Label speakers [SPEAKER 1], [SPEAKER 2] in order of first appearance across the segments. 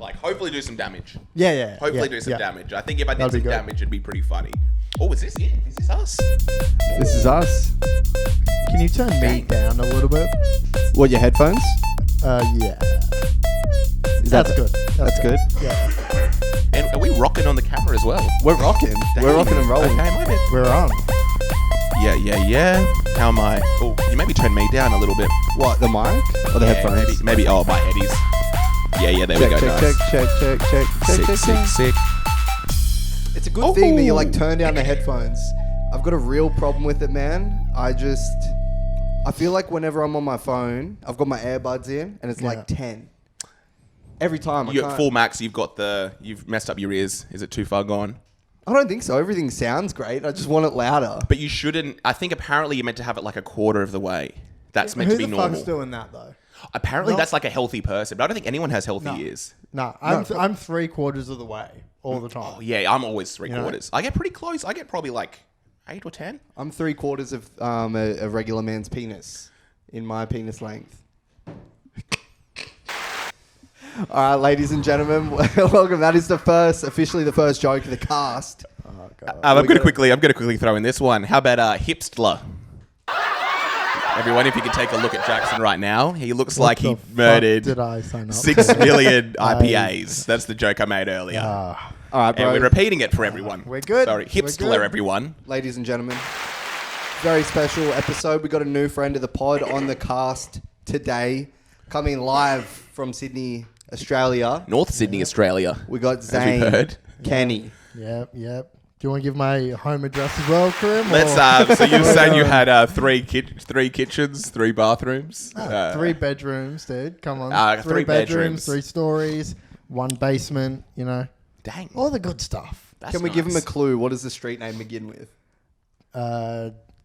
[SPEAKER 1] Like, hopefully do some damage.
[SPEAKER 2] Yeah.
[SPEAKER 1] Hopefully do some damage. I think if I did
[SPEAKER 2] That'd
[SPEAKER 1] some
[SPEAKER 2] be good.
[SPEAKER 1] damage, it'd be pretty funny. Oh, is this it? Is this us?
[SPEAKER 3] This is us.
[SPEAKER 2] Can you turn me down a little bit?
[SPEAKER 3] What, your headphones?
[SPEAKER 2] Yeah.
[SPEAKER 3] That's
[SPEAKER 2] good.
[SPEAKER 3] That's good.
[SPEAKER 2] Yeah.
[SPEAKER 1] And are we rocking on the camera as well?
[SPEAKER 3] We're rocking. We're rocking and rolling.
[SPEAKER 1] Okay, my bad.
[SPEAKER 2] We're on.
[SPEAKER 1] Yeah. How am I? Oh, can you maybe turn me down a little bit?
[SPEAKER 3] What, the mic? Or the headphones?
[SPEAKER 1] Maybe. Oh, my headies. Yeah, there we go. Nice. Sick.
[SPEAKER 3] It's a good thing that you like turn down the headphones. I've got a real problem with it, man. I feel like whenever I'm on my phone, I've got my earbuds in and it's like 10. Every time.
[SPEAKER 1] You're at full max, you've messed up your ears. Is it too far gone?
[SPEAKER 3] I don't think so. Everything sounds great. I just want it louder.
[SPEAKER 1] But you shouldn't. I think apparently you're meant to have it like a quarter of the way. That's meant to be normal.
[SPEAKER 2] Who the fuck's doing that though?
[SPEAKER 1] Apparently that's like a healthy person, but I don't think anyone has healthy ears.
[SPEAKER 2] No, I'm 3/4 of the way all the time.
[SPEAKER 1] Oh yeah, I'm always 3/4. I get pretty close. I get probably like 8 or 10.
[SPEAKER 3] I'm 3/4 of a regular man's penis in my penis length. All right, ladies and gentlemen, welcome. That is officially the first joke of the cast.
[SPEAKER 2] Oh, God.
[SPEAKER 1] I'm gonna quickly throw in this one. How about hipstler? Everyone, if you could take a look at Jackson right now, he looks like he murdered
[SPEAKER 2] Did I sign up?
[SPEAKER 1] 6 million IPAs. That's the joke I made earlier.
[SPEAKER 3] All right, bro.
[SPEAKER 1] And we're repeating it for everyone.
[SPEAKER 2] We're good.
[SPEAKER 1] Sorry, hipstler, everyone.
[SPEAKER 3] Ladies and gentlemen, very special episode. We got a new friend of the pod on the cast today, coming live from Sydney, Australia.
[SPEAKER 1] North Sydney, Australia.
[SPEAKER 3] We got
[SPEAKER 1] we've
[SPEAKER 3] Zane
[SPEAKER 1] heard.
[SPEAKER 3] Kenny.
[SPEAKER 2] Yep. Do you want to give my home address as well, Karim?
[SPEAKER 1] Let's. So you said you had three kitchens, 3 bathrooms,
[SPEAKER 2] 3 bedrooms, dude. Come on.
[SPEAKER 1] 3 bedrooms,
[SPEAKER 2] 3 stories, 1 basement. You know,
[SPEAKER 1] Dang,
[SPEAKER 2] all the good stuff.
[SPEAKER 1] that's
[SPEAKER 3] Can we
[SPEAKER 1] nice.
[SPEAKER 3] give him a clue? What does the street name begin with?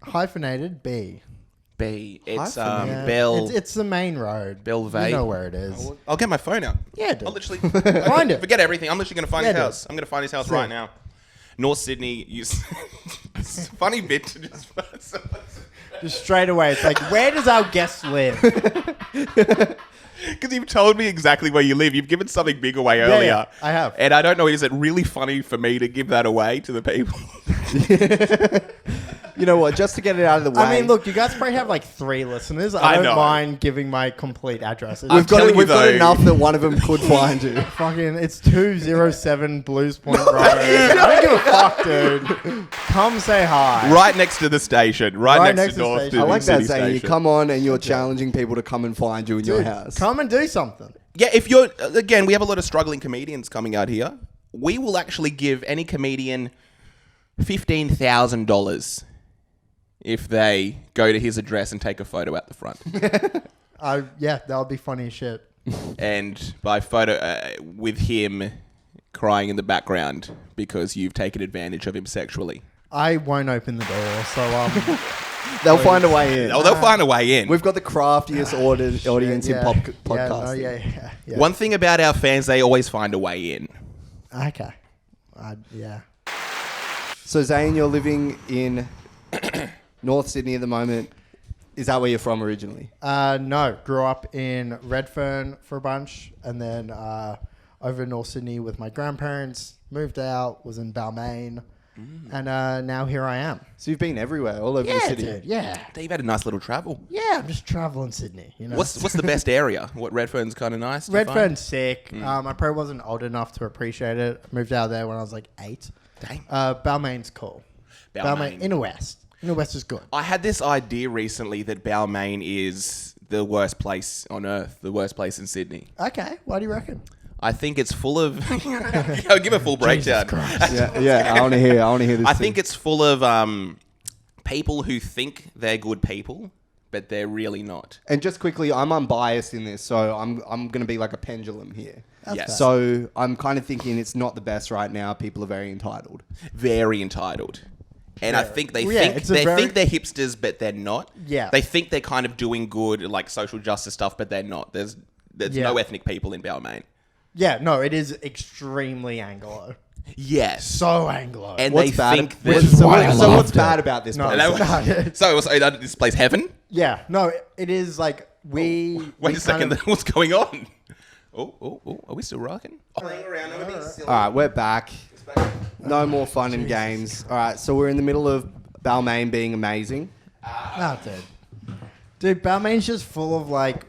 [SPEAKER 2] Hyphenated B.
[SPEAKER 1] B? It's
[SPEAKER 3] Hyphen,
[SPEAKER 2] Yeah.
[SPEAKER 1] Bell.
[SPEAKER 2] It's the main road.
[SPEAKER 1] Belvay.
[SPEAKER 2] You know where it is.
[SPEAKER 1] I'll get my phone out.
[SPEAKER 2] Yeah, dude.
[SPEAKER 1] I'll literally
[SPEAKER 2] Find it.
[SPEAKER 1] Forget everything. I'm literally going to find
[SPEAKER 2] Yeah,
[SPEAKER 1] his
[SPEAKER 2] dude.
[SPEAKER 1] house. I'm going to find his house right now. North Sydney. It's a funny bit to just.
[SPEAKER 2] Just straight away. It's like, where does our guest live?
[SPEAKER 1] Because you've told me exactly where you live. You've given something big away earlier.
[SPEAKER 2] Yeah, I have.
[SPEAKER 1] And I don't know, is it really funny for me to give that away to the people?
[SPEAKER 3] You know what? Just to get it out of the way.
[SPEAKER 2] I mean, look, you guys probably have like 3 listeners. I don't
[SPEAKER 1] know.
[SPEAKER 2] mind giving my complete addresses.
[SPEAKER 3] we've got
[SPEAKER 1] telling you though-
[SPEAKER 3] enough that one of them could find you.
[SPEAKER 2] Fucking, it's 207 Blues Point Road. I don't give a fuck, dude. Come say hi.
[SPEAKER 1] Right next to the station. Right next to
[SPEAKER 2] the
[SPEAKER 1] North
[SPEAKER 2] station.
[SPEAKER 1] Sydney
[SPEAKER 3] I like that,
[SPEAKER 1] City
[SPEAKER 3] Zane. You
[SPEAKER 1] Station.
[SPEAKER 3] come on and you're challenging people to come and find you in your
[SPEAKER 2] Dude,
[SPEAKER 3] house.
[SPEAKER 2] come and do something.
[SPEAKER 1] Yeah, if you're... Again, we have a lot of struggling comedians coming out here. We will actually give any comedian $15,000 if they go to his address and take a photo at the front.
[SPEAKER 2] Yeah, that would be funny as shit.
[SPEAKER 1] And by photo with him crying in the background because you've taken advantage of him sexually.
[SPEAKER 2] I won't open the door, so
[SPEAKER 3] They'll find a way in.
[SPEAKER 1] Oh, they'll find a way in.
[SPEAKER 3] We've got the craftiest audience in podcasting.
[SPEAKER 2] Yeah.
[SPEAKER 1] One thing about our fans, they always find a way in.
[SPEAKER 2] Okay. Yeah.
[SPEAKER 3] So, Zane, you're living in North Sydney at the moment. Is that where you're from originally?
[SPEAKER 2] No, grew up in Redfern for a bunch, and then over in North Sydney with my grandparents. Moved out, was in Balmain, and now here I am.
[SPEAKER 3] So you've been everywhere, all over the city.
[SPEAKER 2] Dude, yeah.
[SPEAKER 1] You've had a nice little travel.
[SPEAKER 2] Yeah, I'm just traveling Sydney. You know,
[SPEAKER 1] What's the best area? What, Redfern's kind of nice?
[SPEAKER 2] Redfern's sick. I probably wasn't old enough to appreciate it. I moved out there when I was like 8.
[SPEAKER 1] Dang.
[SPEAKER 2] Balmain's cool.
[SPEAKER 1] Balmain.
[SPEAKER 2] Inner West. Inner West is good.
[SPEAKER 1] I had this idea recently that Balmain is the worst place on earth, the worst place in Sydney.
[SPEAKER 2] Okay, why do you reckon?
[SPEAKER 1] I think it's full of... I'll give a full breakdown.
[SPEAKER 3] Yeah. I want to hear this.
[SPEAKER 1] I think it's full of people who think they're good people, but they're really not.
[SPEAKER 3] And just quickly, I'm unbiased in this, so I'm going to be like a pendulum here.
[SPEAKER 1] Yes.
[SPEAKER 2] fair.
[SPEAKER 3] So I'm kind of thinking it's not the best right now. People are very entitled.
[SPEAKER 1] Very entitled. And I think they
[SPEAKER 2] Yeah,
[SPEAKER 1] think
[SPEAKER 2] it's a
[SPEAKER 1] they
[SPEAKER 2] very-
[SPEAKER 1] think they're hipsters, but they're not.
[SPEAKER 2] Yeah.
[SPEAKER 1] They think they're kind of doing good, like social justice stuff, but they're not. There's
[SPEAKER 2] Yeah.
[SPEAKER 1] no ethnic people in Balmain.
[SPEAKER 2] Yeah, no, it is extremely Anglo.
[SPEAKER 1] Yes.
[SPEAKER 2] So Anglo.
[SPEAKER 1] And
[SPEAKER 3] What's
[SPEAKER 1] they
[SPEAKER 3] bad?
[SPEAKER 1] think
[SPEAKER 3] What's-
[SPEAKER 1] that...
[SPEAKER 3] so
[SPEAKER 2] why I
[SPEAKER 3] what's
[SPEAKER 2] loved
[SPEAKER 3] bad
[SPEAKER 2] it.
[SPEAKER 3] about this
[SPEAKER 2] No,
[SPEAKER 3] place?
[SPEAKER 1] So this place heaven?
[SPEAKER 2] yeah, no, it is like we...
[SPEAKER 1] Wait a second. What's going on? Are we still rocking? Playing around, I'm being silly.
[SPEAKER 3] All right, we're back. No more fun and games. All right, so we're in the middle of Balmain being amazing.
[SPEAKER 2] No, dude, Balmain's just full of like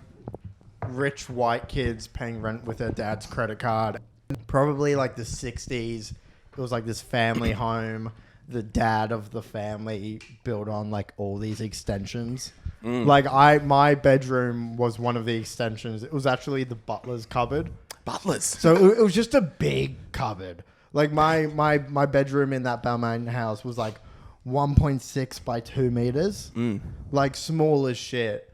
[SPEAKER 2] rich white kids paying rent with their dad's credit card. Probably like the 60s. It was like this family home. The dad of the family built on like all these extensions. Like my bedroom was one of the extensions. It was actually the butler's cupboard.
[SPEAKER 1] Butlers.
[SPEAKER 2] So it was just a big cupboard. Like my bedroom in that Balmain house was like 1.6 by 2 meters. Like small as shit.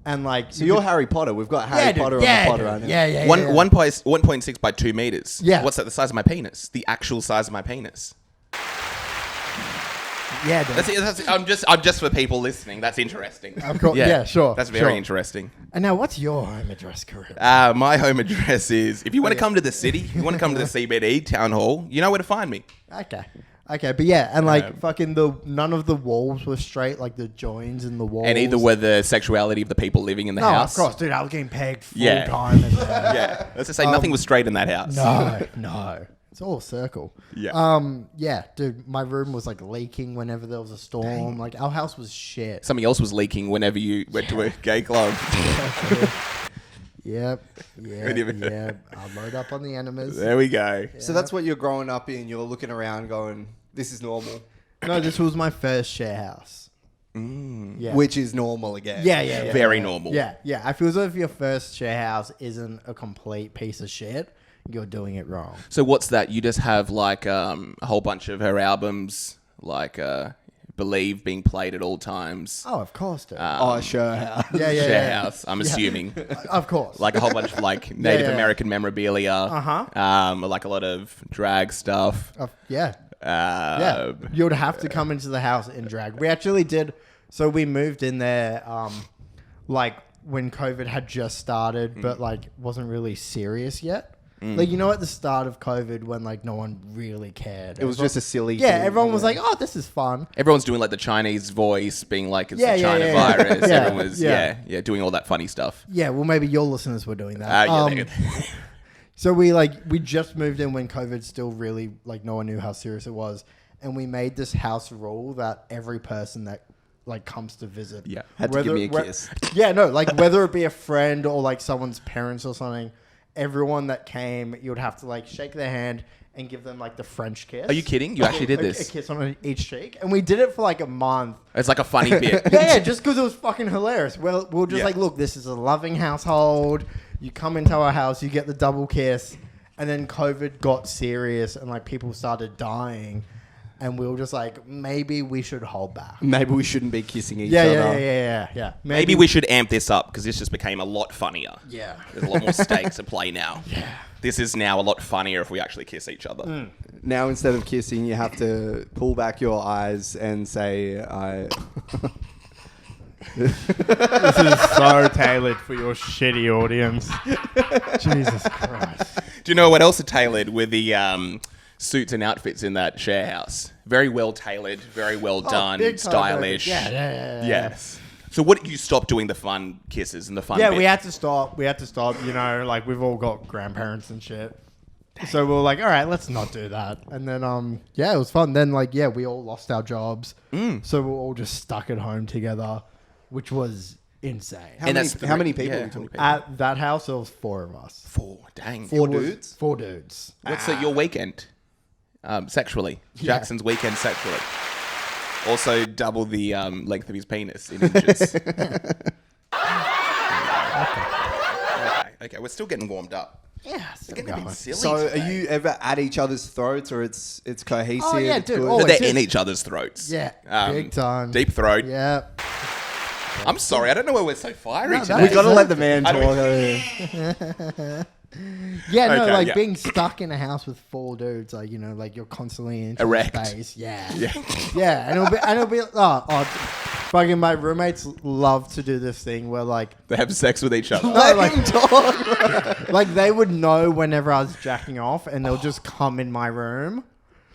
[SPEAKER 2] And like
[SPEAKER 3] So you're Harry Potter. We've got Harry Potter on the pod right now.
[SPEAKER 2] Yeah.
[SPEAKER 1] 1.6 by 2 meters.
[SPEAKER 2] Yeah.
[SPEAKER 1] What's that? The size of my penis? The actual size of my penis.
[SPEAKER 2] Yeah, dude.
[SPEAKER 1] I'm just for people listening. That's interesting.
[SPEAKER 2] Of course. Yeah, sure.
[SPEAKER 1] That's very
[SPEAKER 2] sure.
[SPEAKER 1] interesting.
[SPEAKER 2] And now, what's your home address, Karim?
[SPEAKER 1] My home address is, if you want to come to the city, if you want to come to the CBD, Town Hall, you know where to find me.
[SPEAKER 2] Okay, but yeah, and like fucking none of the walls were straight, like the joins in the walls.
[SPEAKER 1] And either were the sexuality of the people living in the house.
[SPEAKER 2] No, of course, dude. I was getting pegged full
[SPEAKER 1] Yeah.
[SPEAKER 2] time.
[SPEAKER 1] Yeah. Let's just say nothing was straight in that house.
[SPEAKER 2] No. It's all circle.
[SPEAKER 1] Yeah.
[SPEAKER 2] Yeah, dude. My room was like leaking whenever there was a storm. Dang. Like our house was shit.
[SPEAKER 1] Something else was leaking whenever you went to a gay club.
[SPEAKER 2] Yep. I'll load up on the enemas.
[SPEAKER 1] There we go.
[SPEAKER 3] So that's what you're growing up in. You're looking around going, this is normal.
[SPEAKER 2] No, this was my first share house. Yeah.
[SPEAKER 3] Which is normal again.
[SPEAKER 2] Yeah.
[SPEAKER 1] Very normal.
[SPEAKER 2] Yeah. I feel as if your first share house isn't a complete piece of shit, you're doing it wrong.
[SPEAKER 1] So what's that? You just have like a whole bunch of her albums, like Believe being played at all times.
[SPEAKER 2] Oh, of course, dude.
[SPEAKER 3] Sure.
[SPEAKER 2] Yeah.
[SPEAKER 1] Share house, I'm assuming.
[SPEAKER 2] Of course.
[SPEAKER 1] Like a whole bunch of like Native American memorabilia. Like a lot of drag stuff.
[SPEAKER 2] Yeah. You'd have to come into the house in drag. We actually did. So we moved in there, like when COVID had just started, but like wasn't really serious yet. Like, you know, at the start of COVID when like no one really cared.
[SPEAKER 3] It was just a silly
[SPEAKER 2] thing. Everyone was like, oh, this is fun.
[SPEAKER 1] Everyone's doing like the Chinese voice, being like it's the China virus. Everyone was doing all that funny stuff.
[SPEAKER 2] Yeah, well, maybe your listeners were doing that. So we just moved in when COVID still really, like, no one knew how serious it was. And we made this house rule that every person that like comes to visit
[SPEAKER 3] had to give me a kiss.
[SPEAKER 2] Like whether it be a friend or like someone's parents or something, everyone that came, you would have to like shake their hand and give them like the French kiss.
[SPEAKER 1] Are you kidding? You actually did this?
[SPEAKER 2] A kiss on each cheek. And we did it for like a month.
[SPEAKER 1] It's like a funny bit.
[SPEAKER 2] Just because it was fucking hilarious. Well, we're just like, look, this is a loving household. You come into our house, you get the double kiss. And then COVID got serious and like people started dying. And we were just like, maybe we should hold back.
[SPEAKER 3] Maybe we shouldn't be kissing each other.
[SPEAKER 2] Yeah.
[SPEAKER 1] Maybe we should amp this up because this just became a lot funnier.
[SPEAKER 2] Yeah.
[SPEAKER 1] There's a lot more stakes at play now.
[SPEAKER 2] Yeah.
[SPEAKER 1] This is now a lot funnier if we actually kiss each other.
[SPEAKER 3] Now, instead of kissing, you have to pull back your eyes and say, I...
[SPEAKER 4] This is so tailored for your shitty audience. Jesus Christ.
[SPEAKER 1] Do you know what else are tailored with the suits and outfits in that share house? Very well tailored, very well done, stylish.
[SPEAKER 2] Yeah.
[SPEAKER 1] Yes. So what did you stop doing the fun kisses and the fun bit?
[SPEAKER 2] We had to stop. You know, like we've all got grandparents and shit. So we were like, all right, let's not do that. And then, it was fun. Then we all lost our jobs. So we were all just stuck at home together, which was insane.
[SPEAKER 3] How many people are you talking about?
[SPEAKER 2] At that house, there was 4 of us.
[SPEAKER 1] 4, dang.
[SPEAKER 3] 4 dudes?
[SPEAKER 2] 4 dudes.
[SPEAKER 1] What's your weekend? Sexually. Jackson's weekend sexually. Also double the length of his penis in inches. Okay, we're still getting warmed up.
[SPEAKER 2] Yeah,
[SPEAKER 1] It's getting a bit silly
[SPEAKER 3] So
[SPEAKER 1] today.
[SPEAKER 3] are you ever at each other's throats or it's cohesive?
[SPEAKER 2] Oh, yeah,
[SPEAKER 3] it's
[SPEAKER 2] dude.
[SPEAKER 3] good?
[SPEAKER 2] Oh,
[SPEAKER 1] But they're
[SPEAKER 2] it's
[SPEAKER 1] in each other's throats.
[SPEAKER 2] Yeah, big time.
[SPEAKER 1] Deep throat.
[SPEAKER 2] Yeah.
[SPEAKER 1] I'm sorry, I don't know why we're so fiery
[SPEAKER 2] No,
[SPEAKER 1] today.
[SPEAKER 3] We got to let the man
[SPEAKER 1] I
[SPEAKER 3] talk.
[SPEAKER 1] don't-
[SPEAKER 2] Being stuck in a house with 4 dudes, like, you know, like you're constantly in
[SPEAKER 1] Erect.
[SPEAKER 2] space. Yeah. And it'll be fucking my roommates love to do this thing where like
[SPEAKER 1] They have sex with each other.
[SPEAKER 2] like they would know whenever I was jacking off and they'll just come in my room.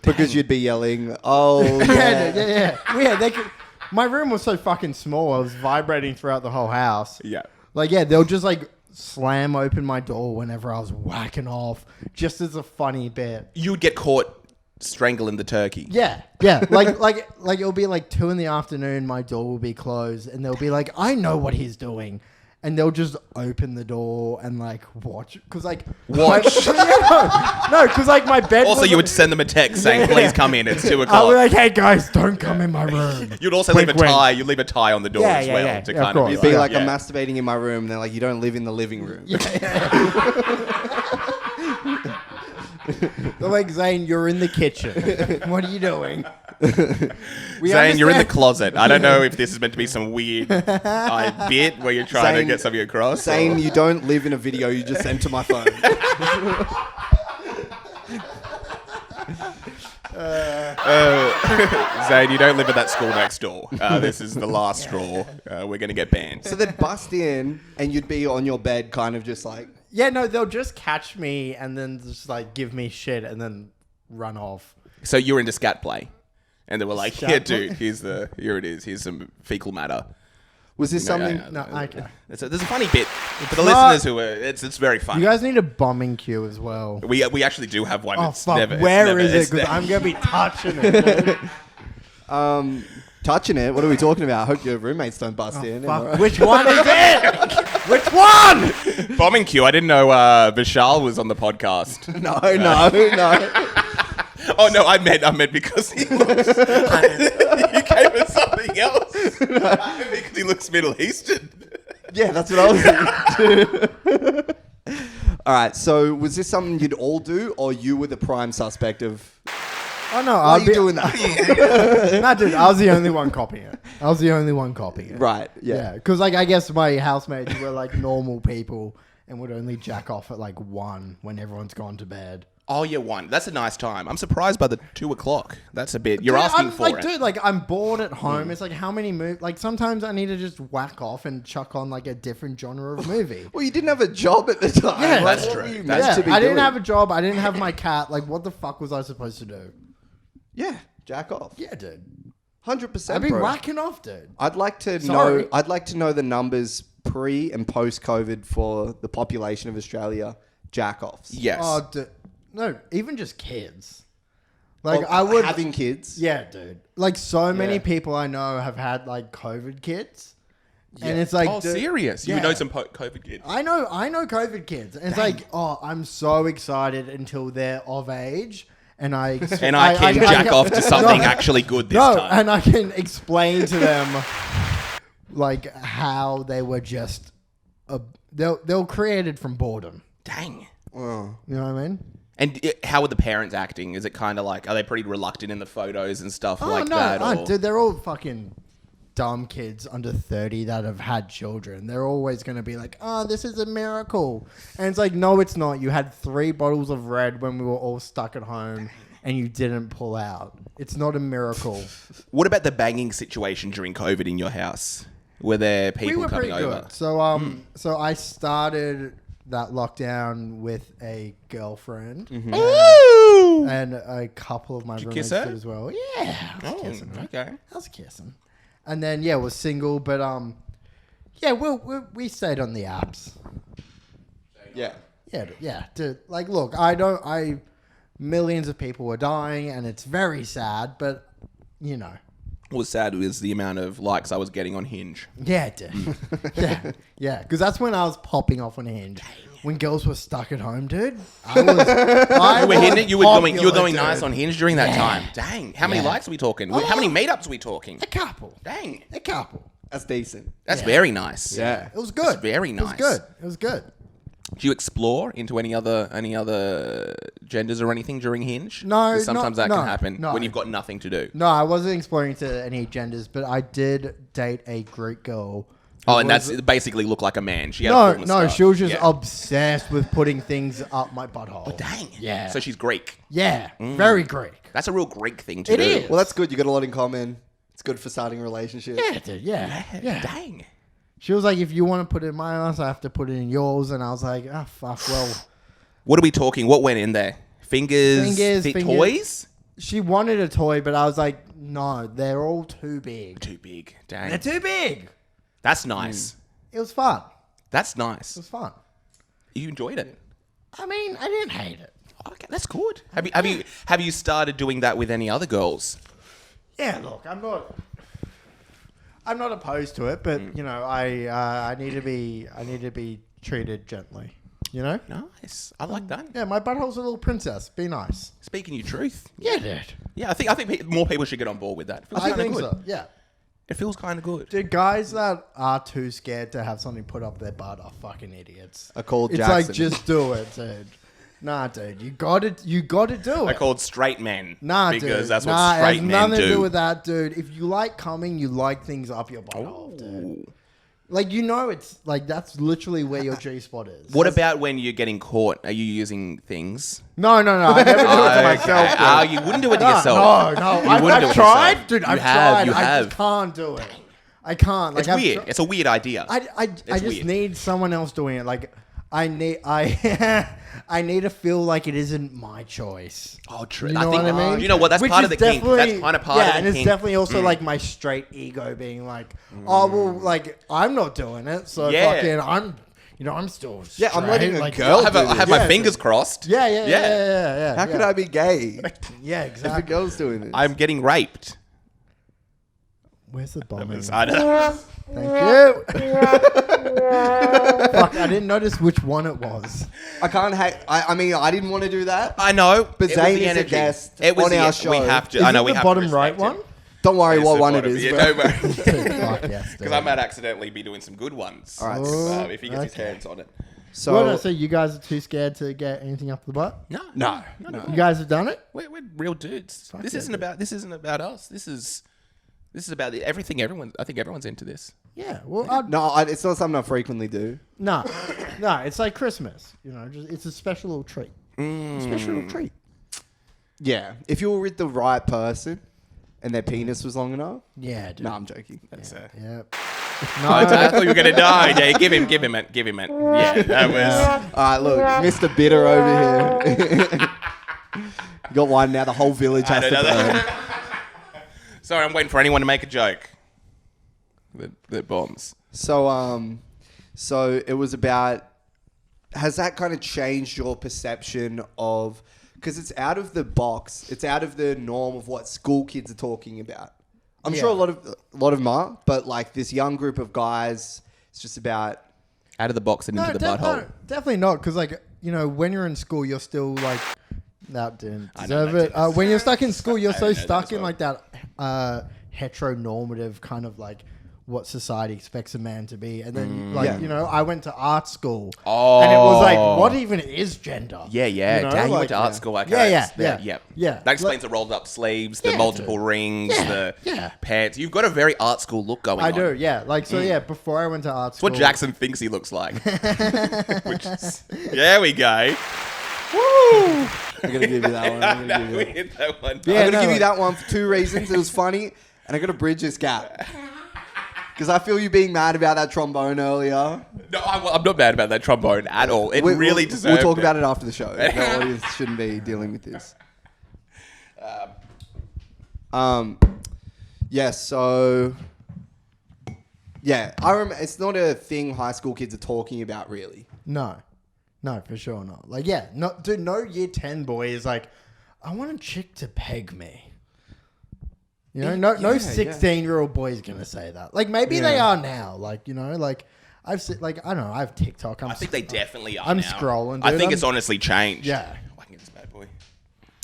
[SPEAKER 3] Because you'd be yelling, oh,
[SPEAKER 2] Yeah, they could. My room was so fucking small. I was vibrating throughout the whole house.
[SPEAKER 1] Yeah.
[SPEAKER 2] Like, they'll just like slam open my door whenever I was whacking off, just as a funny bit.
[SPEAKER 1] You would get caught strangling the turkey.
[SPEAKER 2] Yeah. Like it'll be like 2 PM. My door will be closed, and they'll be like, I know what he's doing. And they'll just open the door and like watch, because like
[SPEAKER 1] Watch.
[SPEAKER 2] no, because like my bed.
[SPEAKER 1] Also, you would send them a text saying, "Please come in. It's 2
[SPEAKER 2] I'll
[SPEAKER 1] o'clock."
[SPEAKER 2] be like, hey guys, don't come in my room.
[SPEAKER 1] You'd also
[SPEAKER 2] Wink,
[SPEAKER 1] leave a
[SPEAKER 2] wink.
[SPEAKER 1] tie. You'd leave a tie on the door as well to kind of
[SPEAKER 2] course.
[SPEAKER 3] You'd be like,
[SPEAKER 1] yeah.
[SPEAKER 3] I'm masturbating in my room. And they're like, you don't live in the living room.
[SPEAKER 2] They're like, Zane, you're in the kitchen. What are you doing?
[SPEAKER 1] Zane, you're in the closet. I don't know if this is meant to be some weird bit where you're trying to
[SPEAKER 3] Zane-
[SPEAKER 1] get something across.
[SPEAKER 3] Saying you don't live in a video you just sent to my phone.
[SPEAKER 1] Zane, you don't live at that school next door. This is the last straw. We're going to get banned.
[SPEAKER 3] So they'd bust in and you'd be on your bed kind of just like...
[SPEAKER 2] Yeah, no, they'll just catch me and then just like give me shit and then run off.
[SPEAKER 1] So you were into scat play. And they were like,
[SPEAKER 2] Scat
[SPEAKER 1] here,
[SPEAKER 2] play?
[SPEAKER 1] dude, here it is. Here's some fecal matter.
[SPEAKER 3] Was this something...
[SPEAKER 2] No, okay.
[SPEAKER 1] There's a funny bit. For the
[SPEAKER 2] not-
[SPEAKER 1] listeners who are... It's very funny.
[SPEAKER 2] You guys need a bombing queue as well.
[SPEAKER 1] We actually do have one.
[SPEAKER 2] Oh,
[SPEAKER 1] It's
[SPEAKER 2] fuck.
[SPEAKER 1] never,
[SPEAKER 2] Where
[SPEAKER 1] it's
[SPEAKER 2] is
[SPEAKER 1] never,
[SPEAKER 2] it?
[SPEAKER 1] it's
[SPEAKER 2] Because
[SPEAKER 1] never-
[SPEAKER 2] I'm going to be touching it. Dude.
[SPEAKER 3] Touching it? What are we talking about? I hope your roommates don't bust in.
[SPEAKER 2] Fuck. Which one is it? Which one?
[SPEAKER 1] Bombing Q. I didn't know Vishal was on the podcast.
[SPEAKER 3] No.
[SPEAKER 1] Oh no, I meant because he looks. You came with something else. Because he looks Middle Eastern.
[SPEAKER 3] Yeah, that's what I was thinking. All right, so was this something you'd all do, or you were the prime suspect of...
[SPEAKER 2] Oh, no.
[SPEAKER 3] Why are you doing that?
[SPEAKER 2] Nah, dude, I was the only one copying it.
[SPEAKER 3] Right, yeah.
[SPEAKER 2] Yeah, because like I guess my housemates were like normal people and would only jack off at like 1 when everyone's gone to bed.
[SPEAKER 1] Oh yeah, 1. That's a nice time. I'm surprised by the 2 o'clock. That's a bit. You're
[SPEAKER 2] Dude,
[SPEAKER 1] asking
[SPEAKER 2] I'm
[SPEAKER 1] for
[SPEAKER 2] like,
[SPEAKER 1] it.
[SPEAKER 2] dude, like I'm bored at home. It's like how many like sometimes I need to just whack off and chuck on like a different genre of movie.
[SPEAKER 3] Well, you didn't have a job at the time.
[SPEAKER 2] Yeah,
[SPEAKER 3] Like,
[SPEAKER 1] that's
[SPEAKER 3] what
[SPEAKER 1] true.
[SPEAKER 3] were you
[SPEAKER 1] That's
[SPEAKER 3] meant to
[SPEAKER 2] Yeah,
[SPEAKER 3] be
[SPEAKER 2] I didn't
[SPEAKER 3] doing?
[SPEAKER 2] have a job. I didn't have my cat. Like, what the fuck was I supposed to do?
[SPEAKER 3] Yeah, jack off.
[SPEAKER 2] Yeah, dude.
[SPEAKER 3] 100%,
[SPEAKER 2] I've been
[SPEAKER 3] bro.
[SPEAKER 2] whacking off, dude.
[SPEAKER 3] I'd like to
[SPEAKER 2] Sorry.
[SPEAKER 3] know. I'd like to know the numbers pre and post COVID for the population of Australia jack offs.
[SPEAKER 1] Yes.
[SPEAKER 2] Oh, dude. No, even just kids. Like I would
[SPEAKER 3] having kids.
[SPEAKER 2] Yeah, dude. Like so many
[SPEAKER 3] Yeah.
[SPEAKER 2] people I know have had like COVID kids, and it's like,
[SPEAKER 1] oh,
[SPEAKER 2] dude,
[SPEAKER 1] serious? You
[SPEAKER 2] yeah.
[SPEAKER 1] know some COVID kids.
[SPEAKER 2] I know COVID kids, and it's like, oh, I'm so excited until they're of age, and I
[SPEAKER 1] And I can jack off to something actually good this time.
[SPEAKER 2] and I can explain to them like how they were just they were created from boredom.
[SPEAKER 1] Dang.
[SPEAKER 3] Oh.
[SPEAKER 2] You know what I mean?
[SPEAKER 1] And how are the parents acting? Is it kind of like, are they pretty reluctant in the photos and stuff like that? Or?
[SPEAKER 2] Dude, they're all fucking dumb kids under 30 that have had children. They're always going to be like, oh, this is a miracle. And it's like, no, it's not. You had 3 bottles of red when we were all stuck at home and you didn't pull out. It's not a miracle.
[SPEAKER 1] What about the banging situation during COVID in your house? Were there
[SPEAKER 2] We
[SPEAKER 1] people
[SPEAKER 2] were
[SPEAKER 1] coming
[SPEAKER 2] pretty
[SPEAKER 1] over?
[SPEAKER 2] good. So I started that lockdown with a girlfriend.
[SPEAKER 1] Ooh!
[SPEAKER 2] And a couple of my
[SPEAKER 1] you
[SPEAKER 2] roommates
[SPEAKER 1] kiss her?
[SPEAKER 2] did as well. Yeah, I was kissing her.
[SPEAKER 1] Okay.
[SPEAKER 2] I was kissing. And then was single, but yeah, we stayed on the apps.
[SPEAKER 3] Yeah.
[SPEAKER 2] Yeah. Dude, like, look, millions of people were dying, and it's very sad, but you know.
[SPEAKER 1] What was sad was the amount of likes I was getting on Hinge.
[SPEAKER 2] Yeah, dude. yeah, because that's when I was popping off on Hinge. When girls were stuck at home, dude. I was
[SPEAKER 1] You were going
[SPEAKER 2] popular,
[SPEAKER 1] nice
[SPEAKER 2] dude.
[SPEAKER 1] on Hinge during that time. Dang. How many
[SPEAKER 2] Yeah.
[SPEAKER 1] likes are we talking? How many meetups are we talking?
[SPEAKER 2] A couple.
[SPEAKER 1] Dang.
[SPEAKER 2] A couple.
[SPEAKER 3] That's decent.
[SPEAKER 1] That's
[SPEAKER 2] Yeah.
[SPEAKER 1] very nice.
[SPEAKER 3] Yeah.
[SPEAKER 2] It was good.
[SPEAKER 1] That's very
[SPEAKER 2] It
[SPEAKER 1] nice.
[SPEAKER 2] was good.
[SPEAKER 1] Do you explore into any other genders or anything during Hinge?
[SPEAKER 2] No,
[SPEAKER 1] 'Cause sometimes
[SPEAKER 2] no,
[SPEAKER 1] that
[SPEAKER 2] no,
[SPEAKER 1] can happen
[SPEAKER 2] no.
[SPEAKER 1] when you've got nothing to do.
[SPEAKER 2] No, I wasn't exploring to any genders, but I did date a Greek girl.
[SPEAKER 1] Oh, and that's basically look like a man. She had a
[SPEAKER 2] No,
[SPEAKER 1] full
[SPEAKER 2] no,
[SPEAKER 1] moustache.
[SPEAKER 2] she was just
[SPEAKER 1] Yeah.
[SPEAKER 2] obsessed with putting things up my butthole.
[SPEAKER 1] Oh, dang.
[SPEAKER 2] Yeah.
[SPEAKER 1] So she's Greek.
[SPEAKER 2] Yeah, very Greek.
[SPEAKER 1] That's a real Greek thing to
[SPEAKER 2] It
[SPEAKER 1] do.
[SPEAKER 2] is.
[SPEAKER 3] Well, that's good. You got a lot in common. It's good for starting a relationship.
[SPEAKER 2] Yeah, dude, yeah.
[SPEAKER 1] Dang.
[SPEAKER 2] She was like, if you want to put it in my ass, I have to put it in yours. And I was like, oh, fuck, well.
[SPEAKER 1] What are we talking? What went in there? Fingers,
[SPEAKER 2] Fingers.
[SPEAKER 1] toys?
[SPEAKER 2] She wanted a toy, but I was like, no, they're all too big.
[SPEAKER 1] Too big. Dang.
[SPEAKER 2] They're too big.
[SPEAKER 1] That's nice.
[SPEAKER 2] It was fun.
[SPEAKER 1] That's
[SPEAKER 2] It
[SPEAKER 1] nice.
[SPEAKER 2] was fun.
[SPEAKER 1] You enjoyed it.
[SPEAKER 2] I mean, I didn't hate it.
[SPEAKER 1] Okay, that's good. Have you started doing that with any other girls?
[SPEAKER 2] Yeah, look, I'm not opposed to it, but you know, I need to be treated gently. You know?
[SPEAKER 1] Nice. I like that.
[SPEAKER 2] Yeah, my butthole's a little princess. Be nice.
[SPEAKER 1] Speaking your truth.
[SPEAKER 2] Yeah, dude.
[SPEAKER 1] Yeah, I think more people should get on board with that. It feels
[SPEAKER 2] I
[SPEAKER 1] kind of
[SPEAKER 2] think
[SPEAKER 1] good.
[SPEAKER 2] so. Yeah.
[SPEAKER 1] It feels kind of good.
[SPEAKER 2] Dude, guys that are too scared to have something put up their butt are fucking idiots.
[SPEAKER 3] I called
[SPEAKER 2] It's
[SPEAKER 3] Jackson.
[SPEAKER 2] like, just do it, dude. Nah, dude, you got to do
[SPEAKER 1] I
[SPEAKER 2] it.
[SPEAKER 1] called straight men.
[SPEAKER 2] Nah,
[SPEAKER 1] because
[SPEAKER 2] dude.
[SPEAKER 1] that's what
[SPEAKER 2] Nah, it
[SPEAKER 1] straight
[SPEAKER 2] has
[SPEAKER 1] men
[SPEAKER 2] nothing
[SPEAKER 1] do.
[SPEAKER 2] to do with that, dude. If you like coming, you like things up your butthole, dude. Like, you know, it's like that's literally where your G spot is.
[SPEAKER 1] What about when you're getting caught? Are you using things?
[SPEAKER 2] No. I never do it to myself. Dude.
[SPEAKER 1] Oh, you wouldn't do it to yourself.
[SPEAKER 2] No.
[SPEAKER 1] You wouldn't do it
[SPEAKER 2] I've
[SPEAKER 1] to
[SPEAKER 2] tried,
[SPEAKER 1] yourself.
[SPEAKER 2] dude.
[SPEAKER 1] You
[SPEAKER 2] I've
[SPEAKER 1] have,
[SPEAKER 2] tried.
[SPEAKER 1] you
[SPEAKER 2] I
[SPEAKER 1] have.
[SPEAKER 2] just can't do it. I can't. Like,
[SPEAKER 1] It's weird. It's a weird idea.
[SPEAKER 2] I just
[SPEAKER 1] weird.
[SPEAKER 2] need someone else doing it. Like, I need to feel like it isn't my choice.
[SPEAKER 1] Oh, true.
[SPEAKER 2] You know what I mean?
[SPEAKER 1] You know what? That's
[SPEAKER 2] Which
[SPEAKER 1] part of
[SPEAKER 2] is
[SPEAKER 1] the kink. That's
[SPEAKER 2] definitely-
[SPEAKER 1] kind of part
[SPEAKER 2] yeah,
[SPEAKER 1] of the
[SPEAKER 2] and
[SPEAKER 1] kink.
[SPEAKER 2] it's definitely also like my straight ego being like, oh well, like I'm not doing it, so
[SPEAKER 1] Yeah.
[SPEAKER 2] fucking I'm still
[SPEAKER 3] Yeah, I'm letting
[SPEAKER 2] straight,
[SPEAKER 3] a
[SPEAKER 2] like,
[SPEAKER 3] girl
[SPEAKER 1] I have my
[SPEAKER 2] Yeah,
[SPEAKER 1] fingers crossed.
[SPEAKER 2] Yeah.
[SPEAKER 3] How could I be gay
[SPEAKER 2] Yeah,
[SPEAKER 3] if a
[SPEAKER 2] exactly.
[SPEAKER 3] girl's doing this?
[SPEAKER 1] I'm getting raped.
[SPEAKER 2] Where's the bombing?
[SPEAKER 1] I don't-
[SPEAKER 2] Thank you. Fuck, I didn't notice which one it was.
[SPEAKER 3] I can't hate. I mean, I didn't want to do that.
[SPEAKER 1] I know,
[SPEAKER 3] But
[SPEAKER 1] it was
[SPEAKER 3] Zane
[SPEAKER 1] the
[SPEAKER 3] is a
[SPEAKER 1] energy.
[SPEAKER 3] guest
[SPEAKER 1] It was
[SPEAKER 3] on
[SPEAKER 1] the
[SPEAKER 3] our
[SPEAKER 1] We
[SPEAKER 3] show.
[SPEAKER 1] have to.
[SPEAKER 2] Is
[SPEAKER 1] I know
[SPEAKER 2] it
[SPEAKER 1] we
[SPEAKER 2] the
[SPEAKER 1] have
[SPEAKER 2] bottom
[SPEAKER 1] to
[SPEAKER 2] right
[SPEAKER 1] respect
[SPEAKER 2] one?
[SPEAKER 1] it.
[SPEAKER 3] Don't worry
[SPEAKER 1] It's
[SPEAKER 3] what
[SPEAKER 1] the
[SPEAKER 3] one it
[SPEAKER 1] bottom.
[SPEAKER 3] is.
[SPEAKER 1] Yeah,
[SPEAKER 3] bro.
[SPEAKER 1] no, bro.
[SPEAKER 2] Fuck yes, dude.
[SPEAKER 1] Because I might accidentally be doing some good ones.
[SPEAKER 3] All right.
[SPEAKER 2] Oh,
[SPEAKER 1] If he gets his
[SPEAKER 2] okay.
[SPEAKER 1] hands on it.
[SPEAKER 3] So
[SPEAKER 2] So you guys are too scared to get anything up the butt?
[SPEAKER 1] No.
[SPEAKER 2] You guys have done it?
[SPEAKER 1] We're real dudes. This
[SPEAKER 2] yeah,
[SPEAKER 1] isn't about us. This is about everything. I think everyone's into this.
[SPEAKER 2] Yeah. Well,
[SPEAKER 3] it's not something I frequently do.
[SPEAKER 2] no. It's like Christmas. You know, it's a special little treat. Special little treat.
[SPEAKER 3] Yeah, if you were with the right person and their penis was long enough.
[SPEAKER 2] Yeah, dude.
[SPEAKER 3] No, I'm joking.
[SPEAKER 2] Yeah.
[SPEAKER 1] I thought you were gonna die. Yeah, give him it. Yeah, that was.
[SPEAKER 3] All right, look, Mr. Bitter over here. You got one now. The whole village has to burn.
[SPEAKER 1] Sorry, I'm waiting for anyone to make a joke. That bombs.
[SPEAKER 3] So it was about. Has that kind of changed your perception of? Because it's out of the box. It's out of the norm of what school kids are talking about. I'm sure a lot of them are, but like this young group of guys, it's just about
[SPEAKER 1] Out of the box and into the butthole.
[SPEAKER 2] No, definitely not. Because, like, you know, when you're in school, you're still like, that didn't
[SPEAKER 1] I know
[SPEAKER 2] deserve
[SPEAKER 1] that
[SPEAKER 2] it. When you're stuck in school, you're
[SPEAKER 1] I
[SPEAKER 2] so
[SPEAKER 1] know that
[SPEAKER 2] stuck
[SPEAKER 1] as
[SPEAKER 2] in
[SPEAKER 1] well.
[SPEAKER 2] like that heteronormative kind of like what society expects a man to be. And then, like,
[SPEAKER 3] Yeah.
[SPEAKER 2] you know, I went to art school.
[SPEAKER 1] Oh.
[SPEAKER 2] And it was like, what even is gender?
[SPEAKER 1] Yeah.
[SPEAKER 2] You know,
[SPEAKER 1] Damn, you
[SPEAKER 2] like-
[SPEAKER 1] went to art school. Okay.
[SPEAKER 2] Yeah.
[SPEAKER 1] That explains the rolled up sleeves, the
[SPEAKER 2] Yeah,
[SPEAKER 1] multiple
[SPEAKER 2] dude.
[SPEAKER 1] rings, the
[SPEAKER 2] Yeah.
[SPEAKER 1] pants. You've got a very art school look going on.
[SPEAKER 2] I do, yeah. Like, so, yeah, before I went to art
[SPEAKER 1] It's
[SPEAKER 2] school.
[SPEAKER 1] what Jackson thinks he looks like. Which is, there we go. Woo!
[SPEAKER 3] I'm gonna give you that one. I'm gonna give you
[SPEAKER 1] we
[SPEAKER 3] that.
[SPEAKER 1] hit that one.
[SPEAKER 2] Yeah.
[SPEAKER 3] I'm gonna
[SPEAKER 2] no,
[SPEAKER 3] give you
[SPEAKER 2] like-
[SPEAKER 3] that one for two reasons. It was funny, and I gotta bridge this gap. Because I feel you being mad about that trombone earlier.
[SPEAKER 1] No, I'm not mad about that trombone at all. It really deserved
[SPEAKER 3] We'll talk
[SPEAKER 1] it.
[SPEAKER 3] about it after the show. The audience shouldn't be dealing with this. Yeah, so... Yeah, I remember, it's not a thing high school kids are talking about, really.
[SPEAKER 2] No, for sure not. Like, yeah, no year 10 boy is like, I want a chick to peg me. You know, no 16-year-old boy is gonna say that. Like, maybe they are now. Like, you know, like I've seen, like, I don't know, I have TikTok.
[SPEAKER 1] I think they definitely are
[SPEAKER 2] I'm
[SPEAKER 1] now.
[SPEAKER 2] scrolling,
[SPEAKER 1] I
[SPEAKER 2] dude.
[SPEAKER 1] think
[SPEAKER 2] I'm-
[SPEAKER 1] it's honestly changed.
[SPEAKER 2] Yeah.
[SPEAKER 1] I can get this bad boy.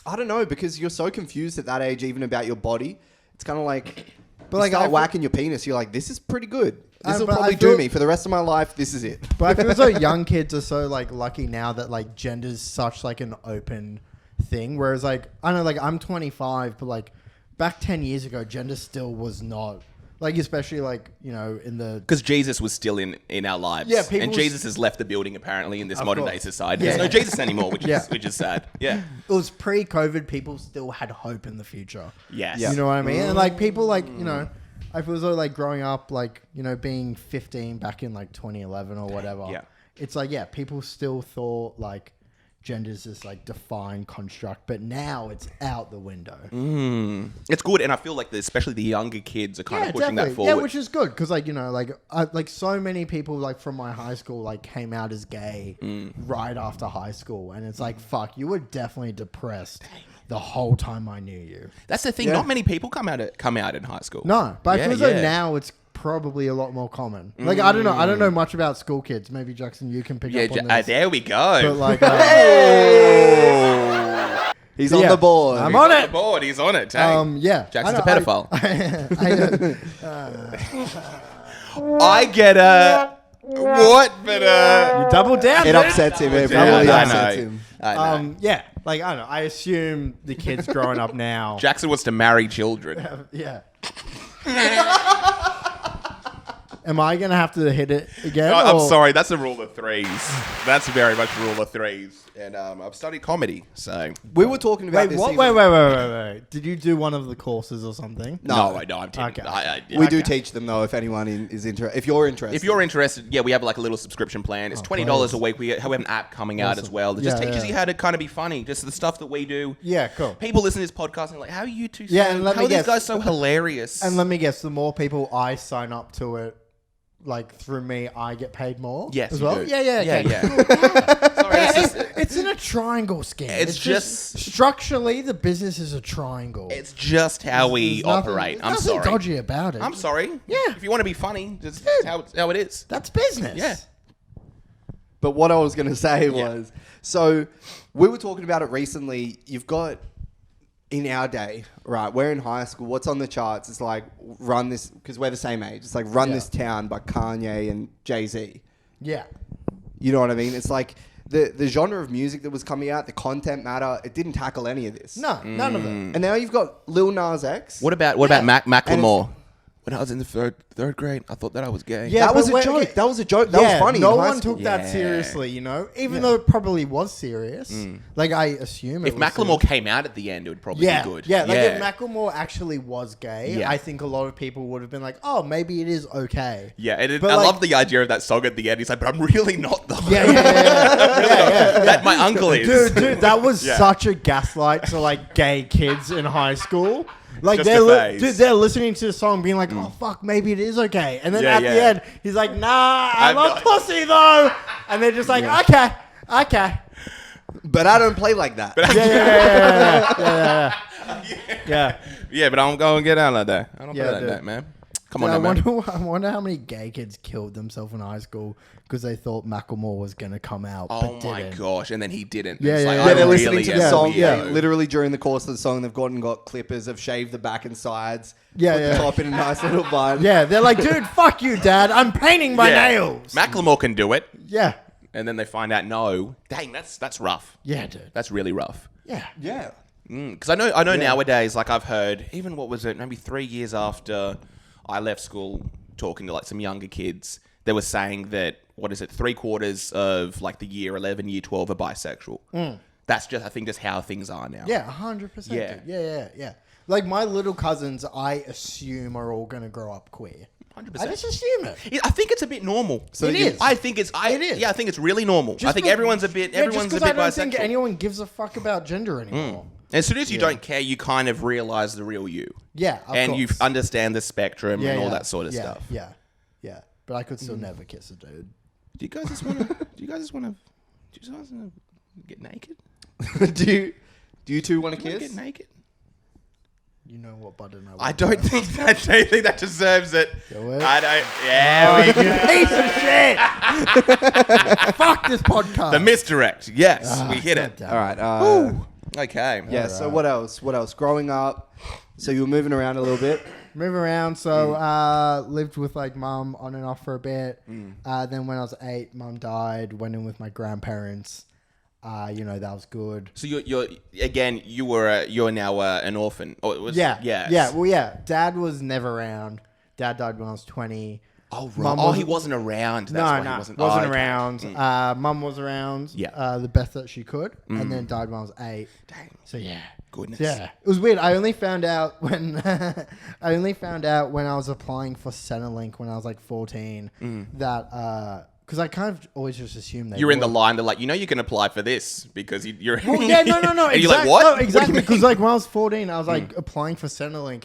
[SPEAKER 3] I don't know, because you're so confused at that age, even about your body. It's kind of like...
[SPEAKER 2] But
[SPEAKER 3] you
[SPEAKER 2] like,
[SPEAKER 3] start
[SPEAKER 2] I feel-
[SPEAKER 3] whacking your penis, you're like, this is pretty good. This will
[SPEAKER 2] but I
[SPEAKER 3] probably
[SPEAKER 2] feel-
[SPEAKER 3] do me for the rest of my life. This is it.
[SPEAKER 2] But I feel so young kids are so like lucky now that like gender's such like an open thing. Whereas like I know like I'm 25, but like back 10 years ago, gender still was not like, especially like, you know, in the
[SPEAKER 1] Because Jesus was still in our lives.
[SPEAKER 2] Yeah, people
[SPEAKER 1] and
[SPEAKER 2] was-
[SPEAKER 1] Jesus has left the building apparently in this
[SPEAKER 2] Of
[SPEAKER 1] modern
[SPEAKER 2] course.
[SPEAKER 1] day society.
[SPEAKER 2] Yeah.
[SPEAKER 1] There's no Jesus anymore, which
[SPEAKER 2] Yeah.
[SPEAKER 1] is sad. Yeah.
[SPEAKER 2] it was pre-COVID, people still had hope in the future.
[SPEAKER 1] Yes.
[SPEAKER 2] You know what I mean? And like people like, you know, I feel as though like growing up, like, you know, being 15 back in like 2011 or whatever.
[SPEAKER 1] Yeah.
[SPEAKER 2] It's like, yeah, people still thought like gender's this like defined construct, but now it's out the window.
[SPEAKER 1] It's good, and I feel like especially the younger kids are kind of pushing that forward.
[SPEAKER 2] Yeah, which is good because, like, you know, like so many people like from my high school like came out as gay right after high school, and it's like, fuck, you were definitely depressed the whole time I knew you.
[SPEAKER 1] That's the thing.
[SPEAKER 3] Yeah.
[SPEAKER 1] Not many people come out in high school.
[SPEAKER 2] No, but I feel as though
[SPEAKER 1] yeah.
[SPEAKER 2] now it's probably a lot more common. Like, I don't know much about school kids. Maybe Jackson, you can pick up on this.
[SPEAKER 1] There we go.
[SPEAKER 2] But like,
[SPEAKER 3] He's on the board.
[SPEAKER 2] I'm on
[SPEAKER 1] He's
[SPEAKER 2] it.
[SPEAKER 1] Board. He's on it. Hey.
[SPEAKER 2] Yeah,
[SPEAKER 1] Jackson's
[SPEAKER 2] I
[SPEAKER 1] a
[SPEAKER 2] know,
[SPEAKER 1] pedophile.
[SPEAKER 2] I
[SPEAKER 1] I get what, but
[SPEAKER 2] you double down.
[SPEAKER 3] It
[SPEAKER 2] dude.
[SPEAKER 3] upsets him. It
[SPEAKER 1] Yeah,
[SPEAKER 3] really
[SPEAKER 1] I
[SPEAKER 3] upsets
[SPEAKER 1] know.
[SPEAKER 3] him.
[SPEAKER 1] I know.
[SPEAKER 2] Yeah, like, I don't know. I assume the kids growing up now.
[SPEAKER 1] Jackson wants to marry children.
[SPEAKER 2] Yeah. Am I gonna have to hit it again?
[SPEAKER 1] I'm
[SPEAKER 2] or-
[SPEAKER 1] sorry, that's a rule of threes. That's very much rule of threes. And I've studied comedy, so
[SPEAKER 3] We were talking about
[SPEAKER 2] Wait,
[SPEAKER 3] this.
[SPEAKER 2] what?
[SPEAKER 3] even-
[SPEAKER 2] Wait. Did you do one of the courses or something?
[SPEAKER 1] no, I know. I'm
[SPEAKER 2] Okay.
[SPEAKER 3] We do teach them though. If anyone is interested, if you're interested,
[SPEAKER 1] If you're interested, yeah, we have like a little subscription plan. It's $20 a week. We have an app coming out as well that just
[SPEAKER 2] Yeah,
[SPEAKER 1] teaches
[SPEAKER 2] yeah.
[SPEAKER 1] you how to kind of be funny. Just the stuff that we do.
[SPEAKER 2] Yeah, cool.
[SPEAKER 1] People listen to this podcast and like, how are you two?
[SPEAKER 2] Yeah,
[SPEAKER 1] so,
[SPEAKER 2] and let
[SPEAKER 1] how
[SPEAKER 2] me
[SPEAKER 1] are these
[SPEAKER 2] guess.
[SPEAKER 1] guys so hilarious?
[SPEAKER 2] And let me guess, the more people I sign up to it, like through me, I get paid more.
[SPEAKER 1] Yes,
[SPEAKER 2] as
[SPEAKER 1] you
[SPEAKER 2] well.
[SPEAKER 1] do.
[SPEAKER 2] Yeah.
[SPEAKER 1] Yeah,
[SPEAKER 2] Okay.
[SPEAKER 1] yeah. Sorry,
[SPEAKER 2] It's in a triangle scheme.
[SPEAKER 1] It's just-
[SPEAKER 2] structurally the business is a triangle.
[SPEAKER 1] it's just how we
[SPEAKER 2] There's nothing-
[SPEAKER 1] operate.
[SPEAKER 2] there's
[SPEAKER 1] I'm
[SPEAKER 2] nothing
[SPEAKER 1] sorry.
[SPEAKER 2] dodgy about it.
[SPEAKER 1] I'm sorry.
[SPEAKER 2] Yeah.
[SPEAKER 1] If you want to be funny, just how it is.
[SPEAKER 2] That's business.
[SPEAKER 1] Yeah.
[SPEAKER 3] But what I was going to say was, so we were talking about it recently. You've got, in our day, right, we're in high school. What's on the charts? It's like, Run This, because we're the same age. It's like Run This Town by Kanye and Jay-Z.
[SPEAKER 2] Yeah.
[SPEAKER 3] You know what I mean? It's like the genre of music that was coming out, the content matter, it didn't tackle any of this.
[SPEAKER 2] No, none of it.
[SPEAKER 3] And now you've got Lil Nas X.
[SPEAKER 1] What about Macklemore? When I was in the third grade, I thought that I was gay.
[SPEAKER 2] Yeah,
[SPEAKER 3] that was
[SPEAKER 2] but
[SPEAKER 3] a joke.
[SPEAKER 2] okay.
[SPEAKER 3] That was a joke. That was funny.
[SPEAKER 2] No
[SPEAKER 3] in high
[SPEAKER 2] one
[SPEAKER 3] school.
[SPEAKER 2] took that
[SPEAKER 1] Yeah.
[SPEAKER 2] seriously, you know, even though it probably was serious. Like, I assume it
[SPEAKER 1] If
[SPEAKER 2] was
[SPEAKER 1] Macklemore
[SPEAKER 2] serious.
[SPEAKER 1] came out at the end, it would probably be good.
[SPEAKER 2] Yeah, like if Macklemore actually was gay,
[SPEAKER 1] Yeah.
[SPEAKER 2] I think a lot of people would have been like, oh, maybe it is okay.
[SPEAKER 1] Yeah, and
[SPEAKER 2] But
[SPEAKER 1] I
[SPEAKER 2] like-
[SPEAKER 1] love the idea of that song at the end. He's like, but I'm really not though.
[SPEAKER 2] Yeah.
[SPEAKER 1] That my uncle is.
[SPEAKER 2] Dude, that was
[SPEAKER 1] Yeah.
[SPEAKER 2] such a gaslight to like gay kids in high school. Like
[SPEAKER 1] Just a phase.
[SPEAKER 2] dude, they're listening to the song, being like, "Oh fuck, maybe it is okay." And then
[SPEAKER 1] Yeah,
[SPEAKER 2] at the
[SPEAKER 1] yeah.
[SPEAKER 2] end, he's like, "Nah, I
[SPEAKER 1] I'm
[SPEAKER 2] love
[SPEAKER 1] not-
[SPEAKER 2] pussy though." And they're just like, "Okay."
[SPEAKER 3] But I don't play like that.
[SPEAKER 2] Yeah.
[SPEAKER 1] Yeah, but I don't go and get out like that. I don't
[SPEAKER 2] Yeah,
[SPEAKER 1] play like
[SPEAKER 2] dude.
[SPEAKER 1] that, man. Come
[SPEAKER 2] Dude,
[SPEAKER 1] on, now, man.
[SPEAKER 2] I wonder how many gay kids killed themselves in high school because they thought Macklemore was gonna come out.
[SPEAKER 1] Oh
[SPEAKER 2] but
[SPEAKER 1] my
[SPEAKER 2] didn't.
[SPEAKER 1] gosh! And then he didn't.
[SPEAKER 2] Yeah,
[SPEAKER 1] It's
[SPEAKER 2] yeah,
[SPEAKER 1] like,
[SPEAKER 2] yeah.
[SPEAKER 1] I
[SPEAKER 3] Yeah, they're
[SPEAKER 1] really
[SPEAKER 3] listening to
[SPEAKER 1] am
[SPEAKER 3] the song.
[SPEAKER 1] weirdo.
[SPEAKER 3] Yeah, literally during the course of the song, they've got clippers, have shaved the back and sides.
[SPEAKER 2] Yeah,
[SPEAKER 3] put
[SPEAKER 2] yeah.
[SPEAKER 3] the top in a nice little bun.
[SPEAKER 2] Yeah, they're like, "Dude, fuck you, Dad. I'm painting my
[SPEAKER 1] Yeah.
[SPEAKER 2] nails."
[SPEAKER 1] Macklemore can do it,
[SPEAKER 2] Yeah.
[SPEAKER 1] and then they find out no. Dang, that's rough.
[SPEAKER 2] Yeah, dude.
[SPEAKER 1] That's really rough.
[SPEAKER 2] Yeah.
[SPEAKER 3] Yeah.
[SPEAKER 1] Because I know nowadays, like I've heard, even what was it, maybe 3 years after I left school, talking to like some younger kids, they were saying that, what is it, 3/4 of like the year 11, year 12 are bisexual. That's just, I think, just how things are now.
[SPEAKER 2] Yeah, 100%.
[SPEAKER 1] Yeah.
[SPEAKER 2] Dude. Yeah. Like my little cousins, I assume are all gonna grow up queer.
[SPEAKER 1] 100%.
[SPEAKER 2] I just assume it.
[SPEAKER 1] I think it's a bit normal.
[SPEAKER 2] It is.
[SPEAKER 1] I think it's.
[SPEAKER 2] It is.
[SPEAKER 1] Yeah, I think it's really normal. I think
[SPEAKER 2] be-
[SPEAKER 1] everyone's a bit.
[SPEAKER 2] Yeah,
[SPEAKER 1] Everyone's
[SPEAKER 2] just
[SPEAKER 1] a
[SPEAKER 2] 'cause
[SPEAKER 1] bit
[SPEAKER 2] I don't
[SPEAKER 1] bisexual.
[SPEAKER 2] think anyone gives a fuck about gender anymore.
[SPEAKER 1] As soon as you don't care, you kind of realize the real you.
[SPEAKER 2] Yeah, of
[SPEAKER 1] and
[SPEAKER 2] course.
[SPEAKER 1] you understand the spectrum
[SPEAKER 2] Yeah,
[SPEAKER 1] and all
[SPEAKER 2] yeah.
[SPEAKER 1] that sort of
[SPEAKER 2] Yeah,
[SPEAKER 1] stuff.
[SPEAKER 2] Yeah. But I could still never kiss a dude.
[SPEAKER 1] Do you guys just want to? Do you guys want to get naked?
[SPEAKER 3] do you two want to
[SPEAKER 1] Wanna
[SPEAKER 3] kiss?
[SPEAKER 1] Get naked?
[SPEAKER 2] You know what button
[SPEAKER 1] I don't think that deserves it.
[SPEAKER 2] Do it?
[SPEAKER 1] I don't. Yeah, we go.
[SPEAKER 2] Piece of shit! Fuck this podcast.
[SPEAKER 1] The misdirect. Yes, we hit it.
[SPEAKER 3] All right.
[SPEAKER 1] Okay.
[SPEAKER 3] Yeah. So what else? Growing up, so you were moving around a little bit.
[SPEAKER 2] Move around. So lived with like mum on and off for a bit. Then when I was 8, mum died. Went in with my grandparents. That was good.
[SPEAKER 1] So you're now an orphan. Or it was,
[SPEAKER 2] Yeah. Well, yeah. Dad was never around. Dad died when I was 20.
[SPEAKER 1] Oh, right.
[SPEAKER 2] Mum
[SPEAKER 1] He wasn't around. That's why he wasn't.
[SPEAKER 2] wasn't
[SPEAKER 1] okay.
[SPEAKER 2] around. Mum was around.
[SPEAKER 1] Yeah.
[SPEAKER 2] The best that she could, and then died when I was 8.
[SPEAKER 1] Dang.
[SPEAKER 2] So yeah.
[SPEAKER 1] Goodness.
[SPEAKER 2] Yeah, it was weird. I only found out when I was applying for Centrelink when I was like 14 that because I kind of always just assumed they
[SPEAKER 1] You're in the
[SPEAKER 2] would.
[SPEAKER 1] line. They're like, you can apply for this because you're.
[SPEAKER 2] Well, yeah, no.
[SPEAKER 1] And you're like, what?
[SPEAKER 2] No,
[SPEAKER 1] What do you
[SPEAKER 2] exactly.
[SPEAKER 1] mean?
[SPEAKER 2] Because like when I was 14, I was like applying for Centrelink,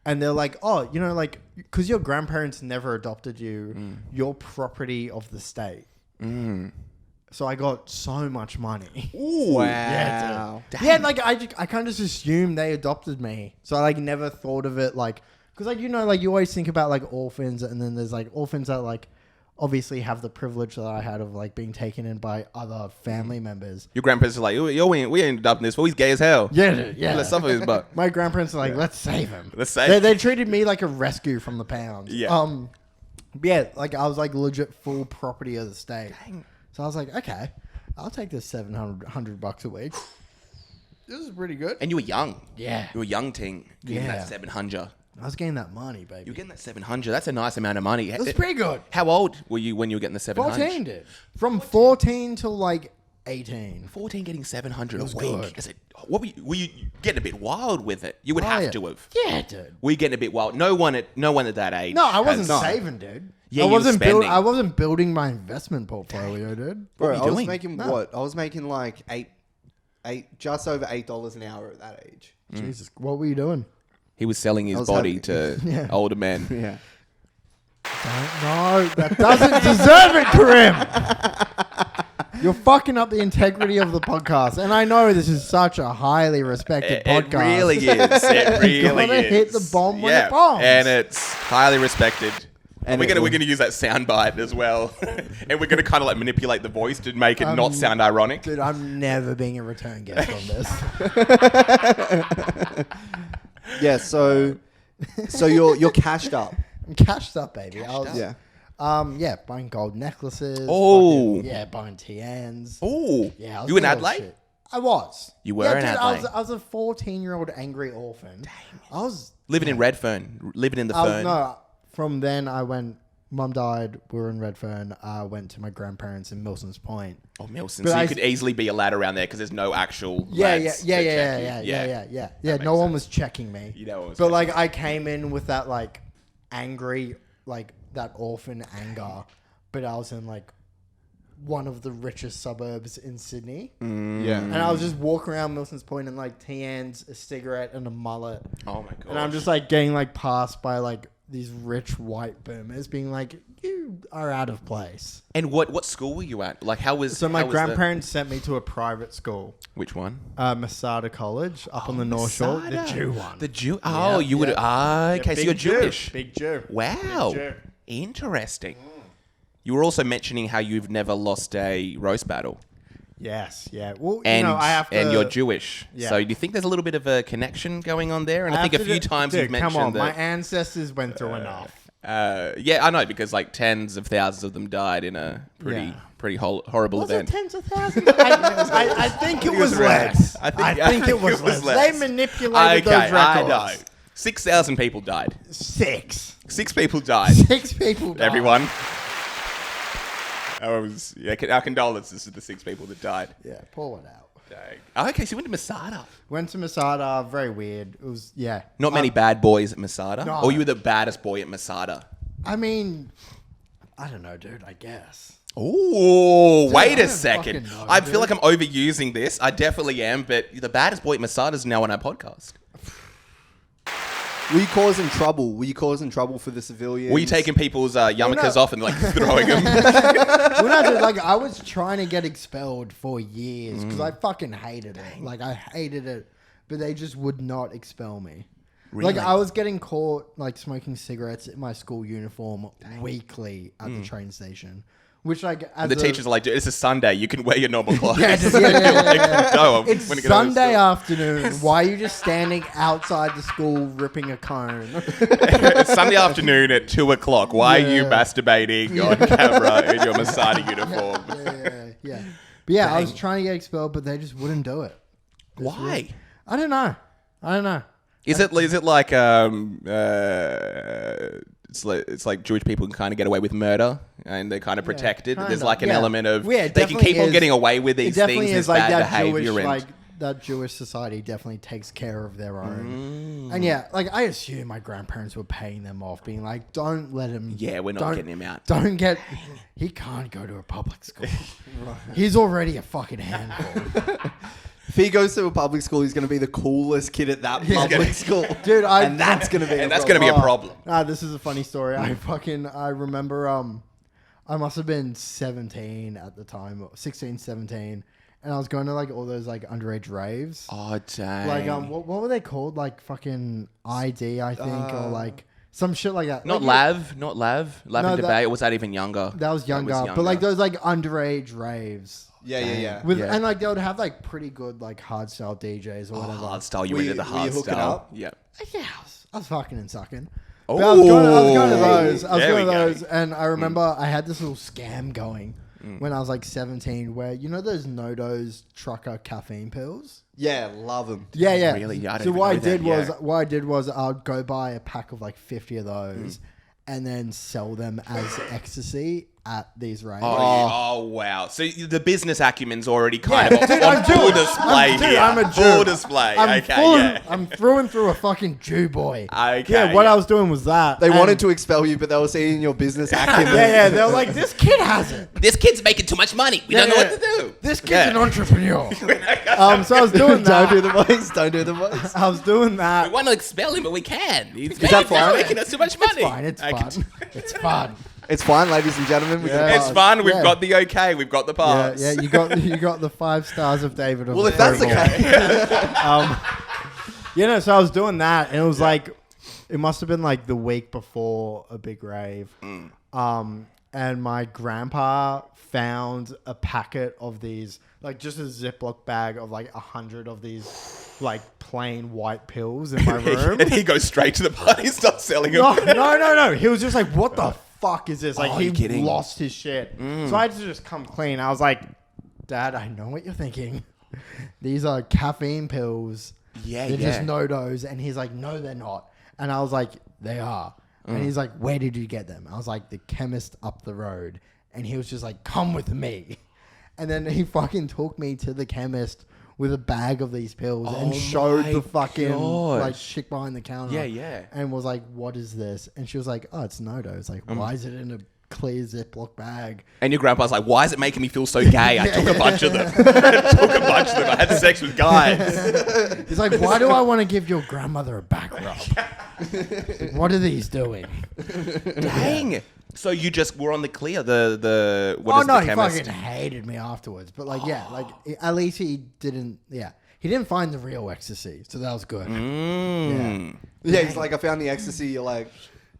[SPEAKER 2] and they're like, oh, like because your grandparents never adopted you, you're property of the state. So I got so much money.
[SPEAKER 1] Ooh.
[SPEAKER 3] Wow.
[SPEAKER 2] Yeah, like I kind of just assumed they adopted me. So I like never thought of it like, because like like you always think about like orphans, and then there's like orphans that like obviously have the privilege that I had of like being taken in by other family members.
[SPEAKER 1] Your grandparents are like, yo, we ain't adopting this fool. He's gay as hell.
[SPEAKER 2] Yeah, dude, yeah.
[SPEAKER 1] Let's suffer his butt.
[SPEAKER 2] My grandparents are like, let's save him.
[SPEAKER 1] Let's save
[SPEAKER 2] They treated me like a rescue from the pound.
[SPEAKER 1] Yeah.
[SPEAKER 2] But yeah, like I was like legit full property of the state. Dang. So I was like, okay, I'll take this $700 a week. This is pretty good.
[SPEAKER 1] And you were young.
[SPEAKER 2] Yeah.
[SPEAKER 1] You were a young teen. Getting
[SPEAKER 2] Yeah.
[SPEAKER 1] that 700.
[SPEAKER 2] I was getting that money, baby.
[SPEAKER 1] You're getting that 700. That's a nice amount of money.
[SPEAKER 2] That's pretty good.
[SPEAKER 1] How old were you when you were getting the 700?
[SPEAKER 2] 14, dude. From 14 till like 18.
[SPEAKER 1] 14 getting 700
[SPEAKER 2] was
[SPEAKER 1] a week.
[SPEAKER 2] good.
[SPEAKER 1] Is it, what were you getting a bit wild with it? You would have
[SPEAKER 2] yeah.
[SPEAKER 1] to have.
[SPEAKER 2] Yeah, dude.
[SPEAKER 1] Were you getting a bit wild? No one at that age.
[SPEAKER 2] No, I wasn't
[SPEAKER 1] has-
[SPEAKER 2] saving, dude.
[SPEAKER 1] Yeah,
[SPEAKER 2] I
[SPEAKER 1] you were
[SPEAKER 2] wasn't
[SPEAKER 1] spending.
[SPEAKER 2] I wasn't building my investment portfolio, dude.
[SPEAKER 1] What were
[SPEAKER 3] Bro,
[SPEAKER 1] you
[SPEAKER 3] I was
[SPEAKER 1] doing?
[SPEAKER 3] making what? I was making like just over $8 an hour at that age.
[SPEAKER 2] Jesus, what were you doing?
[SPEAKER 1] He was selling
[SPEAKER 3] I
[SPEAKER 1] his
[SPEAKER 3] was
[SPEAKER 1] body
[SPEAKER 3] having-
[SPEAKER 1] to older men.
[SPEAKER 3] Yeah.
[SPEAKER 2] No, that doesn't deserve it, Karim. You're fucking up the integrity of the podcast, and I know this is such a highly respected
[SPEAKER 1] It
[SPEAKER 2] podcast.
[SPEAKER 1] really is. It really
[SPEAKER 2] Gotta
[SPEAKER 1] is.
[SPEAKER 2] hit the bomb when it bombs.
[SPEAKER 1] And it's highly respected. And
[SPEAKER 3] And
[SPEAKER 1] we're gonna use that soundbite as well, and we're gonna kind of like manipulate the voice to make it not sound ironic.
[SPEAKER 2] Dude, I'm never being a return guest on this.
[SPEAKER 3] Yeah. So you're cashed up.
[SPEAKER 2] I'm cashed up, baby. I was,
[SPEAKER 3] Yeah.
[SPEAKER 2] buying gold necklaces.
[SPEAKER 1] Oh.
[SPEAKER 2] buying TNs.
[SPEAKER 1] Oh,
[SPEAKER 2] Yeah, I was
[SPEAKER 1] you in
[SPEAKER 2] doing all this
[SPEAKER 1] Adelaide?
[SPEAKER 2] shit. I was.
[SPEAKER 1] You were
[SPEAKER 2] yeah,
[SPEAKER 1] in
[SPEAKER 2] dude,
[SPEAKER 1] Adelaide.
[SPEAKER 2] I was a 14-year-old angry orphan. I was
[SPEAKER 1] Living in Redfern, living in the Fern.
[SPEAKER 2] no. From then, I went. Mum died. We were in Redfern. I went to my grandparents in Milson's Point.
[SPEAKER 1] Oh, Milson.
[SPEAKER 2] But
[SPEAKER 1] So
[SPEAKER 2] I-
[SPEAKER 1] you could easily be a lad around there because there's no actual.
[SPEAKER 2] Yeah,
[SPEAKER 1] lads to check you.
[SPEAKER 2] yeah.
[SPEAKER 1] That
[SPEAKER 2] No
[SPEAKER 1] makes
[SPEAKER 2] one was checking me.
[SPEAKER 1] You know what was
[SPEAKER 2] But like, I came in with that like angry, like that orphan anger. But I was in like one of the richest suburbs in Sydney,
[SPEAKER 3] Yeah.
[SPEAKER 2] and I was just walking around Milson's Point in like TNs, a cigarette, and a mullet.
[SPEAKER 1] Oh my god.
[SPEAKER 2] And I'm just like getting like passed by like these rich white boomers being like, you are out of place.
[SPEAKER 1] And what school were you at? Like, how was?
[SPEAKER 2] So my
[SPEAKER 1] how was the-
[SPEAKER 2] grandparents sent me to a private school,
[SPEAKER 1] Which one?
[SPEAKER 2] Masada College up on the North Shore, the
[SPEAKER 1] Masada.
[SPEAKER 2] Jew one.
[SPEAKER 1] The Jew. Oh, you would. Okay, so
[SPEAKER 2] Big
[SPEAKER 1] you're
[SPEAKER 2] Jew.
[SPEAKER 1] Jewish.
[SPEAKER 2] Big Jew.
[SPEAKER 1] Wow.
[SPEAKER 2] Big Jew.
[SPEAKER 1] Interesting. You were also mentioning how you've never lost a roast battle,
[SPEAKER 2] Yes, yeah. Well,
[SPEAKER 1] and
[SPEAKER 2] I have to.
[SPEAKER 1] and you're Jewish.
[SPEAKER 2] Yeah.
[SPEAKER 1] So do you think there's a little bit of a connection going on there? And I think a few times
[SPEAKER 2] dude,
[SPEAKER 1] you've mentioned
[SPEAKER 2] come on,
[SPEAKER 1] that.
[SPEAKER 2] my ancestors went through enough.
[SPEAKER 1] Yeah, I know because like tens of thousands of them died in a pretty
[SPEAKER 2] Yeah.
[SPEAKER 1] horrible
[SPEAKER 2] Was
[SPEAKER 1] event.
[SPEAKER 2] it tens of thousands? I think it was less. I think it was less. They manipulated those records.
[SPEAKER 1] I know. 6,000 people died.
[SPEAKER 2] 6
[SPEAKER 1] people died.
[SPEAKER 2] 6 people died.
[SPEAKER 1] Everyone. Our condolences to the 6 people that died.
[SPEAKER 2] Yeah, pull it out.
[SPEAKER 1] Dang. Okay, so you went to Masada.
[SPEAKER 2] Went to Masada. Very weird. It was, yeah.
[SPEAKER 1] Not many bad boys at Masada.
[SPEAKER 2] No.
[SPEAKER 1] Or you were the baddest boy at Masada.
[SPEAKER 2] I mean, I don't know, dude. I guess.
[SPEAKER 1] Oh, wait
[SPEAKER 2] I
[SPEAKER 1] a
[SPEAKER 2] don't
[SPEAKER 1] second.
[SPEAKER 2] fucking know,
[SPEAKER 1] I feel
[SPEAKER 2] dude.
[SPEAKER 1] like I'm overusing this. I definitely am, but the baddest boy at Masada is now on our podcast.
[SPEAKER 3] Were you causing trouble for the civilians?
[SPEAKER 1] Were you taking people's yarmulkes
[SPEAKER 2] no.
[SPEAKER 1] off and like throwing them?
[SPEAKER 2] Well, no, dude, like I was trying to get expelled for years because I fucking hated it. Like I hated it, but they just would not expel me.
[SPEAKER 1] Really?
[SPEAKER 2] Like I was getting caught like smoking cigarettes in my school uniform weekly at the train station, which like as
[SPEAKER 1] The teachers are like, dude, it's a Sunday. You can wear your normal clothes.
[SPEAKER 2] Yeah, yeah.
[SPEAKER 1] No,
[SPEAKER 2] It's
[SPEAKER 1] when you get out of
[SPEAKER 2] Sunday
[SPEAKER 1] school.
[SPEAKER 2] afternoon. Why are you just standing outside the school ripping a cone?
[SPEAKER 1] It's Sunday afternoon at 2:00. Why are you
[SPEAKER 2] Yeah.
[SPEAKER 1] masturbating on camera in your Masada uniform?
[SPEAKER 2] yeah. But yeah, I was trying to get expelled, but they just wouldn't do it.
[SPEAKER 1] Why?
[SPEAKER 2] I don't know.
[SPEAKER 1] Is it like it's like Jewish people can kind of get away with murder and they're kind of protected.
[SPEAKER 2] kinda,
[SPEAKER 1] There's like an
[SPEAKER 2] yeah.
[SPEAKER 1] element of
[SPEAKER 2] Yeah, it
[SPEAKER 1] they can
[SPEAKER 2] definitely
[SPEAKER 1] keep on
[SPEAKER 2] is.
[SPEAKER 1] getting away with
[SPEAKER 2] It
[SPEAKER 1] these
[SPEAKER 2] definitely
[SPEAKER 1] things.
[SPEAKER 2] is
[SPEAKER 1] This
[SPEAKER 2] like
[SPEAKER 1] bad
[SPEAKER 2] that
[SPEAKER 1] behavior
[SPEAKER 2] Jewish,
[SPEAKER 1] and
[SPEAKER 2] like that Jewish society definitely takes care of their own. And yeah, like I assume my grandparents were paying them off, being like, don't let him.
[SPEAKER 1] Yeah, we're not getting him out.
[SPEAKER 2] He can't go to a public school. He's already a fucking handful.
[SPEAKER 3] If he goes to a public school, he's going to be the coolest kid at that public school.
[SPEAKER 2] Dude,
[SPEAKER 3] and that's going to be
[SPEAKER 1] a problem.
[SPEAKER 2] This is a funny story. I remember I must have been 17 at the time, 16, 17. And I was going to like all those like underage raves.
[SPEAKER 1] Oh, dang.
[SPEAKER 2] Like what were they called? Like fucking ID, I think, or like some shit like that.
[SPEAKER 1] Not
[SPEAKER 2] like,
[SPEAKER 1] Lav and Debate, or was that even younger?
[SPEAKER 2] That was younger. But like those like underage raves.
[SPEAKER 3] Yeah.
[SPEAKER 2] And like they would have like pretty good like hardstyle DJs or whatever.
[SPEAKER 1] Hardstyle, you into the
[SPEAKER 3] were you hooking
[SPEAKER 1] hardstyle?
[SPEAKER 3] up?
[SPEAKER 1] Yeah.
[SPEAKER 2] Yeah, I was fucking and sucking.
[SPEAKER 1] Oh,
[SPEAKER 2] But I was going to those. I was
[SPEAKER 1] there
[SPEAKER 2] going to
[SPEAKER 1] we go.
[SPEAKER 2] those, and I remember I had this little scam going when I was like 17, where you know those No-Dose trucker caffeine pills.
[SPEAKER 3] Yeah, love them.
[SPEAKER 2] Yeah.
[SPEAKER 1] Really? Yeah, I don't
[SPEAKER 2] So
[SPEAKER 1] even
[SPEAKER 2] what
[SPEAKER 1] know
[SPEAKER 2] I did was I'd go buy a pack of like 50 of those, and then sell them as ecstasy at these raves.
[SPEAKER 1] Oh, wow. So the business acumen's already kind of
[SPEAKER 2] Dude,
[SPEAKER 1] on
[SPEAKER 2] I'm
[SPEAKER 1] full
[SPEAKER 2] Jewish.
[SPEAKER 1] display here.
[SPEAKER 2] I'm a Jew.
[SPEAKER 1] Full display.
[SPEAKER 2] I'm through and through a fucking Jew boy.
[SPEAKER 1] Okay,
[SPEAKER 2] Yeah, what I was doing was that.
[SPEAKER 3] They
[SPEAKER 2] and-
[SPEAKER 3] wanted to expel you, but they were seeing your business acumen.
[SPEAKER 2] Yeah, they were like, this kid has it.
[SPEAKER 1] This kid's making too much money. We don't know what to do.
[SPEAKER 2] This kid's an entrepreneur. So I was doing that.
[SPEAKER 3] Don't do the voice. Don't do the voice.
[SPEAKER 2] I was doing
[SPEAKER 1] We
[SPEAKER 2] that.
[SPEAKER 1] want to expel him, but we can. He's
[SPEAKER 3] that fine?
[SPEAKER 1] making us too much money.
[SPEAKER 2] It's fun. It's fun.
[SPEAKER 3] It's fine, ladies and gentlemen. We can
[SPEAKER 2] Yeah.
[SPEAKER 1] It's fun. We've
[SPEAKER 2] Yeah.
[SPEAKER 1] got the okay. We've got the pass.
[SPEAKER 2] Yeah, you got the 5 stars of David.
[SPEAKER 3] Well, if that's the case.
[SPEAKER 2] So I was doing that, and it was like, it must have been like the week before a big rave. And my grandpa found a packet of these, like just a Ziploc bag of like 100 of these, like plain white pills in my room.
[SPEAKER 1] And he goes straight to the party and starts selling them.
[SPEAKER 2] No. He was just like, what the fuck is this? Like,
[SPEAKER 1] Oh,
[SPEAKER 2] he
[SPEAKER 1] you kidding?
[SPEAKER 2] lost his shit. So I had to just come clean. I was like, Dad, I know what you're thinking. These are caffeine pills.
[SPEAKER 1] Yeah,
[SPEAKER 2] They're
[SPEAKER 1] yeah.
[SPEAKER 2] just No-Dose. And he's like, no, they're not. And I was like, they are. And he's like, where did you get them? I was like, the chemist up the road. And he was just like, come with me. And then he fucking took me to the chemist with a bag of these pills and showed
[SPEAKER 1] my
[SPEAKER 2] the fucking
[SPEAKER 1] gosh.
[SPEAKER 2] like chick behind the counter.
[SPEAKER 1] Yeah.
[SPEAKER 2] And was like, what is this? And she was like, oh, it's No-Dose. Like, why is it in a clear Ziploc bag?
[SPEAKER 1] And your grandpa's like, why is it making me feel so gay? I took a bunch of them. I had sex with guys.
[SPEAKER 2] He's like, why do I want to give your grandmother a back rub? What are these doing?
[SPEAKER 1] Dang. So you just were on the clear, the
[SPEAKER 2] Oh
[SPEAKER 1] the
[SPEAKER 2] no, he
[SPEAKER 1] chemist?
[SPEAKER 2] fucking hated me afterwards. But like, yeah, like at least he didn't. Yeah, he didn't find the real ecstasy, so that was good.
[SPEAKER 3] Yeah, he's like, I found the ecstasy. You're like,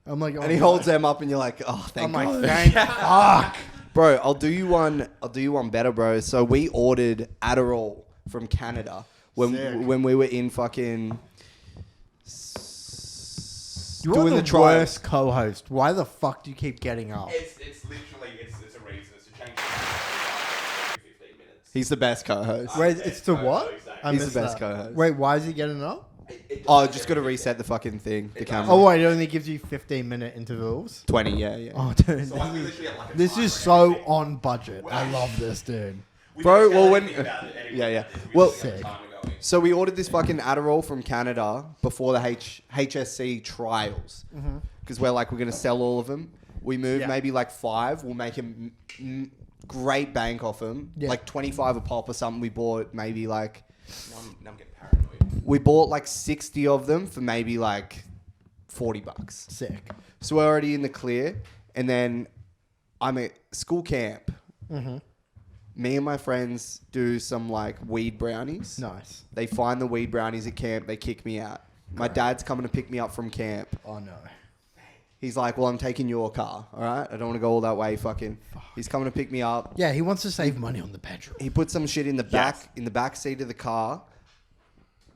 [SPEAKER 2] I'm like, oh,
[SPEAKER 3] and he holds them up, and you're like, oh, thank
[SPEAKER 2] I'm
[SPEAKER 3] God.
[SPEAKER 2] like, thank fuck.
[SPEAKER 3] Bro, I'll do you one better, bro. So we ordered Adderall from Canada
[SPEAKER 2] Sick.
[SPEAKER 3] when we were in fucking
[SPEAKER 2] You're
[SPEAKER 3] doing
[SPEAKER 2] the
[SPEAKER 3] the trial.
[SPEAKER 2] worst co-host. Why the fuck do you keep getting up?
[SPEAKER 1] It's literally, it's a reason. It's a change. 15 minutes.
[SPEAKER 3] He's the best co-host.
[SPEAKER 2] Wait, it's to what? I
[SPEAKER 3] He's the
[SPEAKER 2] missed
[SPEAKER 3] best
[SPEAKER 2] that.
[SPEAKER 3] co-host.
[SPEAKER 2] Wait, why is he getting up?
[SPEAKER 3] Oh, just got to reset the fucking thing, the camera.
[SPEAKER 2] Oh, wait, it only gives you 15-minute intervals.
[SPEAKER 3] 20, yeah.
[SPEAKER 2] Oh, dude,
[SPEAKER 1] So I'm literally at like a
[SPEAKER 2] this
[SPEAKER 1] timer
[SPEAKER 2] is
[SPEAKER 1] and
[SPEAKER 2] so
[SPEAKER 1] everything.
[SPEAKER 2] on budget. I love this, dude.
[SPEAKER 1] We
[SPEAKER 3] Bro,
[SPEAKER 1] don't
[SPEAKER 3] well,
[SPEAKER 1] tell
[SPEAKER 3] when-
[SPEAKER 1] anything about it anyway.
[SPEAKER 3] yeah.
[SPEAKER 1] We
[SPEAKER 3] Well-
[SPEAKER 1] just got the
[SPEAKER 2] Sick.
[SPEAKER 1] timer going.
[SPEAKER 3] So we ordered this fucking Adderall from Canada before the HSC trials. Because we're like, we're going to sell all of them. We moved maybe like 5. We'll make him great bank off them.
[SPEAKER 2] Yeah.
[SPEAKER 3] Like 25 a pop or something. We bought maybe like...
[SPEAKER 1] Now I'm getting paranoid.
[SPEAKER 3] We bought like 60 of them for maybe like $40.
[SPEAKER 2] Sick.
[SPEAKER 3] So we're already in the clear. And then I'm at school camp. Me and my friends do some like weed brownies.
[SPEAKER 2] Nice.
[SPEAKER 3] They find the weed brownies at camp. They kick me out. My dad's coming to pick me up from camp.
[SPEAKER 2] Oh, no.
[SPEAKER 3] He's like, well, I'm taking your car. All right. I don't want to go all that way. Fucking. He's coming to pick me up.
[SPEAKER 2] Yeah, he wants to save money on the petrol.
[SPEAKER 3] He put some shit in the back seat of the car.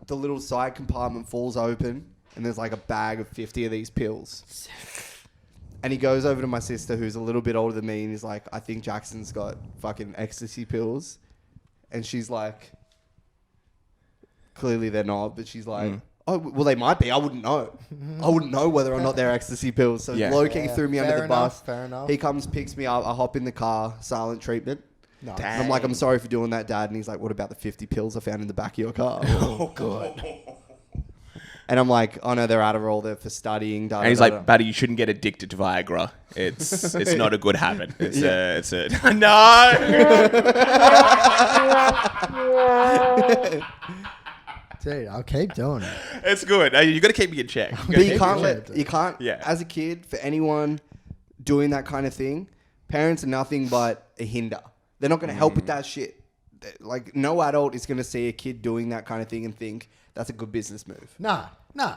[SPEAKER 3] The little side compartment falls open, and there's like a bag of 50 of these pills. And he goes over to my sister, who's a little bit older than me, and he's like, I think Jackson's got fucking ecstasy pills. And she's like, clearly they're not, but she's like, oh, well, they might be. I wouldn't know. I wouldn't know whether or not they're ecstasy pills. So
[SPEAKER 1] Yeah.
[SPEAKER 3] low-key threw me under
[SPEAKER 2] Fair
[SPEAKER 3] the bus.
[SPEAKER 2] enough, fair enough.
[SPEAKER 3] He comes, picks me up. I hop in the car, silent treatment.
[SPEAKER 2] No.
[SPEAKER 3] And I'm like, I'm sorry for doing that, Dad. And he's like, what about the 50 pills I found in the back of your car?
[SPEAKER 1] Oh, God.
[SPEAKER 3] And I'm like, oh no, they're Adderall. They're for studying.
[SPEAKER 1] And he's like, buddy, you shouldn't get addicted to Viagra. It's not a good habit. It's a no.
[SPEAKER 2] Dude, I'll keep doing it.
[SPEAKER 1] It's good. You got to keep me in check.
[SPEAKER 3] But you can't,
[SPEAKER 1] Yeah.
[SPEAKER 3] as a kid, for anyone doing that kind of thing, parents are nothing but a hinder. They're not going to help with that shit. Like, no adult is going to see a kid doing that kind of thing and think that's a good business move.
[SPEAKER 2] Nah.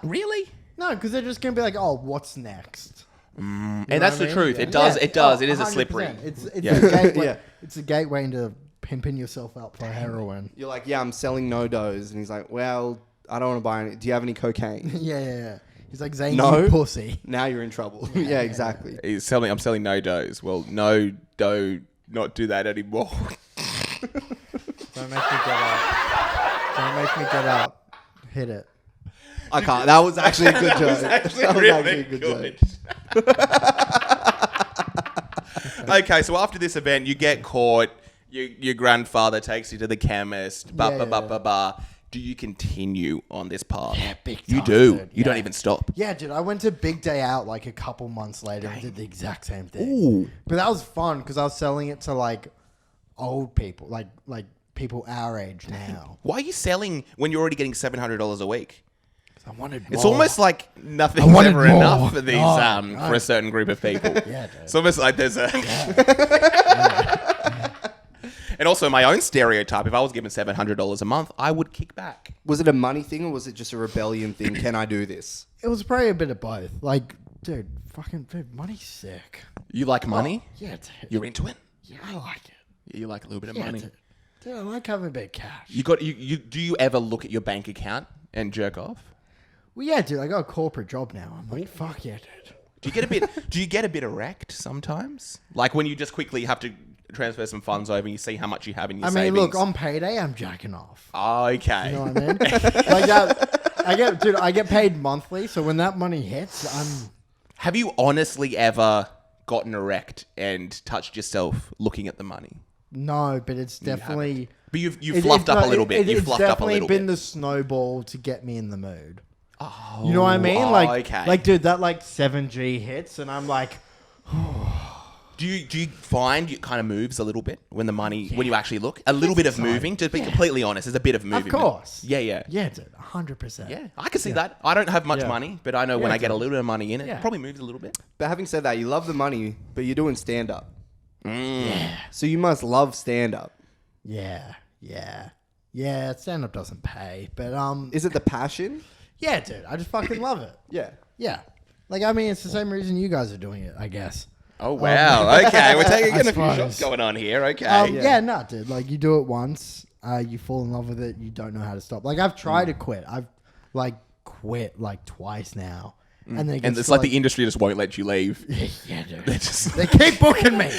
[SPEAKER 1] Really?
[SPEAKER 2] No, because they're just going to be like, oh, what's next?
[SPEAKER 1] And that's the truth. It does.
[SPEAKER 2] Yeah.
[SPEAKER 1] It does.
[SPEAKER 2] Oh,
[SPEAKER 1] It is a
[SPEAKER 2] 100%.
[SPEAKER 1] slippery.
[SPEAKER 2] It's
[SPEAKER 1] Yeah.
[SPEAKER 2] a gateway.
[SPEAKER 3] Yeah.
[SPEAKER 2] It's a gateway into pimping yourself up for heroin.
[SPEAKER 3] You're like, yeah, I'm selling no-dos. And he's like, well, I don't want to buy any. Do you have any cocaine?
[SPEAKER 2] Yeah. He's like, Zane,
[SPEAKER 3] No.
[SPEAKER 2] you pussy.
[SPEAKER 3] Now you're in trouble. Yeah, exactly.
[SPEAKER 1] I'm selling no dose. Well, no do not do that anymore.
[SPEAKER 2] Don't make me get up. Don't make me get up. Hit it.
[SPEAKER 3] I can't. That was actually a good joke.
[SPEAKER 1] Actually,
[SPEAKER 3] That was
[SPEAKER 1] really
[SPEAKER 3] actually a good joke.
[SPEAKER 1] Okay, so after this event, you get caught. Your grandfather takes you to the chemist. Do you continue on this path?
[SPEAKER 2] Yeah, big
[SPEAKER 1] You
[SPEAKER 2] time,
[SPEAKER 1] do.
[SPEAKER 2] dude.
[SPEAKER 1] You don't
[SPEAKER 2] Yeah.
[SPEAKER 1] even stop.
[SPEAKER 2] Yeah, dude, I went to Big Day Out like a couple months later and did the exact same thing.
[SPEAKER 1] Ooh.
[SPEAKER 2] But that was fun because I was selling it to like old people, like people our age now.
[SPEAKER 1] Why are you selling when you're already getting $700 a week?
[SPEAKER 2] I wanted more.
[SPEAKER 1] It's almost like nothing's
[SPEAKER 2] wanted
[SPEAKER 1] ever
[SPEAKER 2] more.
[SPEAKER 1] enough for these
[SPEAKER 2] No.
[SPEAKER 1] for a certain group of people.
[SPEAKER 2] Yeah, dude.
[SPEAKER 1] It's almost like there's a. And also my own stereotype. If I was given $700 a month, I would kick back.
[SPEAKER 3] Was it a money thing or was it just a rebellion thing? Can I do this?
[SPEAKER 2] It was probably a bit of both. Like, dude, money's sick.
[SPEAKER 1] You like money?
[SPEAKER 2] Yeah, dude.
[SPEAKER 1] You're into it.
[SPEAKER 2] Yeah, I like it.
[SPEAKER 1] You like a little bit of
[SPEAKER 2] Yeah,
[SPEAKER 1] money.
[SPEAKER 2] Dude, I like having a bit of cash.
[SPEAKER 1] You do you ever look at your bank account and jerk off?
[SPEAKER 2] Well, yeah, dude, I got a corporate job now. I'm like, fuck yeah, dude.
[SPEAKER 1] Do you get a bit erect sometimes? Like when you just quickly have to transfer some funds over and you see how much you have in your savings?
[SPEAKER 2] Look, on payday, I'm jacking off.
[SPEAKER 1] Okay.
[SPEAKER 2] You know what I mean? Like that, I get paid monthly, so when that money hits,
[SPEAKER 1] Have you honestly ever gotten erect and touched yourself looking at the money?
[SPEAKER 2] no, but it's definitely.
[SPEAKER 1] But you've fluffed up a little bit. You've fluffed up a little bit.
[SPEAKER 2] It's definitely been the snowball to get me in the mood.
[SPEAKER 1] Oh,
[SPEAKER 2] You know what I mean?
[SPEAKER 1] okay.
[SPEAKER 2] Like, dude, that like 7G hits, and I'm like,
[SPEAKER 1] Do you find it kind of moves a little bit when you actually look? A little bit of moving, to be completely honest, there's a bit of moving.
[SPEAKER 2] of course.
[SPEAKER 1] Yeah.
[SPEAKER 2] Yeah, dude, 100%.
[SPEAKER 1] Yeah, I can see that. I don't have much money, but I know when I get a little bit of money in it,
[SPEAKER 2] Yeah.
[SPEAKER 1] it probably moves a little bit.
[SPEAKER 3] But having said that, you love the money, but you're doing stand-up. So you must love stand-up.
[SPEAKER 2] Yeah. Stand up doesn't pay, but
[SPEAKER 3] Is it the passion?
[SPEAKER 2] yeah, dude, I just fucking love it.
[SPEAKER 3] Yeah.
[SPEAKER 2] Yeah, like I mean, it's the same reason you guys are doing it, I guess.
[SPEAKER 1] Oh, wow. Okay, we're taking
[SPEAKER 2] I
[SPEAKER 1] a few
[SPEAKER 2] suppose.
[SPEAKER 1] shots going on here. Okay.
[SPEAKER 2] Yeah, no, dude. Like you do it once, you fall in love with it, you don't know how to stop. Like I've tried to quit. I've like quit like twice now, and then
[SPEAKER 1] And it's like the industry just won't let you leave.
[SPEAKER 2] yeah, dude.
[SPEAKER 1] They just...
[SPEAKER 2] They keep booking me.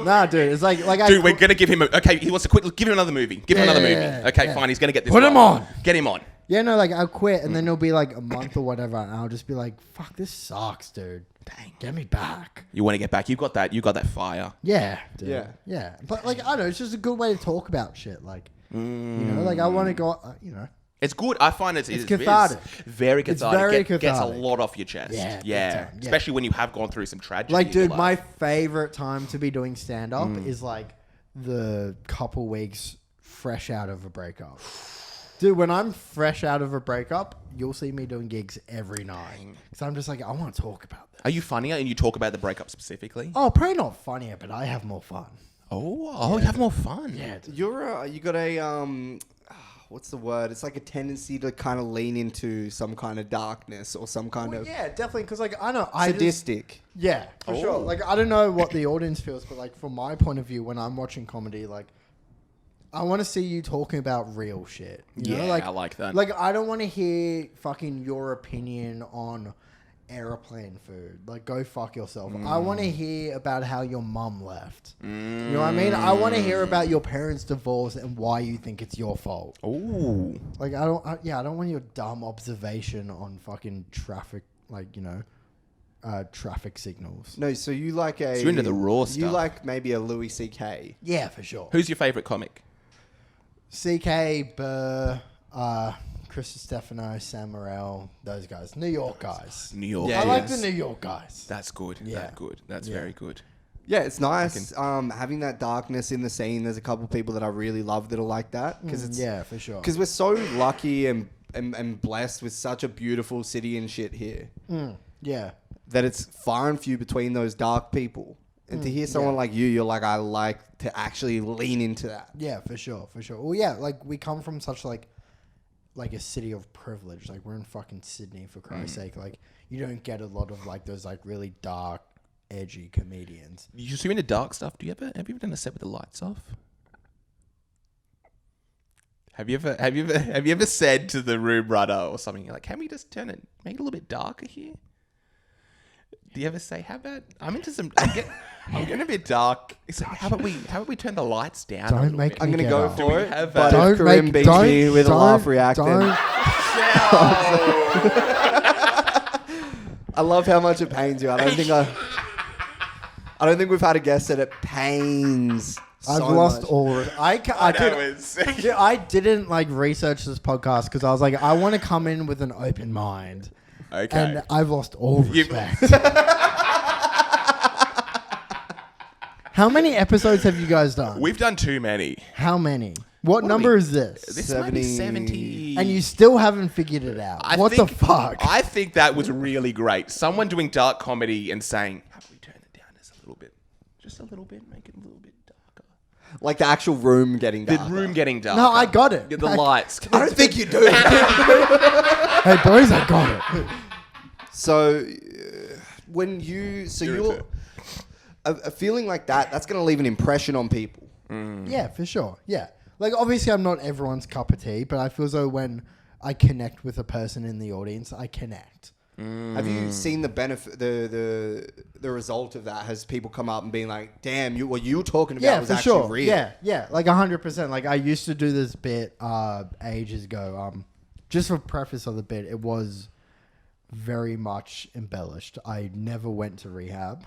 [SPEAKER 2] Nah, dude. It's like
[SPEAKER 1] Dude, we're going to give him okay, he wants to quit. Give him another movie. Give him another movie. Okay, fine. He's going to get this
[SPEAKER 2] Put him
[SPEAKER 1] role.
[SPEAKER 2] on.
[SPEAKER 1] Get him on.
[SPEAKER 2] Yeah, no, like I'll quit, and then it'll be like a month or whatever, and I'll just be like, "Fuck, this sucks, dude.
[SPEAKER 1] Dang.
[SPEAKER 2] Get me back."
[SPEAKER 1] You want to get back. You got that fire.
[SPEAKER 2] Yeah, dude.
[SPEAKER 3] Yeah.
[SPEAKER 2] Yeah. But like, I don't know, it's just a good way to talk about shit. Like, you know, like I want to go, you know.
[SPEAKER 1] It's good. I find it's
[SPEAKER 2] cathartic.
[SPEAKER 1] Very cathartic.
[SPEAKER 2] very
[SPEAKER 1] Gets a
[SPEAKER 2] cathartic.
[SPEAKER 1] lot off your chest.
[SPEAKER 2] Yeah, big
[SPEAKER 1] Yeah.
[SPEAKER 2] time. Yeah.
[SPEAKER 1] Especially when you have gone through some tragedy.
[SPEAKER 2] Like,
[SPEAKER 1] in your
[SPEAKER 2] dude, my
[SPEAKER 1] life.
[SPEAKER 2] favorite time to be doing stand up is like the couple weeks fresh out of a breakup. Dude, when I'm fresh out of a breakup, you'll see me doing gigs every night. Because I'm just like, I want to talk about this.
[SPEAKER 1] Are you funnier and you talk about the breakup specifically?
[SPEAKER 2] Oh, probably not funnier, but I have more fun.
[SPEAKER 1] Oh, you have more fun.
[SPEAKER 2] Yeah, dude.
[SPEAKER 3] You got a what's the word? It's like a tendency to kind of lean into some kind of darkness or some kind of
[SPEAKER 2] Yeah, definitely. Because like I know
[SPEAKER 3] sadistic.
[SPEAKER 2] Yeah, for sure. Like I don't know what the audience feels, but like from my point of view, when I'm watching comedy, like I want to see you talking about real shit. You know?
[SPEAKER 1] Yeah,
[SPEAKER 2] like,
[SPEAKER 1] I like that.
[SPEAKER 2] Like I don't want to hear fucking your opinion on airplane food. Like go fuck yourself. I want to hear about how your mum left. You know what I mean? I want to hear about your parents' divorce and why you think it's your fault.
[SPEAKER 1] Ooh.
[SPEAKER 2] Like I don't want your dumb observation on fucking traffic. Like you know. traffic signals.
[SPEAKER 3] No, so you like a...
[SPEAKER 1] So you're into the raw
[SPEAKER 3] You
[SPEAKER 1] stuff.
[SPEAKER 3] like maybe a Louis C.K.
[SPEAKER 2] Yeah, for sure.
[SPEAKER 1] Who's your favourite comic?
[SPEAKER 2] CK, Burr, Chris Stefano, Sam Morrell, those guys. New York guys.
[SPEAKER 1] New York.
[SPEAKER 3] Yeah,
[SPEAKER 2] I like
[SPEAKER 3] yes.
[SPEAKER 2] the New York guys.
[SPEAKER 1] That's good.
[SPEAKER 2] Yeah.
[SPEAKER 1] That's good. That's
[SPEAKER 2] Yeah.
[SPEAKER 1] very good.
[SPEAKER 3] Yeah, it's nice having that darkness in the scene. There's a couple of people that I really love that are like that. Because
[SPEAKER 2] Yeah, for sure.
[SPEAKER 3] Because we're so lucky and blessed with such a beautiful city and shit here.
[SPEAKER 2] Yeah.
[SPEAKER 3] That it's far and few between those dark people. And to hear someone like you're like, I like to actually lean into that.
[SPEAKER 2] Yeah, for sure, for sure. Well, yeah, like we come from such like a city of privilege. Like we're in fucking Sydney, for Christ's sake. Like you don't get a lot of like those like really dark, edgy comedians.
[SPEAKER 1] You so into dark stuff? Have you ever done a set with the lights off? Have you ever said to the room runner or something, you're like, can we just make it a little bit darker here? Do you ever say, how about I'm into some I'm getting a bit dark. So how about we turn the lights down?
[SPEAKER 2] Don't
[SPEAKER 1] a little
[SPEAKER 2] make
[SPEAKER 1] bit?
[SPEAKER 3] I'm going to
[SPEAKER 2] get
[SPEAKER 3] go
[SPEAKER 2] up.
[SPEAKER 1] Do
[SPEAKER 3] for
[SPEAKER 1] we
[SPEAKER 3] it.
[SPEAKER 1] have,
[SPEAKER 3] But
[SPEAKER 1] Don't
[SPEAKER 3] if Karim beats me with a laugh reacting. I love how much it pains you. I don't think we've had a guest that it pains.
[SPEAKER 2] I've
[SPEAKER 3] so
[SPEAKER 2] lost
[SPEAKER 3] much.
[SPEAKER 2] all. I didn't like research this podcast because I was like, I want to come in with an open mind,
[SPEAKER 1] Okay.
[SPEAKER 2] and I've lost all respect. How many episodes have you guys done?
[SPEAKER 1] We've done too many.
[SPEAKER 2] How many? What number is this?
[SPEAKER 1] This might be 70.
[SPEAKER 2] And you still haven't figured it out. What the fuck?
[SPEAKER 1] I think that was really great. Someone doing dark comedy and saying, how about we turn it down just a little bit? Just a little bit, make it a little bit darker.
[SPEAKER 3] Like the actual room getting
[SPEAKER 1] The
[SPEAKER 3] darker.
[SPEAKER 1] room getting darker.
[SPEAKER 2] No, I got it.
[SPEAKER 1] Yeah, the lights.
[SPEAKER 3] I don't think you do.
[SPEAKER 2] Hey boys, I got it.
[SPEAKER 3] So when you're a feeling like that's going to leave an impression on people.
[SPEAKER 2] Yeah, for sure. Yeah. Like, obviously, I'm not everyone's cup of tea, but I feel as though when I connect with a person in the audience, I connect.
[SPEAKER 3] Have you seen the benefit, the result of that? Has people come up and been like, "Damn, what you were talking about was actually real"?
[SPEAKER 2] Yeah, like 100%. Like, I used to do this bit ages ago. Just for preface of the bit, it was very much embellished. I never went to rehab.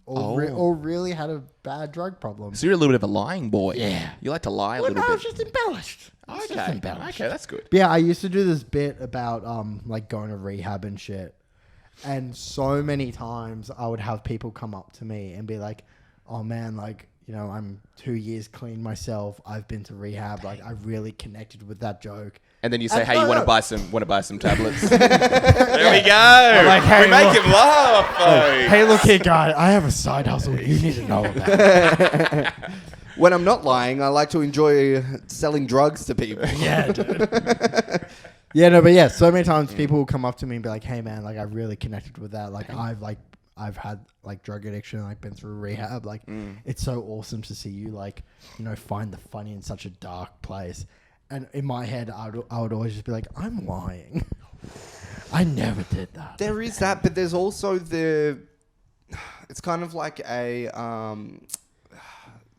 [SPEAKER 2] Or really had a bad drug problem.
[SPEAKER 1] So you're a little bit of a lying boy.
[SPEAKER 2] Yeah.
[SPEAKER 1] You like to lie a
[SPEAKER 2] Well,
[SPEAKER 1] little
[SPEAKER 2] no,
[SPEAKER 1] bit.
[SPEAKER 2] it's just embellished. It's just
[SPEAKER 1] Okay.
[SPEAKER 2] embellished.
[SPEAKER 1] Okay, that's good.
[SPEAKER 2] But yeah, I used to do this bit about like going to rehab and shit. And so many times I would have people come up to me and be like, "Oh man, like, you know, I'm 2 years clean myself. I've been to rehab. Like, I really connected with that joke."
[SPEAKER 1] And then you say,
[SPEAKER 2] And
[SPEAKER 1] "Hey,
[SPEAKER 2] no,
[SPEAKER 1] you want
[SPEAKER 2] no.
[SPEAKER 1] to buy some tablets?" There we go.
[SPEAKER 2] like, hey,
[SPEAKER 1] we make
[SPEAKER 2] look.
[SPEAKER 1] him laugh. folks.
[SPEAKER 2] Hey, look here, guy. I have a side hustle you need to know about.
[SPEAKER 3] When I'm not lying, I like to enjoy selling drugs to people.
[SPEAKER 2] Yeah, dude. Yeah, no, but yeah, so many times people will come up to me and be like, "Hey, man, like I really connected with that. Like I've had like drug addiction, like been through rehab. Like it's so awesome to see you like, you know, find the funny in such a dark place." And in my head, I would always just be like, "I'm lying. I never did that."
[SPEAKER 3] There is that, but there's also it's kind of like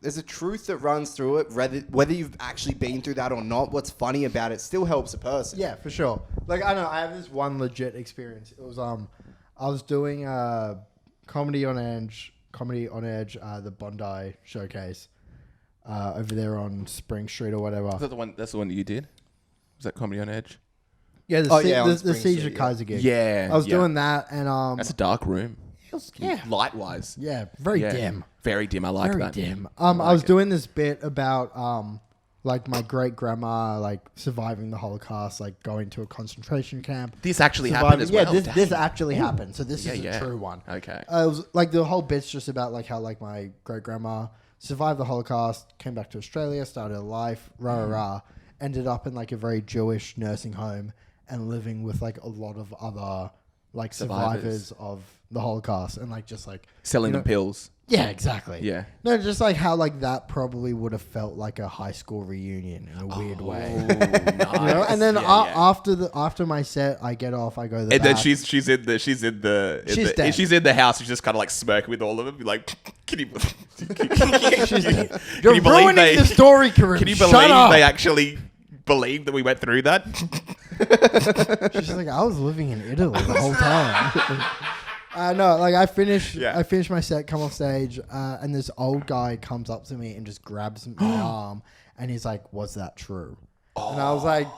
[SPEAKER 3] there's a truth that runs through it, whether you've actually been through that or not. What's funny about it still helps a person.
[SPEAKER 2] Yeah, for sure. Like I know I have this one legit experience. It was I was doing Comedy on Edge, the Bondi showcase over there on Spring Street or whatever.
[SPEAKER 1] Is that the one? That's the one that you did. Was that Comedy on Edge?
[SPEAKER 2] Yeah,
[SPEAKER 3] on
[SPEAKER 2] the
[SPEAKER 3] Spring
[SPEAKER 2] Siege
[SPEAKER 3] Street,
[SPEAKER 2] of Kaiser gig.
[SPEAKER 1] Yeah,
[SPEAKER 2] I was
[SPEAKER 1] yeah.
[SPEAKER 2] doing that, and
[SPEAKER 1] That's a dark room.
[SPEAKER 2] it was, yeah,
[SPEAKER 1] Light wise.
[SPEAKER 2] very
[SPEAKER 1] Yeah.
[SPEAKER 2] dim,
[SPEAKER 1] Very dim. I like
[SPEAKER 2] very
[SPEAKER 1] that.
[SPEAKER 2] dim.
[SPEAKER 1] I
[SPEAKER 2] I
[SPEAKER 1] like
[SPEAKER 2] was
[SPEAKER 1] it.
[SPEAKER 2] doing this bit about like my great grandma like surviving the Holocaust, like going to a concentration camp.
[SPEAKER 1] This actually happened as well.
[SPEAKER 2] Yeah, this
[SPEAKER 1] Dang.
[SPEAKER 2] actually happened. So this
[SPEAKER 1] Yeah,
[SPEAKER 2] is a
[SPEAKER 1] yeah.
[SPEAKER 2] true one.
[SPEAKER 1] Okay.
[SPEAKER 2] It was like the whole bit's just about like how like my great grandma survived the Holocaust, came back to Australia, started a life, ended up in like a very Jewish nursing home and living with like a lot of other like survivors of the Holocaust and like just like
[SPEAKER 1] Selling
[SPEAKER 2] you
[SPEAKER 1] them pills.
[SPEAKER 2] Yeah, exactly.
[SPEAKER 1] Yeah.
[SPEAKER 2] No, just like how like that probably would have felt like a high school reunion in a weird way.
[SPEAKER 1] Nice.
[SPEAKER 2] You know? And then
[SPEAKER 1] Yeah, yeah.
[SPEAKER 2] after my set, I get off, I go to the
[SPEAKER 1] And then
[SPEAKER 2] back.
[SPEAKER 1] she's in the
[SPEAKER 2] She's dead.
[SPEAKER 1] she's in the house. She's just kind of like smirking with all of them. Be like, can you
[SPEAKER 2] She's dead.
[SPEAKER 1] can
[SPEAKER 2] You're
[SPEAKER 1] you believe
[SPEAKER 2] ruining
[SPEAKER 1] they-
[SPEAKER 2] the story, Karim.
[SPEAKER 1] Can you
[SPEAKER 2] Shut
[SPEAKER 1] believe
[SPEAKER 2] up.
[SPEAKER 1] they actually believed that we went through that?
[SPEAKER 2] She's like, I was living in Italy the whole time. No, like I finish
[SPEAKER 1] Yeah.
[SPEAKER 2] my set, come off stage, and this old guy comes up to me and just grabs my arm, and he's like, "Was that true?" And I was like,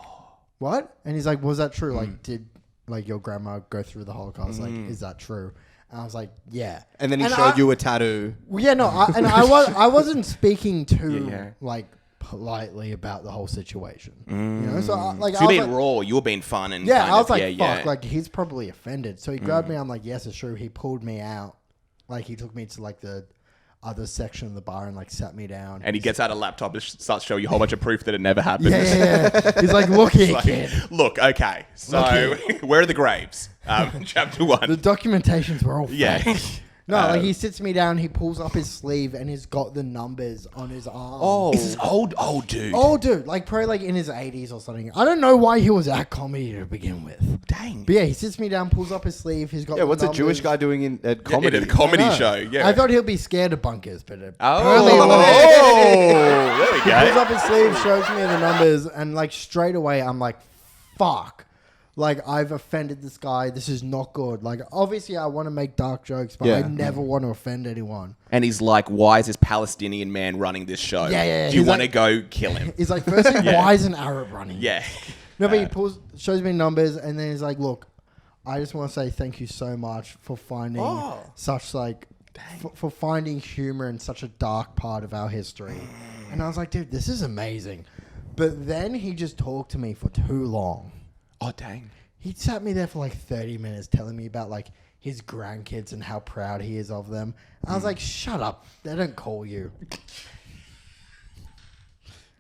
[SPEAKER 2] "What?" And he's like, "Was that true? Like, did like your grandma go through the Holocaust? Like, is that true?" And I was like, "Yeah."
[SPEAKER 3] And then he showed you a tattoo.
[SPEAKER 2] Well, yeah, no, I wasn't speaking too
[SPEAKER 1] Yeah.
[SPEAKER 2] like politely about the whole situation. You know, so
[SPEAKER 1] So
[SPEAKER 2] I
[SPEAKER 1] you're
[SPEAKER 2] was
[SPEAKER 1] being
[SPEAKER 2] like,
[SPEAKER 1] raw. You were being fun and
[SPEAKER 2] yeah,
[SPEAKER 1] kind
[SPEAKER 2] I was
[SPEAKER 1] of,
[SPEAKER 2] like, fuck, like he's probably offended. So he grabbed me. I'm like, yes, it's true. He pulled me out. Like he took me to like the other section of the bar and like sat me down.
[SPEAKER 1] And he gets out a laptop and starts showing you a whole bunch of proof that it never happened.
[SPEAKER 2] yeah. He's like, look here,
[SPEAKER 1] Like,
[SPEAKER 2] kid.
[SPEAKER 1] look, okay. So where are the graves? Chapter 1.
[SPEAKER 2] The documentations were all
[SPEAKER 1] Yeah.
[SPEAKER 2] fake. No, like he sits me down, he pulls up his sleeve, and he's got the numbers on his arm.
[SPEAKER 3] Oh.
[SPEAKER 1] Is this old dude?
[SPEAKER 2] Oh, dude, like probably like in his 80s or something. I don't know why he was at comedy to begin with.
[SPEAKER 1] Dang.
[SPEAKER 2] But yeah, he sits me down, pulls up his sleeve. He's got
[SPEAKER 3] Yeah,
[SPEAKER 2] the
[SPEAKER 3] what's a
[SPEAKER 2] numbers.
[SPEAKER 3] Jewish guy doing at comedy?
[SPEAKER 1] At a comedy
[SPEAKER 2] I know.
[SPEAKER 1] show, yeah.
[SPEAKER 2] I thought he'll be scared of bunkers, but apparently
[SPEAKER 1] Oh, there we
[SPEAKER 2] he pulls
[SPEAKER 1] go.
[SPEAKER 2] up his sleeve, shows me the numbers, and like straight away I'm like, fuck. Like, I've offended this guy. This is not good. Like, obviously I want to make dark jokes, but
[SPEAKER 3] Yeah.
[SPEAKER 2] I never want to offend anyone.
[SPEAKER 1] And he's like, why is this Palestinian man running this show?
[SPEAKER 2] Yeah.
[SPEAKER 1] Do you
[SPEAKER 2] He's
[SPEAKER 1] want to
[SPEAKER 2] like-
[SPEAKER 1] go kill him?
[SPEAKER 2] He's like, firstly, why is an Arab running?
[SPEAKER 1] Yeah.
[SPEAKER 2] No, but he shows me numbers, and then he's like, look, I just want to say thank you so much for finding such like, for finding humor in such a dark part of our history. And I was like, dude, this is amazing. But then he just talked to me for too long.
[SPEAKER 1] Oh, dang.
[SPEAKER 2] He sat me there for like 30 minutes telling me about like his grandkids and how proud he is of them. I was like, shut up. They don't call you.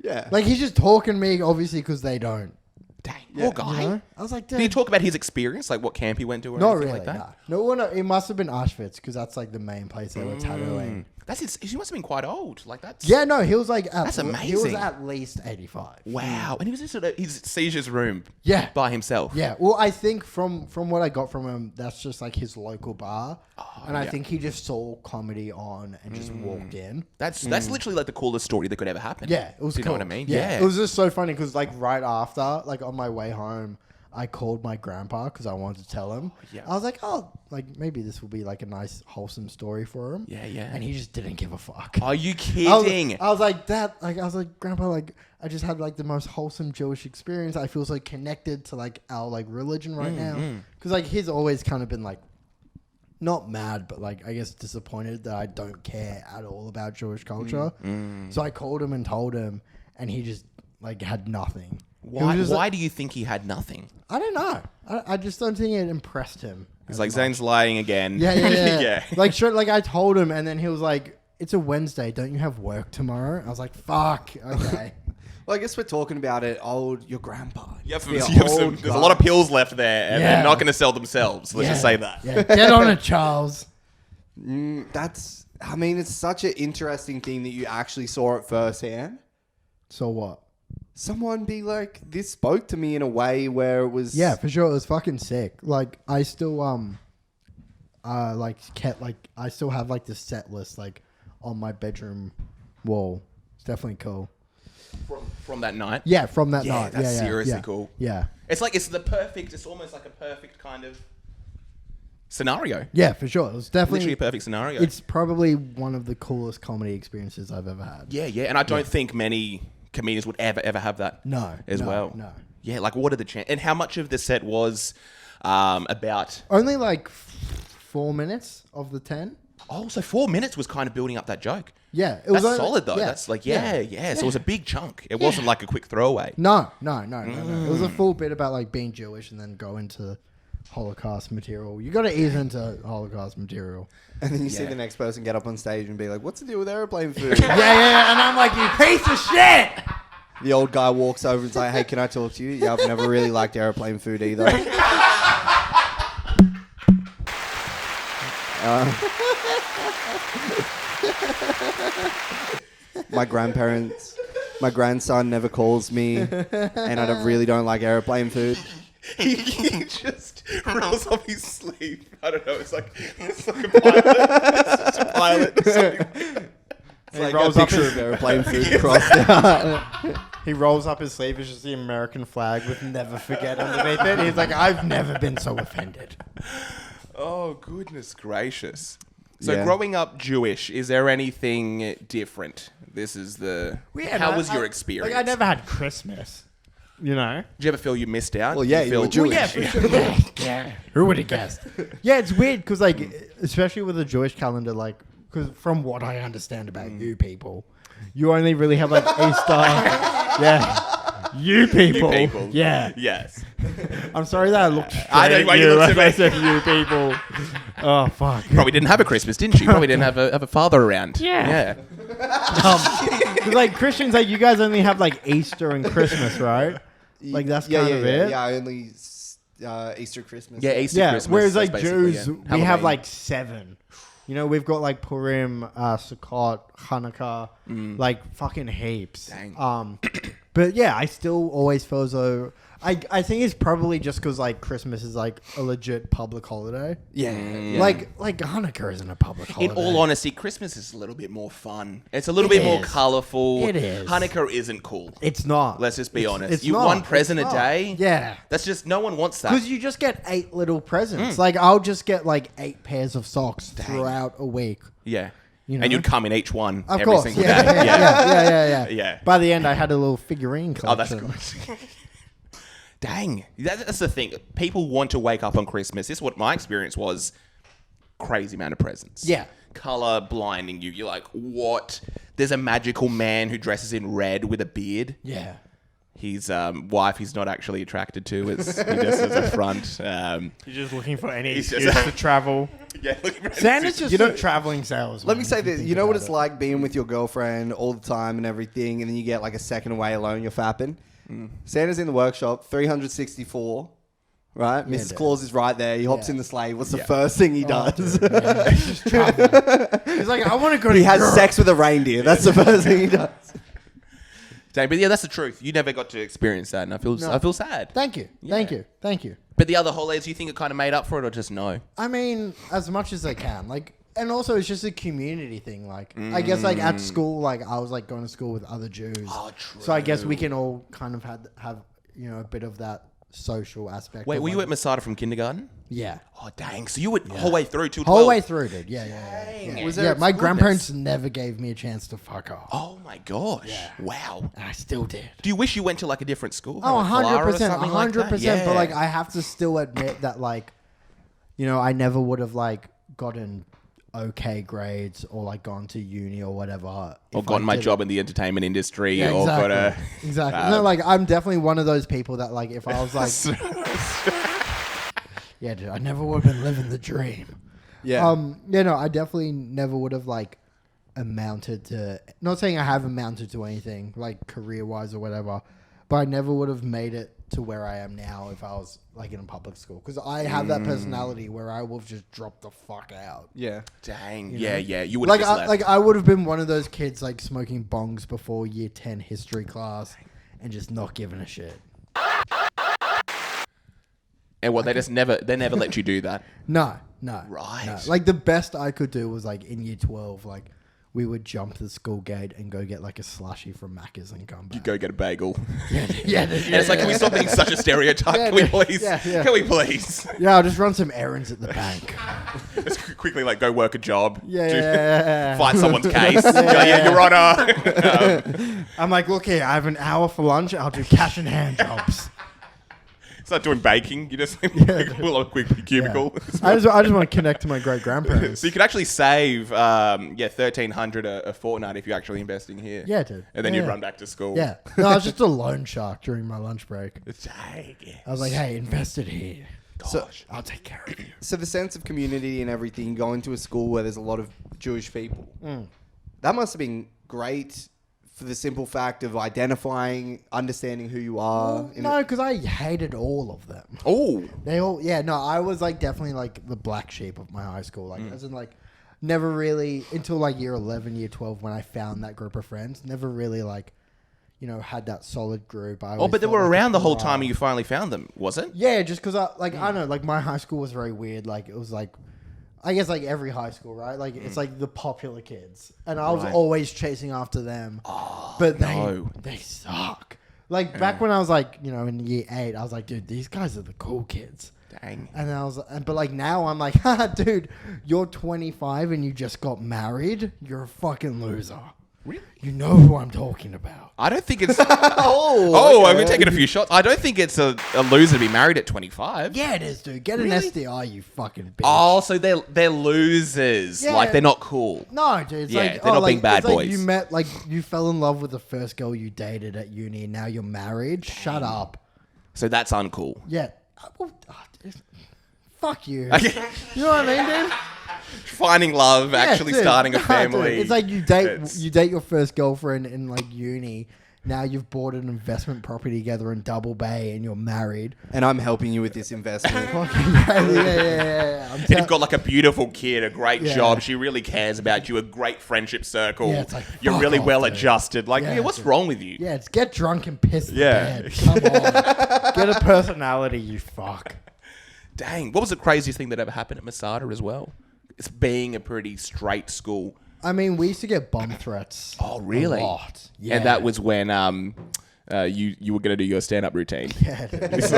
[SPEAKER 3] Yeah.
[SPEAKER 2] Like, he's just talking to me, obviously, because they don't.
[SPEAKER 1] Dang. Poor guy.
[SPEAKER 2] You know? I was like, dude.
[SPEAKER 1] Did he talk about his experience, like what camp he went to or
[SPEAKER 2] Not
[SPEAKER 1] anything
[SPEAKER 2] really,
[SPEAKER 1] like that?
[SPEAKER 2] no. No, it must have been Auschwitz, because that's like the main place they were tattooing.
[SPEAKER 1] He must have been quite old. Like that's
[SPEAKER 2] Yeah, no, he was like...
[SPEAKER 1] That's
[SPEAKER 2] He was
[SPEAKER 1] amazing.
[SPEAKER 2] at least 85.
[SPEAKER 1] Wow. And he was just at his seizures room.
[SPEAKER 2] Yeah.
[SPEAKER 1] By himself.
[SPEAKER 2] Yeah, well, I think from what I got from him, that's just like his local bar. And I
[SPEAKER 1] yeah.
[SPEAKER 2] think he just saw comedy on and just walked in.
[SPEAKER 1] That's literally like the coolest story that could ever happen.
[SPEAKER 2] Yeah, it was
[SPEAKER 1] Do you
[SPEAKER 2] cool.
[SPEAKER 1] know what I mean?
[SPEAKER 2] Yeah. It was just so funny because like right after, like on my way home, I called my grandpa because I wanted to tell him.
[SPEAKER 1] Yeah.
[SPEAKER 2] I was like, oh, like maybe this will be like a nice wholesome story for him.
[SPEAKER 1] Yeah.
[SPEAKER 2] And he just didn't give a fuck.
[SPEAKER 1] Are you kidding?
[SPEAKER 2] I was like, Grandpa, like, I just had like the most wholesome Jewish experience. I feel so connected to like our like religion right now. Because like he's always kind of been like, not mad, but like, I guess disappointed that I don't care at all about Jewish culture. So I called him and told him, and he just like had nothing. He was just
[SPEAKER 1] Why do you think he had nothing?
[SPEAKER 2] I don't know. I just don't think it impressed him.
[SPEAKER 1] He's like, Zane's lying again.
[SPEAKER 2] Yeah.
[SPEAKER 1] Yeah.
[SPEAKER 2] Like, sure, like I told him, and then he was like, it's a Wednesday. Don't you have work tomorrow? I was like, fuck. Okay.
[SPEAKER 3] Well, I guess we're talking about it. Your grandpa.
[SPEAKER 1] There's
[SPEAKER 3] The
[SPEAKER 1] a
[SPEAKER 3] old
[SPEAKER 1] lot of pills left there, and
[SPEAKER 2] Yeah.
[SPEAKER 1] they're not going to sell themselves. Let's just say that.
[SPEAKER 2] Yeah. Get on it, Charles.
[SPEAKER 3] I mean, it's such an interesting thing that you actually saw it firsthand.
[SPEAKER 2] So what?
[SPEAKER 3] Someone be like, this spoke to me in a way where it was...
[SPEAKER 2] Yeah, for sure. It was fucking sick. Like, I still, I still have, like, the set list, like, on my bedroom wall. It's definitely cool.
[SPEAKER 1] From that night.
[SPEAKER 2] Yeah, from that
[SPEAKER 1] Yeah,
[SPEAKER 2] night.
[SPEAKER 1] that's seriously
[SPEAKER 2] yeah.
[SPEAKER 1] cool.
[SPEAKER 2] Yeah.
[SPEAKER 1] It's almost like a perfect kind of scenario.
[SPEAKER 2] Yeah, for sure. It was definitely...
[SPEAKER 1] Literally a perfect scenario.
[SPEAKER 2] It's probably one of the coolest comedy experiences I've ever had.
[SPEAKER 1] Yeah. And I don't think many comedians would ever have that
[SPEAKER 2] No.
[SPEAKER 1] well.
[SPEAKER 2] No.
[SPEAKER 1] Yeah, like what are the chances? And how much of the set was about...
[SPEAKER 2] Only, like, 4 minutes of the 10.
[SPEAKER 1] Oh, so 4 minutes was kind of building up that joke.
[SPEAKER 2] Yeah. It
[SPEAKER 1] That's
[SPEAKER 2] was
[SPEAKER 1] solid, though.
[SPEAKER 2] Yeah.
[SPEAKER 1] That's like, yeah. So it was a big chunk. It wasn't like a quick throwaway.
[SPEAKER 2] No. It was a full bit about, like, being Jewish and then go into Holocaust material. You got to ease into Holocaust material.
[SPEAKER 3] And then you see the next person get up on stage and be like, what's the deal with airplane food?
[SPEAKER 2] Yeah. And I'm like, you piece of shit.
[SPEAKER 3] The old guy walks over and's like, hey, can I talk to you? Yeah, I've never really liked airplane food either. My grandson never calls me, and I really don't like airplane food.
[SPEAKER 1] He just rolls off his sleeve. I don't know. It's like a pilot. It's just a pilot.
[SPEAKER 3] It's like
[SPEAKER 2] rolls
[SPEAKER 3] a
[SPEAKER 2] up
[SPEAKER 3] picture
[SPEAKER 2] his-
[SPEAKER 3] of airplane food crossed out.
[SPEAKER 2] He rolls up his sleeve. It's just the American flag with never forget underneath it. He's like, I've never been so offended.
[SPEAKER 1] Oh, goodness gracious. So
[SPEAKER 3] Yeah.
[SPEAKER 1] growing up Jewish, is there anything different? This is the... How was your experience?
[SPEAKER 4] Like, I never had Christmas. You know?
[SPEAKER 1] Did you ever feel you missed out?
[SPEAKER 3] Well, yeah,
[SPEAKER 1] Did
[SPEAKER 3] you were
[SPEAKER 1] feel-
[SPEAKER 3] Jewish.
[SPEAKER 4] For sure. Yeah. Who would have guessed? Yeah, it's weird because, like, especially with the Jewish calendar, like, because from what I understand about you people, you only really have, like, Easter. Yeah. You people.
[SPEAKER 1] You people.
[SPEAKER 4] Yeah.
[SPEAKER 1] Yes.
[SPEAKER 4] I'm sorry that I looked
[SPEAKER 1] I know
[SPEAKER 4] straight
[SPEAKER 1] why
[SPEAKER 4] at
[SPEAKER 1] you
[SPEAKER 4] you
[SPEAKER 1] looked at
[SPEAKER 4] when I
[SPEAKER 1] me.
[SPEAKER 4] said you people. Oh, fuck.
[SPEAKER 1] Probably didn't have a Christmas, didn't you? Probably didn't have a father around.
[SPEAKER 4] Yeah. Like, Christians, like, you guys only have, like, Easter and Christmas, right? Like, that's kind of it?
[SPEAKER 3] Yeah, only Easter, Christmas.
[SPEAKER 1] Yeah, Easter,
[SPEAKER 4] Yeah,
[SPEAKER 1] Christmas.
[SPEAKER 4] whereas
[SPEAKER 1] that's
[SPEAKER 4] like
[SPEAKER 1] basically
[SPEAKER 4] Jews,
[SPEAKER 1] it.
[SPEAKER 4] we
[SPEAKER 1] Halloween.
[SPEAKER 4] have like 7. You know, we've got like Purim, Sukkot, Hanukkah, like fucking heaps.
[SPEAKER 1] Dang.
[SPEAKER 4] But yeah, I still always feel as though I think it's probably just because like Christmas is like a legit public holiday.
[SPEAKER 3] Yeah.
[SPEAKER 4] Like Hanukkah isn't a public holiday.
[SPEAKER 1] In all honesty, Christmas is a little bit more fun. It's a little bit more
[SPEAKER 4] is.
[SPEAKER 1] colourful.
[SPEAKER 4] It is.
[SPEAKER 1] Hanukkah isn't cool.
[SPEAKER 4] It's not.
[SPEAKER 1] Let's just be honest.
[SPEAKER 4] It's
[SPEAKER 1] You
[SPEAKER 4] not.
[SPEAKER 1] one present
[SPEAKER 4] It's
[SPEAKER 1] a
[SPEAKER 4] not.
[SPEAKER 1] day.
[SPEAKER 4] Yeah.
[SPEAKER 1] That's just no one wants that.
[SPEAKER 4] Because you just get 8 little presents. Like I'll just get like 8 pairs of socks throughout a week.
[SPEAKER 1] Yeah.
[SPEAKER 4] You know?
[SPEAKER 1] And you'd come in each one
[SPEAKER 4] Of
[SPEAKER 1] every
[SPEAKER 4] course.
[SPEAKER 1] single
[SPEAKER 4] Yeah,
[SPEAKER 1] day.
[SPEAKER 4] yeah.
[SPEAKER 1] Yeah.
[SPEAKER 4] By the end, I had a little figurine
[SPEAKER 1] Oh, that's
[SPEAKER 4] collection.
[SPEAKER 1] good. Dang. That's the thing. People want to wake up on Christmas. This is what my experience was. Crazy amount of presents.
[SPEAKER 4] Yeah.
[SPEAKER 1] Color blinding you. You're like, what? There's a magical man who dresses in red with a beard.
[SPEAKER 4] Yeah.
[SPEAKER 1] His wife he's not actually attracted to. He just as a front.
[SPEAKER 4] You're just looking for any
[SPEAKER 1] He's
[SPEAKER 4] excuse
[SPEAKER 1] just-
[SPEAKER 4] to travel.
[SPEAKER 1] Yeah, look at
[SPEAKER 4] Santa's just a traveling salesman.
[SPEAKER 3] Let me say
[SPEAKER 4] if you
[SPEAKER 3] this.
[SPEAKER 4] think
[SPEAKER 3] You know what
[SPEAKER 4] about
[SPEAKER 3] it's
[SPEAKER 4] it.
[SPEAKER 3] like being with your girlfriend all the time and everything, and then you get like a second away alone, you're fapping. Santa's in the workshop, 364, right? Mrs.
[SPEAKER 4] dude.
[SPEAKER 3] Claus is right there. He hops
[SPEAKER 4] Yeah.
[SPEAKER 3] in the sleigh. What's the first thing he does?
[SPEAKER 4] Yeah, he's just traveling. He's like, I want to go to
[SPEAKER 3] He has
[SPEAKER 4] Europe.
[SPEAKER 3] sex with a reindeer. That's the first thing he does.
[SPEAKER 1] Dang, but yeah, that's the truth. You never got to experience that, and I feel sad.
[SPEAKER 4] Thank you. Thank you.
[SPEAKER 1] But the other holidays, you think it kind of made up for it, or just no?
[SPEAKER 4] I mean, as much as they can. Like, and also it's just a community thing. Like, I guess like at school, like I was like going to school with other Jews.
[SPEAKER 1] Oh, true.
[SPEAKER 4] So I guess we can all kind of have you know a bit of that social aspect.
[SPEAKER 1] Wait,
[SPEAKER 4] of,
[SPEAKER 1] were you
[SPEAKER 4] like-
[SPEAKER 1] at Masada from kindergarten?
[SPEAKER 4] Yeah.
[SPEAKER 1] Oh, dang. So you were whole way through till 12?
[SPEAKER 4] Whole way through, dude. Yeah.
[SPEAKER 1] Dang.
[SPEAKER 3] Was
[SPEAKER 4] Yeah,
[SPEAKER 3] there
[SPEAKER 4] my
[SPEAKER 3] goodness?
[SPEAKER 4] grandparents never gave me a chance to fuck off.
[SPEAKER 1] Oh, my gosh. Wow.
[SPEAKER 4] And I still did.
[SPEAKER 1] Do you wish you went to like a different school?
[SPEAKER 4] Oh,
[SPEAKER 1] Like Clara or
[SPEAKER 4] 100%.
[SPEAKER 1] something like that?
[SPEAKER 4] 100%.
[SPEAKER 1] Yeah.
[SPEAKER 4] But, like, I have to still admit that, like, you know, I never would have, like, gotten okay grades or, like, gone to uni or whatever.
[SPEAKER 1] Or
[SPEAKER 4] if
[SPEAKER 1] gotten
[SPEAKER 4] I
[SPEAKER 1] my
[SPEAKER 4] didn't-
[SPEAKER 1] job in the entertainment industry,
[SPEAKER 4] Yeah,
[SPEAKER 1] or got a...
[SPEAKER 4] Exactly. No, like, I'm definitely one of those people that, like, if I was, like... yeah, dude, I never would have been living the dream.
[SPEAKER 3] Yeah.
[SPEAKER 4] Yeah, no, I definitely never would have, like, amounted to... Not saying I have amounted to anything, like, career-wise or whatever, but I never would have made it to where I am now if I was, like, in a public school. Because I have that personality where I will just drop the fuck out.
[SPEAKER 3] Yeah.
[SPEAKER 1] Dang.
[SPEAKER 4] You
[SPEAKER 1] Yeah,
[SPEAKER 4] know?
[SPEAKER 1] yeah. You would have
[SPEAKER 4] Like,
[SPEAKER 1] just left.
[SPEAKER 4] I would have been one of those kids, like, smoking bongs before year 10 history class and just not giving a shit.
[SPEAKER 1] And what, they never let you do that?
[SPEAKER 4] No.
[SPEAKER 1] Right.
[SPEAKER 4] No. Like, the best I could do was, like, in year 12, like, we would jump the school gate and go get, like, a slushie from Macca's and come back.
[SPEAKER 1] You go get a bagel.
[SPEAKER 4] Yeah,
[SPEAKER 1] And it's like, can we stop being such a stereotype?
[SPEAKER 4] Yeah,
[SPEAKER 1] Can we
[SPEAKER 4] yeah,
[SPEAKER 1] please?
[SPEAKER 4] yeah.
[SPEAKER 1] Can we please?
[SPEAKER 4] Yeah, I'll just run some errands at the bank.
[SPEAKER 1] Just quickly, like, go work a job.
[SPEAKER 4] Yeah.
[SPEAKER 1] Fight someone's case. Yeah, Your Honor.
[SPEAKER 4] I'm like, look here, I have an hour for lunch. I'll do cash in hand jobs.
[SPEAKER 1] Start doing baking. You just pull up a quick cubicle.
[SPEAKER 4] I just want to connect to my great grandparents.
[SPEAKER 1] So you could actually save, $1,300 a fortnight if you're actually investing here.
[SPEAKER 4] Yeah, dude.
[SPEAKER 1] And then
[SPEAKER 4] Yeah.
[SPEAKER 1] you'd run back to school.
[SPEAKER 4] Yeah. No, I was just a loan shark during my lunch break.
[SPEAKER 1] Dang.
[SPEAKER 4] I was like, hey, invest it here.
[SPEAKER 3] So,
[SPEAKER 4] I'll take care of you.
[SPEAKER 3] so the sense of community and everything, going to a school where there's a lot of Jewish people, that must have been great for the simple fact of identifying, understanding who you are.
[SPEAKER 4] No, because I hated all of them.
[SPEAKER 1] Oh.
[SPEAKER 4] They all, yeah, no, I was like definitely like the black sheep of my high school. Like, as in like, never really, until like year 11, year 12, when I found that group of friends, never really like, you know, had that solid group.
[SPEAKER 1] Oh, but they were around the whole time and you finally found them, was it?
[SPEAKER 4] Yeah, just because I don't know, like my high school was very weird. Like it was like, I guess like every high school, right? Like it's like the popular kids, and I was
[SPEAKER 1] Right.
[SPEAKER 4] always chasing after them.
[SPEAKER 1] Oh,
[SPEAKER 4] but
[SPEAKER 1] no.
[SPEAKER 4] they suck. Like back when I was like, you know, in year 8, I was like, dude, these guys are the cool kids.
[SPEAKER 1] Dang.
[SPEAKER 4] And I was, but like now I'm like, haha, dude, you're 25 and you just got married. You're a fucking loser.
[SPEAKER 1] Really?
[SPEAKER 4] You know who I'm talking about.
[SPEAKER 1] I don't think it's.
[SPEAKER 3] okay.
[SPEAKER 1] I've been taking a few shots. I don't think it's a loser to be married at 25.
[SPEAKER 4] Yeah, it is, dude. Get an
[SPEAKER 1] Really?
[SPEAKER 4] SDI, you fucking bitch.
[SPEAKER 1] Oh, so they're losers.
[SPEAKER 4] Yeah.
[SPEAKER 1] Like they're not cool.
[SPEAKER 4] No, dude. It's
[SPEAKER 1] Yeah,
[SPEAKER 4] like,
[SPEAKER 1] they're not being
[SPEAKER 4] like,
[SPEAKER 1] bad
[SPEAKER 4] it's like
[SPEAKER 1] boys.
[SPEAKER 4] you met, like, you fell in love with the first girl you dated at uni and now you're married. Shut up.
[SPEAKER 1] So that's uncool.
[SPEAKER 4] Yeah. Dude. Fuck you.
[SPEAKER 1] Okay.
[SPEAKER 4] You know what I mean, dude?
[SPEAKER 1] Finding love,
[SPEAKER 4] Yeah,
[SPEAKER 1] actually
[SPEAKER 4] dude.
[SPEAKER 1] starting a
[SPEAKER 4] Nah,
[SPEAKER 1] family.
[SPEAKER 4] dude. It's like you date your first girlfriend in like uni. Now you've bought an investment property together in Double Bay and you're married.
[SPEAKER 3] And I'm helping you with this investment.
[SPEAKER 4] yeah.
[SPEAKER 1] And you've got like a beautiful kid, a great
[SPEAKER 4] Yeah.
[SPEAKER 1] job. She really cares about you, a great friendship circle.
[SPEAKER 4] Yeah, it's like,
[SPEAKER 1] You're
[SPEAKER 4] fuck
[SPEAKER 1] really
[SPEAKER 4] off,
[SPEAKER 1] well
[SPEAKER 4] dude.
[SPEAKER 1] adjusted. Like,
[SPEAKER 4] Yeah,
[SPEAKER 1] yeah, what's
[SPEAKER 4] dude.
[SPEAKER 1] wrong with you?
[SPEAKER 4] Yeah, it's get drunk and piss the
[SPEAKER 1] Yeah.
[SPEAKER 4] bed. Come on.
[SPEAKER 2] Get a personality, you fuck.
[SPEAKER 1] Dang. What was the craziest thing that ever happened at Masada as well? It's being a pretty straight school.
[SPEAKER 4] I mean, we used to get bomb threats.
[SPEAKER 1] Oh, really?
[SPEAKER 4] A lot. Yeah.
[SPEAKER 1] And that was when you were going to do your stand-up routine.
[SPEAKER 4] Yeah, dude.
[SPEAKER 1] That's,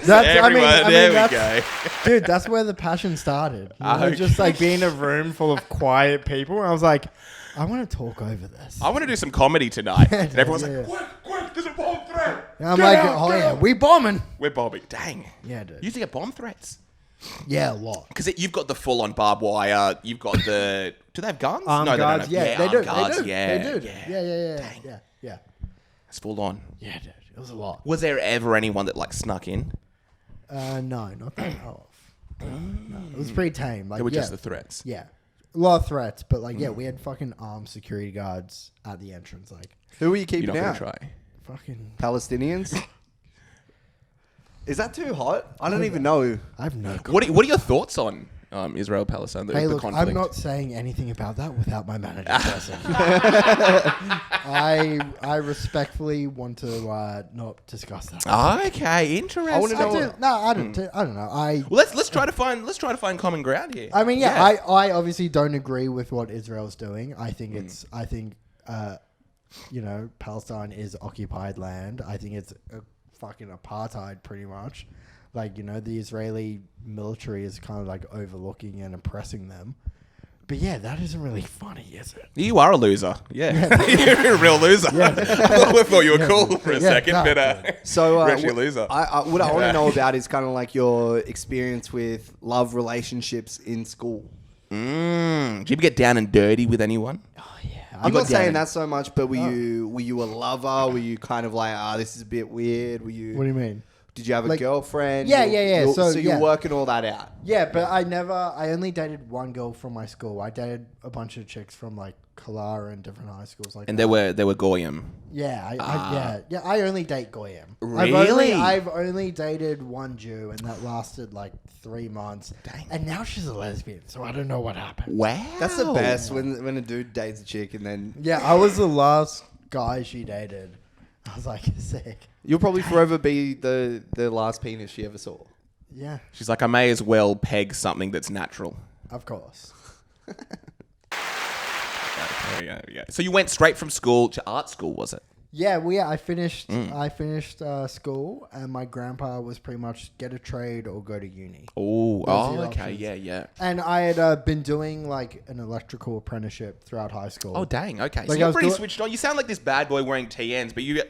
[SPEAKER 2] that's-
[SPEAKER 1] go.
[SPEAKER 4] Dude, that's where the passion started. You know,
[SPEAKER 1] Okay.
[SPEAKER 2] Just like being in a room full of quiet people. And I was like,
[SPEAKER 4] I want to talk over this.
[SPEAKER 1] I want to do some comedy tonight.
[SPEAKER 4] Yeah,
[SPEAKER 1] And everyone's
[SPEAKER 4] yeah.
[SPEAKER 1] like, quick, there's a bomb threat.
[SPEAKER 4] And I'm
[SPEAKER 1] Get
[SPEAKER 4] like,
[SPEAKER 1] out,
[SPEAKER 4] oh
[SPEAKER 1] get
[SPEAKER 4] yeah,
[SPEAKER 1] out."
[SPEAKER 4] we bombing.
[SPEAKER 1] We're bombing. Dang.
[SPEAKER 4] Yeah, dude.
[SPEAKER 1] You used to get bomb threats.
[SPEAKER 4] Yeah, a lot.
[SPEAKER 1] Because you've got the full-on barbed wire. You've got the... Do they have guns?
[SPEAKER 2] Armed
[SPEAKER 1] no,
[SPEAKER 2] guards,
[SPEAKER 1] they don't have.
[SPEAKER 4] Yeah, they do.
[SPEAKER 1] armed guards,
[SPEAKER 4] They do.
[SPEAKER 1] Yeah,
[SPEAKER 4] They do. Yeah.
[SPEAKER 1] Dang.
[SPEAKER 4] Yeah.
[SPEAKER 1] It's full-on.
[SPEAKER 4] Yeah, dude. It was a lot.
[SPEAKER 1] Was there ever anyone that like snuck in?
[SPEAKER 4] No, not that I know of. No, it was pretty tame. Like,
[SPEAKER 1] They were
[SPEAKER 4] yeah,
[SPEAKER 1] just the threats.
[SPEAKER 4] yeah, a lot of threats, but like, yeah, we had fucking armed security guards at the entrance. Like,
[SPEAKER 3] Who are you
[SPEAKER 1] You're
[SPEAKER 3] keeping
[SPEAKER 1] not going
[SPEAKER 3] out?
[SPEAKER 1] to try.
[SPEAKER 4] fucking,
[SPEAKER 3] Palestinians? Is that too hot? I don't even know.
[SPEAKER 4] I have no.
[SPEAKER 1] What are your thoughts on Israel Palestine? The,
[SPEAKER 4] Hey,
[SPEAKER 1] the
[SPEAKER 4] look,
[SPEAKER 1] conflict.
[SPEAKER 4] I'm not saying anything about that without my manager present. I respectfully want to not discuss that.
[SPEAKER 1] Okay, interesting.
[SPEAKER 3] I wanna know-
[SPEAKER 4] I don't know.
[SPEAKER 1] Well, let's try to find common ground here.
[SPEAKER 4] I mean, yeah, I obviously don't agree with what Israel's doing. I think it's, Palestine is occupied land. I think it's a fucking apartheid, pretty much. Like, the Israeli military is kind of like overlooking and oppressing them. But yeah, that isn't really funny, is it?
[SPEAKER 1] You are a loser. Yeah, you're a real loser. I thought you were cool for a second,
[SPEAKER 4] no,
[SPEAKER 1] but
[SPEAKER 3] So
[SPEAKER 1] you're actually a loser.
[SPEAKER 3] what I want to know about is kind of like your experience with love relationships in school.
[SPEAKER 1] Did you ever get down and dirty with anyone?
[SPEAKER 4] Oh yeah.
[SPEAKER 3] I'm
[SPEAKER 1] got
[SPEAKER 3] not saying
[SPEAKER 1] down-
[SPEAKER 3] that so much, but were you a lover? Were you kind of like, this is a bit weird? Were
[SPEAKER 4] What do
[SPEAKER 3] you?
[SPEAKER 4] you mean?
[SPEAKER 3] Did you have a
[SPEAKER 4] Like-
[SPEAKER 3] girlfriend?
[SPEAKER 4] Yeah, yeah.
[SPEAKER 3] So
[SPEAKER 4] So,
[SPEAKER 3] you're
[SPEAKER 4] yeah.
[SPEAKER 3] working all that out.
[SPEAKER 4] Yeah, but I only dated one girl from my school. I dated a bunch of chicks from like Kalara and different high schools. Like
[SPEAKER 1] And
[SPEAKER 4] that.
[SPEAKER 1] they were goyim.
[SPEAKER 4] Yeah, I only date Goyim.
[SPEAKER 1] Really?
[SPEAKER 4] I've only dated one Jew, and that lasted like 3 months.
[SPEAKER 1] Dang.
[SPEAKER 4] And now she's a lesbian, so I don't know what happened.
[SPEAKER 1] Wow,
[SPEAKER 3] That's the best when a dude dates a chick and then
[SPEAKER 4] Yeah, I was the last guy she dated. I was like, sick.
[SPEAKER 3] you'll probably forever be the last penis she ever saw.
[SPEAKER 4] Yeah,
[SPEAKER 1] She's like, I may as well peg something that's natural.
[SPEAKER 4] of course.
[SPEAKER 1] There we go. So you went straight from school to art school, was it?
[SPEAKER 4] Yeah, I finished school, and my grandpa was pretty much get a trade or go to uni.
[SPEAKER 1] Oh,
[SPEAKER 4] Those are your
[SPEAKER 1] okay,
[SPEAKER 4] options.
[SPEAKER 1] yeah.
[SPEAKER 4] And I had been doing like an electrical apprenticeship throughout high school.
[SPEAKER 1] Oh, dang, okay. So
[SPEAKER 4] Like, I
[SPEAKER 1] you're
[SPEAKER 4] was
[SPEAKER 1] pretty
[SPEAKER 4] doing-
[SPEAKER 1] switched on. You sound like this bad boy wearing TNs, but you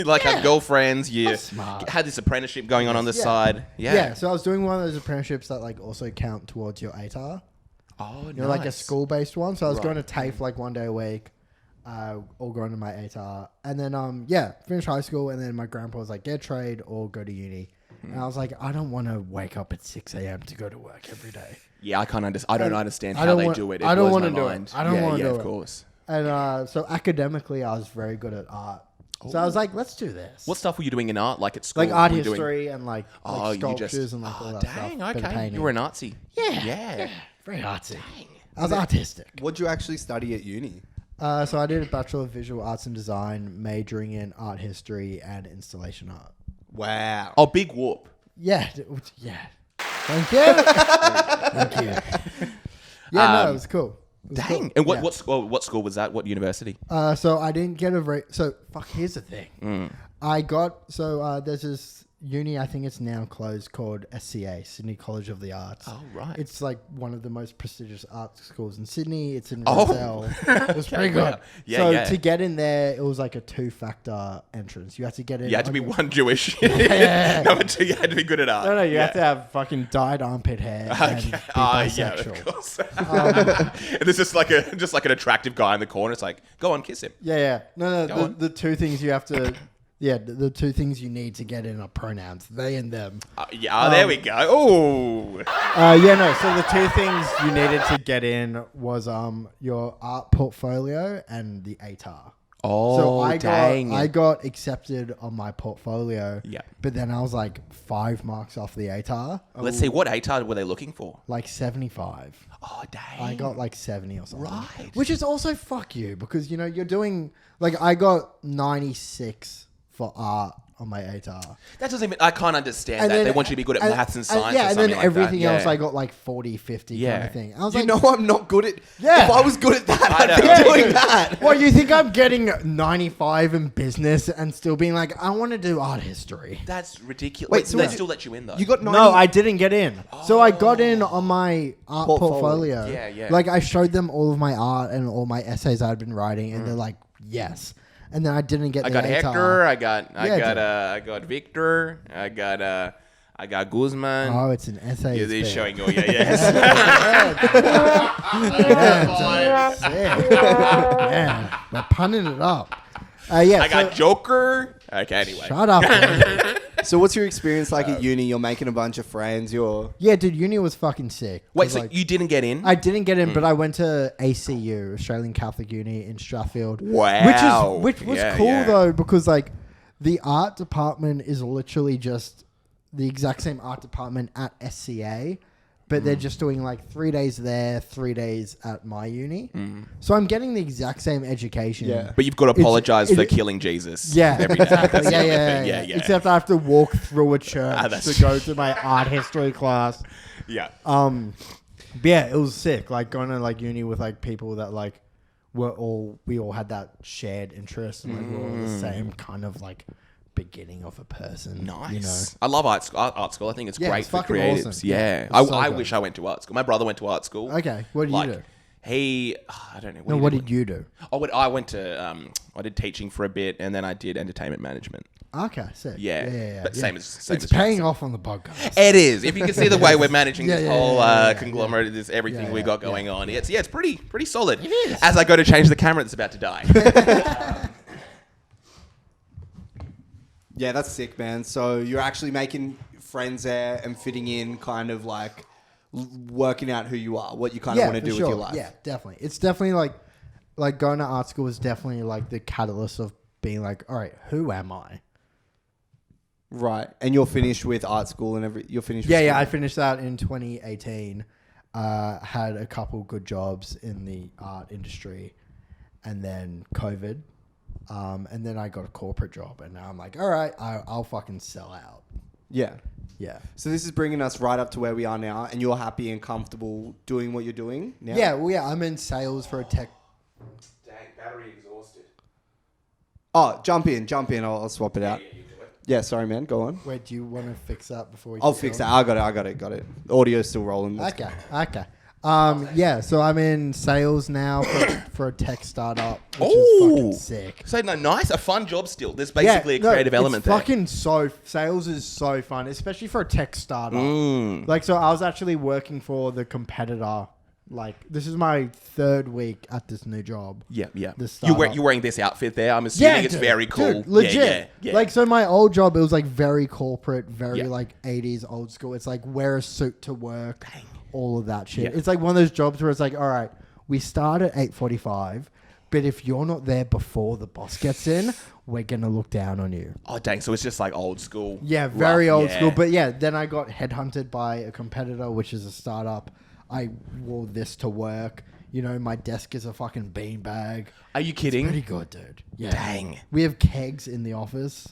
[SPEAKER 1] like have girlfriends. You
[SPEAKER 4] That's smart.
[SPEAKER 1] had this apprenticeship going on the
[SPEAKER 4] Yeah.
[SPEAKER 1] side.
[SPEAKER 4] Yeah, so I was doing one of those apprenticeships that like also count towards your ATAR.
[SPEAKER 1] Oh,
[SPEAKER 4] You know, like a school-based one. So I was
[SPEAKER 1] Right.
[SPEAKER 4] going to TAFE like one day a week, all going to my ATAR. And then, finished high school. And then my grandpa was like, get a trade or go to uni. And I was like, I don't want to wake up at 6 a.m. to go to work every day.
[SPEAKER 1] Yeah, I can't understand. I don't understand
[SPEAKER 4] I
[SPEAKER 1] how
[SPEAKER 4] don't
[SPEAKER 1] they
[SPEAKER 4] want-
[SPEAKER 1] do it.
[SPEAKER 4] I don't
[SPEAKER 1] blows
[SPEAKER 4] wanna
[SPEAKER 1] my
[SPEAKER 4] do it.
[SPEAKER 1] mind.
[SPEAKER 4] I don't wanna do
[SPEAKER 1] of
[SPEAKER 4] it.
[SPEAKER 1] course.
[SPEAKER 4] And so academically, I was very good at art. So I was like, let's do this.
[SPEAKER 1] What stuff were you doing in art, like at school?
[SPEAKER 4] like art
[SPEAKER 1] Were you doing-
[SPEAKER 4] history and like sculptures and like all that
[SPEAKER 1] dang,
[SPEAKER 4] stuff. Bit of
[SPEAKER 1] okay.
[SPEAKER 4] painting.
[SPEAKER 1] You were an artsy.
[SPEAKER 4] Yeah. Very artsy. I was artistic.
[SPEAKER 3] What'd you actually study at uni?
[SPEAKER 4] So I did a Bachelor of Visual Arts and Design, majoring in art history and installation art.
[SPEAKER 3] Wow.
[SPEAKER 1] Oh, big whoop.
[SPEAKER 4] Yeah. Thank you. Thank you. Yeah, no, it was cool. It was
[SPEAKER 1] Dang.
[SPEAKER 4] cool.
[SPEAKER 1] And what school was that? What university?
[SPEAKER 4] So I didn't get a so here's the thing. I got there's this uni, I think it's now closed, called SCA, Sydney College of the Arts.
[SPEAKER 1] Oh, right.
[SPEAKER 4] It's like one of the most prestigious art schools in Sydney. It's in
[SPEAKER 1] Oh.
[SPEAKER 4] Roselle. It was pretty good.
[SPEAKER 1] Yeah,
[SPEAKER 4] so
[SPEAKER 1] yeah.
[SPEAKER 4] to get in there, it was like a 2-factor entrance. You had to get in.
[SPEAKER 1] You had to be
[SPEAKER 4] on-
[SPEAKER 1] one Jewish.
[SPEAKER 4] Yeah.
[SPEAKER 1] Number two, you had to be good at art.
[SPEAKER 2] No, you
[SPEAKER 1] Yeah.
[SPEAKER 2] have to have fucking dyed armpit hair and be
[SPEAKER 1] Yeah,
[SPEAKER 2] bisexual.
[SPEAKER 1] of course. And there's just like an attractive guy in the corner. It's like, go on, kiss him.
[SPEAKER 4] Yeah.
[SPEAKER 2] No,
[SPEAKER 1] Go on.
[SPEAKER 2] the two things you have to.
[SPEAKER 4] Yeah, the two things you need to get in are pronouns, they and them.
[SPEAKER 1] There we go. Oh,
[SPEAKER 2] So the two things you needed to get in was your art portfolio and the ATAR. So I got accepted on my portfolio.
[SPEAKER 1] Yeah.
[SPEAKER 4] But then I was like 5 marks off the ATAR.
[SPEAKER 1] Let's see, what ATAR were they looking for?
[SPEAKER 4] Like 75.
[SPEAKER 1] Oh, dang.
[SPEAKER 4] I got like 70 or something.
[SPEAKER 1] Right.
[SPEAKER 4] Which is also fuck you because, you know, you're doing... Like, I got 96 for art on my ATAR.
[SPEAKER 1] That doesn't even... I can't understand
[SPEAKER 4] And
[SPEAKER 1] that.
[SPEAKER 4] then-
[SPEAKER 1] They want you to be good at maths and science
[SPEAKER 4] yeah,
[SPEAKER 1] or
[SPEAKER 4] and
[SPEAKER 1] something
[SPEAKER 4] then
[SPEAKER 1] like
[SPEAKER 4] everything
[SPEAKER 1] that.
[SPEAKER 4] else
[SPEAKER 1] Yeah.
[SPEAKER 4] I got like 40, 50 kind of thing. I was like,
[SPEAKER 3] I'm not good at...
[SPEAKER 4] Yeah.
[SPEAKER 3] If I was good at that,
[SPEAKER 1] I
[SPEAKER 3] I'd be
[SPEAKER 1] know.
[SPEAKER 3] doing that.
[SPEAKER 4] What, you think I'm getting 95 in business and still being like, I want to do art history?
[SPEAKER 1] That's ridiculous.
[SPEAKER 3] Wait,
[SPEAKER 1] Wait,
[SPEAKER 3] so
[SPEAKER 1] they
[SPEAKER 3] what-
[SPEAKER 1] still let you in, though.
[SPEAKER 3] You got 90...
[SPEAKER 2] No, I didn't get in.
[SPEAKER 4] So I got in on my art portfolio.
[SPEAKER 1] Yeah, yeah.
[SPEAKER 4] Like, I showed them all of my art and all my essays I'd been writing, and they're like, yes. And then I didn't get
[SPEAKER 1] I
[SPEAKER 4] the
[SPEAKER 1] got
[SPEAKER 4] ATAR.
[SPEAKER 1] Hector. I got
[SPEAKER 4] Yeah,
[SPEAKER 1] Victor. I got Guzman.
[SPEAKER 4] Oh, it's an essay.
[SPEAKER 1] Yeah, they're
[SPEAKER 4] bit.
[SPEAKER 1] showing you. Yeah, yes.
[SPEAKER 4] Yeah, we're punning it up. Yeah,
[SPEAKER 1] I got Joker. Okay, anyway.
[SPEAKER 4] Shut up. man.
[SPEAKER 3] So what's your experience like at uni? You're making a bunch of friends. You're...
[SPEAKER 4] Yeah, dude, uni was fucking sick.
[SPEAKER 1] Wait,
[SPEAKER 4] 'Cause,
[SPEAKER 1] so
[SPEAKER 4] like,
[SPEAKER 1] you didn't get in?
[SPEAKER 4] I didn't get in, but I went to ACU, Australian Catholic Uni in Strathfield.
[SPEAKER 1] Wow.
[SPEAKER 4] Which was
[SPEAKER 1] Yeah,
[SPEAKER 4] cool
[SPEAKER 1] yeah.
[SPEAKER 4] though, because like the art department is literally just the exact same art department at SCA, but they're just doing like 3 days there, 3 days at my uni. So I'm getting the exact same education.
[SPEAKER 3] Yeah.
[SPEAKER 1] But you've got to apologize for
[SPEAKER 4] it-
[SPEAKER 1] killing Jesus.
[SPEAKER 4] Yeah,
[SPEAKER 1] every day.
[SPEAKER 4] exactly.
[SPEAKER 1] That's the only
[SPEAKER 4] Yeah.
[SPEAKER 1] thing. Yeah.
[SPEAKER 4] Except I have to walk through a church
[SPEAKER 1] that's
[SPEAKER 4] to go to my art history class.
[SPEAKER 1] Yeah.
[SPEAKER 2] But yeah, it was sick. Like going to like uni with like people that like we all had that shared interest and like we were all the same kind of like beginning of a person.
[SPEAKER 1] Nice.
[SPEAKER 2] You know?
[SPEAKER 1] I love art school. I think it's
[SPEAKER 4] Yeah,
[SPEAKER 1] great
[SPEAKER 4] it's
[SPEAKER 1] for
[SPEAKER 4] fucking
[SPEAKER 1] creatives.
[SPEAKER 4] awesome.
[SPEAKER 1] Yeah.
[SPEAKER 4] Yeah, it's
[SPEAKER 1] I
[SPEAKER 4] so good.
[SPEAKER 1] wish I went to art school. My brother went to art school.
[SPEAKER 4] Okay, what did you do?
[SPEAKER 1] I don't know.
[SPEAKER 4] No, what did you do?
[SPEAKER 1] I went to, I did teaching for a bit and then I did entertainment management.
[SPEAKER 4] Okay, sick.
[SPEAKER 1] Yeah. But
[SPEAKER 4] yeah.
[SPEAKER 1] same as
[SPEAKER 4] It's
[SPEAKER 1] as
[SPEAKER 4] paying
[SPEAKER 1] Jackson.
[SPEAKER 4] off on the podcast.
[SPEAKER 1] It is. If you can see the way we're managing
[SPEAKER 4] Yeah,
[SPEAKER 1] this
[SPEAKER 4] yeah,
[SPEAKER 1] whole
[SPEAKER 4] yeah,
[SPEAKER 1] conglomerate, this everything
[SPEAKER 4] Yeah,
[SPEAKER 1] we
[SPEAKER 4] yeah,
[SPEAKER 1] got going on. It's pretty solid.
[SPEAKER 4] It is.
[SPEAKER 1] As I go to change the camera, it's about to die.
[SPEAKER 3] Yeah, that's sick, man. So you're actually making friends there and fitting in, kind of like working out who you are, what you kind of want to
[SPEAKER 4] for
[SPEAKER 3] do with your life.
[SPEAKER 4] Yeah, definitely. It's definitely like going to art school is definitely like the catalyst of being like, all right, who am I?
[SPEAKER 3] Right. And you're finished with art school and you're finished
[SPEAKER 2] Yeah,
[SPEAKER 3] with
[SPEAKER 2] yeah.
[SPEAKER 3] school.
[SPEAKER 2] I finished that in 2018.
[SPEAKER 4] Had a couple good jobs in the art industry, and then COVID. And then I got a corporate job, and now I'm like, all right, I'll fucking sell out.
[SPEAKER 3] Yeah.
[SPEAKER 4] Yeah.
[SPEAKER 3] So this is bringing us right up to where we are now, and you're happy and comfortable doing what you're doing now?
[SPEAKER 4] Yeah, well, yeah, I'm in sales for a tech.
[SPEAKER 1] Dang, battery exhausted.
[SPEAKER 3] Oh, jump in. I'll swap it out. Yeah, sorry, man. Go on.
[SPEAKER 4] Wait, do you want to fix that before we
[SPEAKER 3] I'll
[SPEAKER 4] keep
[SPEAKER 3] fix
[SPEAKER 4] going?
[SPEAKER 3] that. I got it. The audio's still rolling.
[SPEAKER 4] Okay. Yeah, so I'm in sales now for a tech startup, which is fucking sick.
[SPEAKER 1] So nice, a fun job still. There's basically a creative element
[SPEAKER 2] it's
[SPEAKER 1] there.
[SPEAKER 2] fucking sales is so fun, especially for a tech startup.
[SPEAKER 1] Mm.
[SPEAKER 2] Like, so I was actually working for the competitor. Like, this is my 3rd week at this new job.
[SPEAKER 1] Yeah.
[SPEAKER 2] The startup.
[SPEAKER 1] You're wearing this outfit there. I'm assuming it's
[SPEAKER 2] dude,
[SPEAKER 1] very cool.
[SPEAKER 2] dude, legit.
[SPEAKER 1] Yeah.
[SPEAKER 4] Like, so my old job, it was like very corporate, very
[SPEAKER 1] Yeah.
[SPEAKER 4] like 80s old school. It's like wear a suit to work, all of that shit.
[SPEAKER 1] Yeah.
[SPEAKER 4] It's like one of those jobs where it's like, all right, we start at 8:45, but if you're not there before the boss gets in, we're gonna look down on you.
[SPEAKER 1] Oh dang! So it's just like old school.
[SPEAKER 4] Yeah, very
[SPEAKER 1] rough,
[SPEAKER 4] old
[SPEAKER 1] yeah.
[SPEAKER 4] school. But yeah, then I got headhunted by a competitor, which is a startup. I wore this to work. You know, my desk is a fucking beanbag.
[SPEAKER 1] Are you kidding?
[SPEAKER 4] Pretty good, dude. Yeah.
[SPEAKER 1] Dang.
[SPEAKER 4] We have kegs in the office.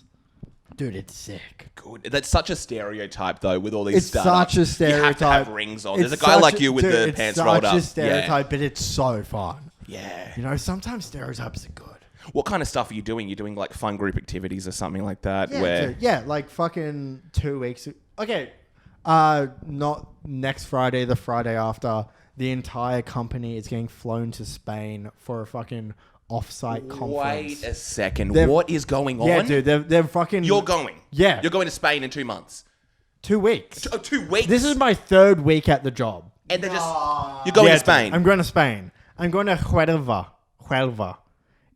[SPEAKER 4] Dude, it's sick.
[SPEAKER 1] Good. That's such a stereotype, though, with all these
[SPEAKER 4] It's
[SPEAKER 1] startups.
[SPEAKER 4] such a stereotype.
[SPEAKER 1] You have to have rings on. There's a
[SPEAKER 2] It's
[SPEAKER 1] guy
[SPEAKER 2] such
[SPEAKER 1] like
[SPEAKER 2] a-
[SPEAKER 1] you with
[SPEAKER 2] dude,
[SPEAKER 1] the pants
[SPEAKER 2] it's
[SPEAKER 1] rolled up.
[SPEAKER 2] such a stereotype, but it's so fun.
[SPEAKER 1] Yeah.
[SPEAKER 2] You know, sometimes stereotypes are good.
[SPEAKER 1] What kind of stuff are you doing? You're doing like fun group activities or something like that?
[SPEAKER 2] Yeah,
[SPEAKER 1] where
[SPEAKER 2] dude, yeah, like fucking 2 weeks. Okay, not next Friday, the Friday after. The entire company is getting flown to Spain for a fucking off-site conference.
[SPEAKER 1] Wait a second.
[SPEAKER 2] They've-
[SPEAKER 1] What is going on?
[SPEAKER 2] Yeah, dude, they're fucking.
[SPEAKER 1] You're going.
[SPEAKER 2] Yeah.
[SPEAKER 1] You're going to Spain in 2 months.
[SPEAKER 2] 2 weeks.
[SPEAKER 1] 2 weeks.
[SPEAKER 2] This is my 3rd week at the job.
[SPEAKER 1] And they're just. You're going to
[SPEAKER 2] Dude,
[SPEAKER 1] Spain.
[SPEAKER 2] I'm going to Spain. I'm going to Huelva.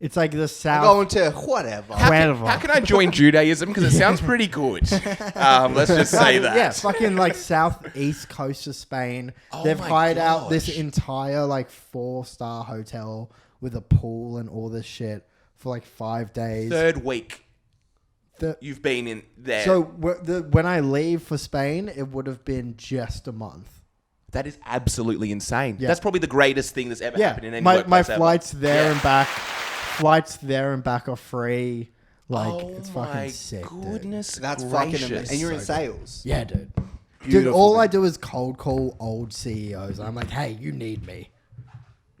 [SPEAKER 2] It's like the south.
[SPEAKER 3] Going to whatever.
[SPEAKER 1] How can I join Judaism? Because it sounds pretty good. Let's just say that.
[SPEAKER 2] Yeah, fucking like southeast coast of Spain.
[SPEAKER 1] Oh
[SPEAKER 2] They've
[SPEAKER 1] my
[SPEAKER 2] hired out this
[SPEAKER 1] gosh.
[SPEAKER 2] entire like 4-star hotel with a pool and all this shit for like 5 days.
[SPEAKER 1] 3rd week.
[SPEAKER 2] The-
[SPEAKER 1] You've been in there.
[SPEAKER 2] So when I leave for Spain, it would have been just a month.
[SPEAKER 1] That is absolutely insane.
[SPEAKER 2] Yeah.
[SPEAKER 1] that's probably the greatest thing that's ever happened in any
[SPEAKER 2] my
[SPEAKER 1] workplace ever.
[SPEAKER 2] flights there
[SPEAKER 1] Yeah.
[SPEAKER 2] and back. Flights there and back are free. Like
[SPEAKER 1] Oh
[SPEAKER 2] it's
[SPEAKER 1] my
[SPEAKER 2] fucking sick.
[SPEAKER 1] goodness
[SPEAKER 3] That's
[SPEAKER 1] gracious.
[SPEAKER 3] fucking amazing. And you're in sales.
[SPEAKER 2] Dude. Yeah, dude. Dude,
[SPEAKER 3] Beautiful,
[SPEAKER 2] all
[SPEAKER 3] man.
[SPEAKER 2] I do is cold call old CEOs. I'm like, hey, you need me.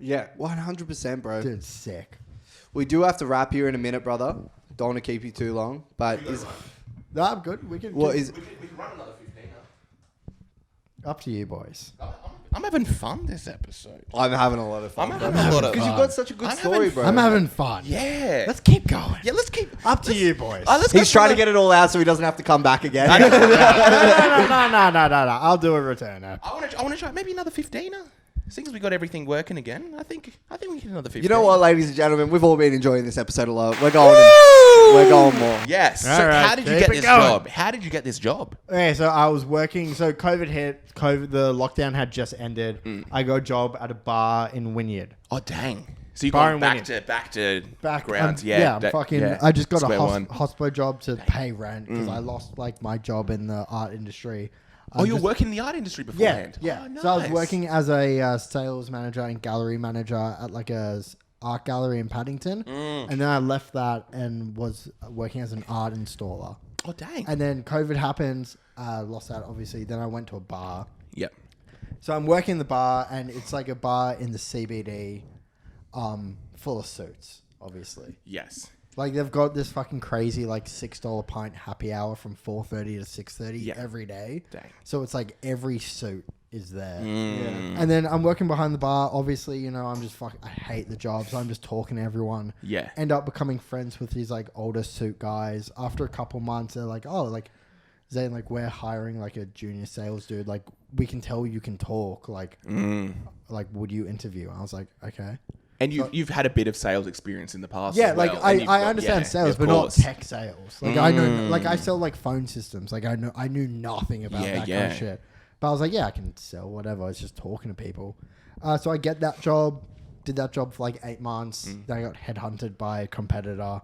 [SPEAKER 3] Yeah, 100%, bro.
[SPEAKER 2] Dude, sick.
[SPEAKER 3] We do have to wrap here in a minute, brother. Don't want to keep you too long. But
[SPEAKER 2] No, I'm good. We can.
[SPEAKER 3] what is...
[SPEAKER 1] We can run another 15.
[SPEAKER 2] Up to you, boys.
[SPEAKER 1] I'm having fun this episode.
[SPEAKER 3] I'm having a lot of fun.
[SPEAKER 1] I'm having a lot of
[SPEAKER 3] Because you've
[SPEAKER 1] fun.
[SPEAKER 3] got such a good
[SPEAKER 1] I'm
[SPEAKER 3] story,
[SPEAKER 1] having
[SPEAKER 3] bro.
[SPEAKER 2] I'm having fun.
[SPEAKER 1] Yeah.
[SPEAKER 2] Let's keep going.
[SPEAKER 1] Yeah, let's keep...
[SPEAKER 2] Up to you, boys.
[SPEAKER 1] Let's go
[SPEAKER 3] He's trying to
[SPEAKER 1] through
[SPEAKER 3] get it all out so he doesn't have to come back again.
[SPEAKER 1] the-
[SPEAKER 2] No. I'll do a returner.
[SPEAKER 1] I want to try maybe another 15er. Seeing as we got everything working again, I think we get another 15.
[SPEAKER 3] You know what, ladies and gentlemen? We've all been enjoying this episode a lot. We're going more.
[SPEAKER 1] Yes. So
[SPEAKER 2] All right,
[SPEAKER 1] how did you
[SPEAKER 2] keep
[SPEAKER 1] get
[SPEAKER 2] it
[SPEAKER 1] this
[SPEAKER 2] going.
[SPEAKER 1] job? How did you get this job?
[SPEAKER 2] Okay, so I was working. So COVID hit. The lockdown had just ended. I got a job at a bar in Wynyard.
[SPEAKER 1] Oh dang! So you
[SPEAKER 2] Bar
[SPEAKER 1] gone
[SPEAKER 2] and
[SPEAKER 1] back to
[SPEAKER 2] Back
[SPEAKER 1] grounds?
[SPEAKER 2] I'm fucking. I just got
[SPEAKER 1] Square
[SPEAKER 2] a
[SPEAKER 1] one.
[SPEAKER 2] hospo job to pay rent because I lost like my job in the art industry.
[SPEAKER 1] Oh, you were working in the art industry beforehand.
[SPEAKER 2] Yeah.
[SPEAKER 1] Oh, nice.
[SPEAKER 2] So I was working as a sales manager and gallery manager at like a art gallery in Paddington, and then I left that and was working as an art installer.
[SPEAKER 1] Oh dang!
[SPEAKER 2] And then COVID happens. Lost that obviously. Then I went to a bar.
[SPEAKER 1] Yep.
[SPEAKER 2] So I'm working the bar, and it's like a bar in the CBD, full of suits, obviously.
[SPEAKER 1] Yes.
[SPEAKER 2] Like they've got this fucking crazy like $6 pint happy hour from 4:30 to 6:30
[SPEAKER 1] Yeah.
[SPEAKER 2] every day.
[SPEAKER 1] Dang.
[SPEAKER 2] So it's like every suit is there.
[SPEAKER 1] Mm.
[SPEAKER 2] And then I'm working behind the bar. Obviously, you know, I'm just I hate the job, so I'm just talking to everyone.
[SPEAKER 1] Yeah.
[SPEAKER 2] End up becoming friends with these like older suit guys. After a couple months, they're like, "Oh, like Zane, like we're hiring like a junior sales dude. Like we can tell you can talk. Like, like would you interview?" I was like, "Okay."
[SPEAKER 1] And you've had a bit of sales experience in the past.
[SPEAKER 2] Yeah,
[SPEAKER 1] as
[SPEAKER 2] like
[SPEAKER 1] well, and you've
[SPEAKER 2] I
[SPEAKER 1] got-
[SPEAKER 2] understand
[SPEAKER 1] yeah,
[SPEAKER 2] sales,
[SPEAKER 1] of
[SPEAKER 2] but not
[SPEAKER 1] course.
[SPEAKER 2] tech sales. Like I know, like I sell like phone systems. Like I knew nothing about
[SPEAKER 1] Yeah,
[SPEAKER 2] that kind
[SPEAKER 1] yeah.
[SPEAKER 2] of shit. But I was like, yeah, I can sell whatever. It's just talking to people. So I get that job. Did that job for like 8 months. Then I got headhunted by a competitor.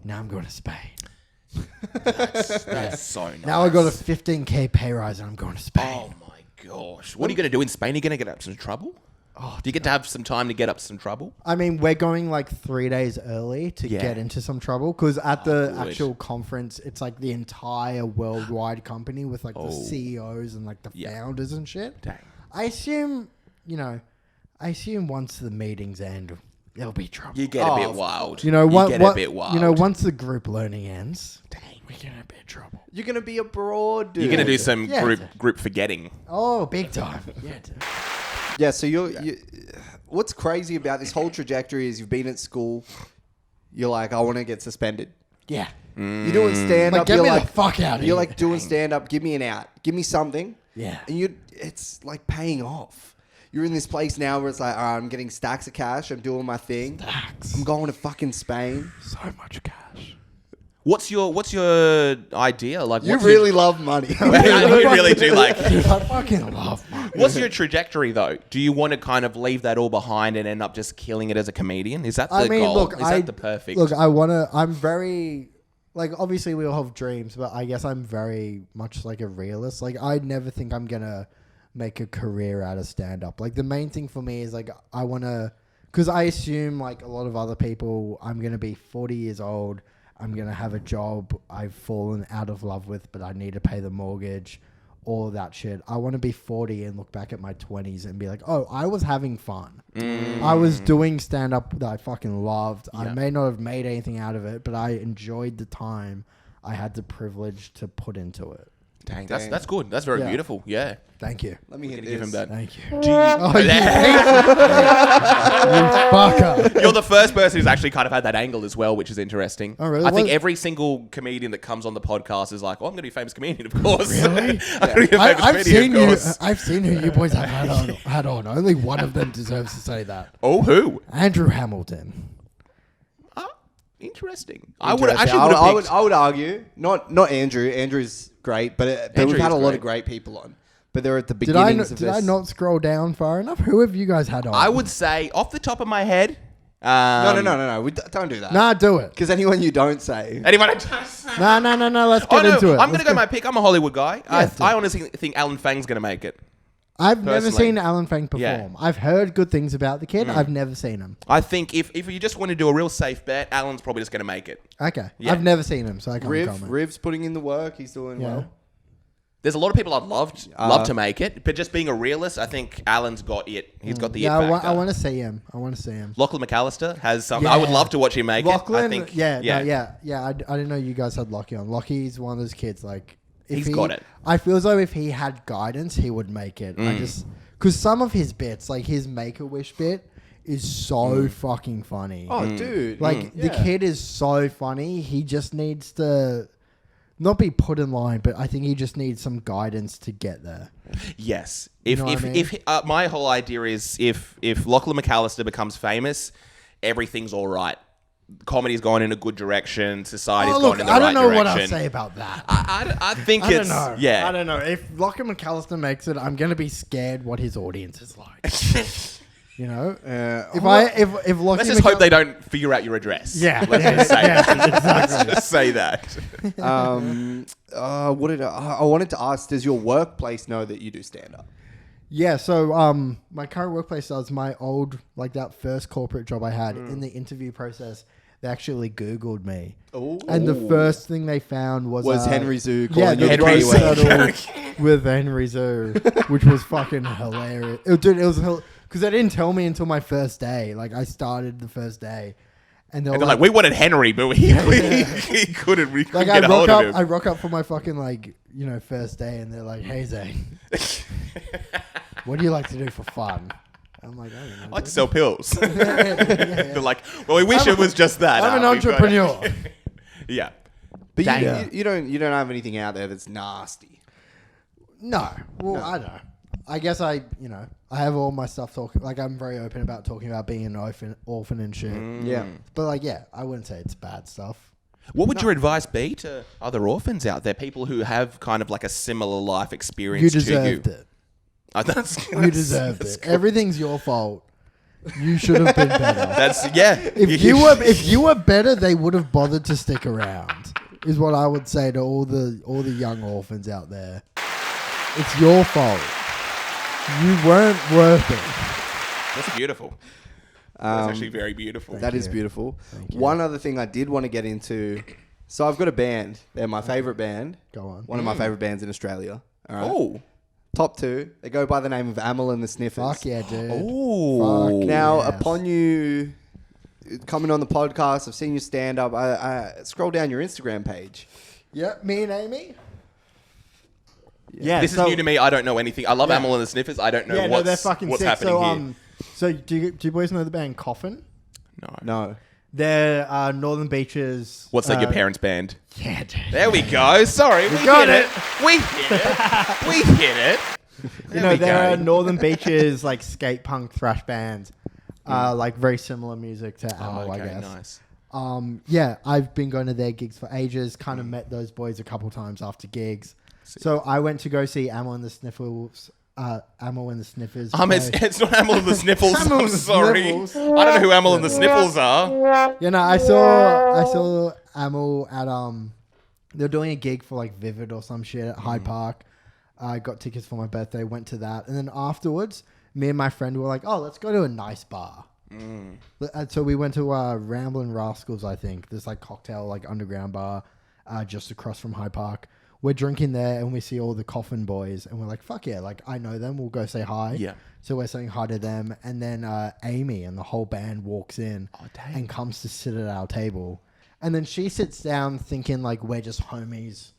[SPEAKER 2] Now I'm going to Spain.
[SPEAKER 1] That's so nice.
[SPEAKER 2] Now I got a 15K pay rise and I'm going to Spain.
[SPEAKER 1] Oh my gosh! What are you going to do in Spain? Are you going to get up some trouble? Oh, do you get to have some time to get up some trouble?
[SPEAKER 2] I mean, we're going like 3 days early to
[SPEAKER 1] Yeah.
[SPEAKER 2] get into some trouble because at the
[SPEAKER 1] good.
[SPEAKER 2] actual conference, it's like the entire worldwide company with like the CEOs and like the
[SPEAKER 1] Yeah.
[SPEAKER 2] founders and shit.
[SPEAKER 1] Dang.
[SPEAKER 2] I assume once the meetings end, there'll be trouble.
[SPEAKER 1] You get a bit wild.
[SPEAKER 2] You know,
[SPEAKER 1] you get a bit wild.
[SPEAKER 2] You know, once the group learning ends,
[SPEAKER 1] Dang.
[SPEAKER 2] we get in a bit of trouble.
[SPEAKER 3] You're going to be abroad, dude.
[SPEAKER 1] You're going to do some
[SPEAKER 2] Yeah.
[SPEAKER 1] group forgetting.
[SPEAKER 2] Oh, big time. Yeah, dude.
[SPEAKER 3] Yeah, so you what's crazy about this whole trajectory is you've been at school, you're like, I want to get suspended.
[SPEAKER 2] Yeah.
[SPEAKER 3] You're doing stand-up,
[SPEAKER 2] Like, get
[SPEAKER 3] you're
[SPEAKER 2] me
[SPEAKER 3] like,
[SPEAKER 2] the fuck out of here.
[SPEAKER 3] you're like doing stand-up, give me an out, give me something.
[SPEAKER 2] Yeah.
[SPEAKER 3] And it's like paying off. You're in this place now where it's like, all right, I'm getting stacks of cash, I'm doing my thing.
[SPEAKER 2] Stacks.
[SPEAKER 3] I'm going to fucking Spain.
[SPEAKER 2] So much cash.
[SPEAKER 1] What's your idea? Like,
[SPEAKER 3] You
[SPEAKER 1] what's
[SPEAKER 3] really love money.
[SPEAKER 1] Your, you really do like.
[SPEAKER 2] Dude, I fucking love money.
[SPEAKER 1] What's your trajectory though? Do you want to kind of leave that all behind and end up just killing it as a comedian? Is that the goal?
[SPEAKER 2] Look,
[SPEAKER 1] Is that the perfect?
[SPEAKER 2] Look, I'm very, like, obviously we all have dreams, but I guess I'm very much like a realist. Like, I never think I'm going to make a career out of stand-up. Like, the main thing for me is, like, I want to, because I assume, like, a lot of other people, I'm going to be 40 years old, I'm going to have a job I've fallen out of love with, but I need to pay the mortgage,
[SPEAKER 4] all of that shit. I want to be 40 and look back at my 20s and be like, oh, I was having fun. I was doing stand-up that I fucking loved. I may not have made anything out of it, but I enjoyed the time I had the privilege to put into it.
[SPEAKER 1] Dang. That's good. That's very beautiful. Yeah.
[SPEAKER 4] Thank you.
[SPEAKER 3] Let me
[SPEAKER 1] Give him that.
[SPEAKER 4] Thank you.
[SPEAKER 1] Do you,
[SPEAKER 4] You fucker.
[SPEAKER 1] You're the first person who's actually kind of had that angle as well, which is interesting.
[SPEAKER 4] Oh, really?
[SPEAKER 1] I think every single comedian that comes on the podcast is like, "Oh, I'm going to be a famous comedian, of course."
[SPEAKER 4] Really? I've seen who you boys have had on. Only one of them deserves to say that.
[SPEAKER 1] Oh, who?
[SPEAKER 4] Andrew Hamilton.
[SPEAKER 1] Interesting.
[SPEAKER 3] I would argue not Andrew. Andrew's great, but we've had a lot of great people on. But they're at the beginnings of this.
[SPEAKER 4] Did I not scroll down far enough? Who have you guys had on?
[SPEAKER 1] I would say, off the top of my head...
[SPEAKER 3] No. Don't do that.
[SPEAKER 4] Nah, do it.
[SPEAKER 3] Because anyone you don't say...
[SPEAKER 1] Anyone?
[SPEAKER 4] No. Let's get into it.
[SPEAKER 1] I'm going to go my pick. I'm a Hollywood guy. I honestly think Alan Fang's going to make it.
[SPEAKER 4] I've never seen Alan Fang perform.
[SPEAKER 1] Yeah.
[SPEAKER 4] I've heard good things about the kid. I've never seen him.
[SPEAKER 1] I think if you just want to do a real safe bet, Alan's probably just going to make it.
[SPEAKER 4] Okay.
[SPEAKER 1] Yeah.
[SPEAKER 4] I've never seen him, so I can't comment.
[SPEAKER 3] Riv's putting in the work. He's doing well.
[SPEAKER 1] There's a lot of people I'd love to make it, but just being a realist, I think Alan's got it. He's got the it factor.
[SPEAKER 4] I want to see him.
[SPEAKER 1] Lachlan McAllister has something. I would love to watch him make
[SPEAKER 4] Lachlan,
[SPEAKER 1] it. I think.
[SPEAKER 4] I didn't know you guys had Lockie on. Lockie's one of those kids. Like,
[SPEAKER 1] he's got it.
[SPEAKER 4] I feel as though if he had guidance, he would make it. Because some of his bits, like his Make-A-Wish bit, is so fucking funny.
[SPEAKER 3] Oh, dude.
[SPEAKER 4] Like, the kid is so funny. He just needs to not be put in line, but I think he just needs some guidance to get there.
[SPEAKER 1] Yes. My whole idea is if Lachlan McAllister becomes famous, everything's all right. Comedy's going in a good direction. Society's going in the right direction.
[SPEAKER 4] I don't know what I'll say about that.
[SPEAKER 1] I think
[SPEAKER 4] I
[SPEAKER 1] it's...
[SPEAKER 4] don't know.
[SPEAKER 1] Yeah.
[SPEAKER 4] I don't know. If Lachlan McAllister makes it, I'm going to be scared what his audience is like. You know? If Lockie
[SPEAKER 1] Let's just hope they don't figure out your address.
[SPEAKER 4] Yeah.
[SPEAKER 1] Let's just say that.
[SPEAKER 4] Exactly.
[SPEAKER 1] Let's just say that.
[SPEAKER 3] I wanted to ask, does your workplace know that you do stand-up?
[SPEAKER 4] Yeah, so my current workplace does. My old, like that first corporate job I had, in the interview process, they actually Googled me. Ooh. And the first thing they found was
[SPEAKER 3] Henry Zoo
[SPEAKER 4] the
[SPEAKER 3] calling you
[SPEAKER 1] Henry
[SPEAKER 4] Zoo with Henry Zoo, which was fucking hilarious. It was because they didn't tell me until my first day. Like, I started the first day. And they're like,
[SPEAKER 1] we wanted Henry, but he couldn't. We couldn't get a hold of him.
[SPEAKER 4] I rock up for my fucking first day, and they're like, "Hey Zane, what do you like to do for fun?" I'm like, "I don't know.
[SPEAKER 1] I like to sell pills." They're like, "Well, we wish it was just that."
[SPEAKER 4] I'm an entrepreneur.
[SPEAKER 1] Yeah,
[SPEAKER 3] but you don't have anything out there that's nasty.
[SPEAKER 4] No, well, I don't know. I guess I have all my stuff talking. Like, I'm very open about talking about being an orphan and shit.
[SPEAKER 3] Yeah.
[SPEAKER 4] But I wouldn't say it's bad stuff.
[SPEAKER 1] What would your advice be to other orphans out there? People who have kind of like a similar life experience
[SPEAKER 4] You
[SPEAKER 1] to you.
[SPEAKER 4] deserved it.
[SPEAKER 1] You
[SPEAKER 4] deserved it. Cool. Everything's your fault. You should have been better. If you were better, they would have bothered to stick around. Is what I would say to all the young orphans out there. It's your fault. You weren't worth it.
[SPEAKER 1] That's beautiful. That's actually very beautiful.
[SPEAKER 3] That is beautiful. One other thing I did want to get into. So I've got a band. They're my favorite band.
[SPEAKER 4] Go on.
[SPEAKER 3] One of my favorite bands in Australia. All right.
[SPEAKER 1] Oh.
[SPEAKER 3] Top two. They go by the name of Amel and the Sniffers.
[SPEAKER 4] Fuck yeah, dude.
[SPEAKER 1] Oh.
[SPEAKER 3] Now, upon you coming on the podcast, I've seen you stand up. I scroll down your Instagram page.
[SPEAKER 4] Yep, me and Amy.
[SPEAKER 2] Yeah,
[SPEAKER 1] this is new to me. I don't know anything. I love Amel and the Sniffers. I don't know
[SPEAKER 2] they're fucking
[SPEAKER 1] what's
[SPEAKER 2] sick.
[SPEAKER 1] happening here.
[SPEAKER 2] So do you boys know the band Coffin?
[SPEAKER 3] No.
[SPEAKER 2] They're Northern Beaches.
[SPEAKER 1] What's that? Your parents' band?
[SPEAKER 2] Yeah, dude.
[SPEAKER 1] There we go. Sorry, we
[SPEAKER 2] got
[SPEAKER 1] hit
[SPEAKER 2] it.
[SPEAKER 1] We hit it. We hit it.
[SPEAKER 2] They're Northern Beaches like skate punk thrash band. Like very similar music to Amel, I guess.
[SPEAKER 1] Nice.
[SPEAKER 4] I've been going to their gigs for ages. Kind of met those boys a couple times after gigs. So I went to go see Amel and the Sniffles. Amel and the Sniffers.
[SPEAKER 1] It's not Amel and the Sniffles.
[SPEAKER 4] Amel
[SPEAKER 1] I'm
[SPEAKER 4] and the
[SPEAKER 1] sorry.
[SPEAKER 4] Sniffles.
[SPEAKER 1] I don't know who Amel and the Sniffles are.
[SPEAKER 4] I saw Amel at they're doing a gig for like Vivid or some shit at Hyde Park. I got tickets for my birthday, went to that, and then afterwards, me and my friend were like, "Oh, let's go to a nice bar." So we went to Ramblin' Rascals, I think. This like cocktail like underground bar just across from Hyde Park. we're drinking there and we see all the Coffin Boys and we're like, fuck yeah, like I know them, we'll go say hi.
[SPEAKER 1] Yeah.
[SPEAKER 4] So we're saying hi to them, and then Amy and the whole band walks in and comes to sit at our table. And then she sits down thinking like we're just homies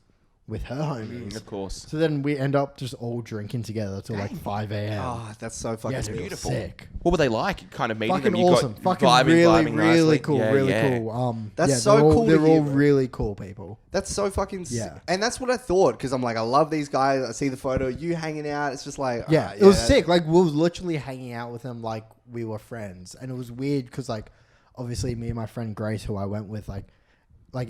[SPEAKER 4] with her homies.
[SPEAKER 1] Of course.
[SPEAKER 4] So then we end up just all drinking together till like 5 a.m.
[SPEAKER 3] Oh, that's so fucking
[SPEAKER 4] dude,
[SPEAKER 3] beautiful.
[SPEAKER 4] Sick.
[SPEAKER 1] What were they like? Kind of meeting
[SPEAKER 4] Fucking
[SPEAKER 1] them? You
[SPEAKER 4] awesome.
[SPEAKER 1] got
[SPEAKER 4] Fucking
[SPEAKER 1] vibing
[SPEAKER 4] really
[SPEAKER 1] nicely?
[SPEAKER 4] cool.
[SPEAKER 1] Yeah,
[SPEAKER 4] really
[SPEAKER 1] yeah.
[SPEAKER 4] cool.
[SPEAKER 3] That's so cool to
[SPEAKER 4] They're all
[SPEAKER 3] hear.
[SPEAKER 4] really cool people.
[SPEAKER 3] That's so fucking sick.
[SPEAKER 4] Yeah.
[SPEAKER 3] And that's what I thought, because I'm like, I love these guys. I see the photo, you hanging out. It's just like,
[SPEAKER 4] Yeah, it was sick. Like, we were literally hanging out with them like we were friends. And it was weird because, like, obviously me and my friend Grace, who I went with, like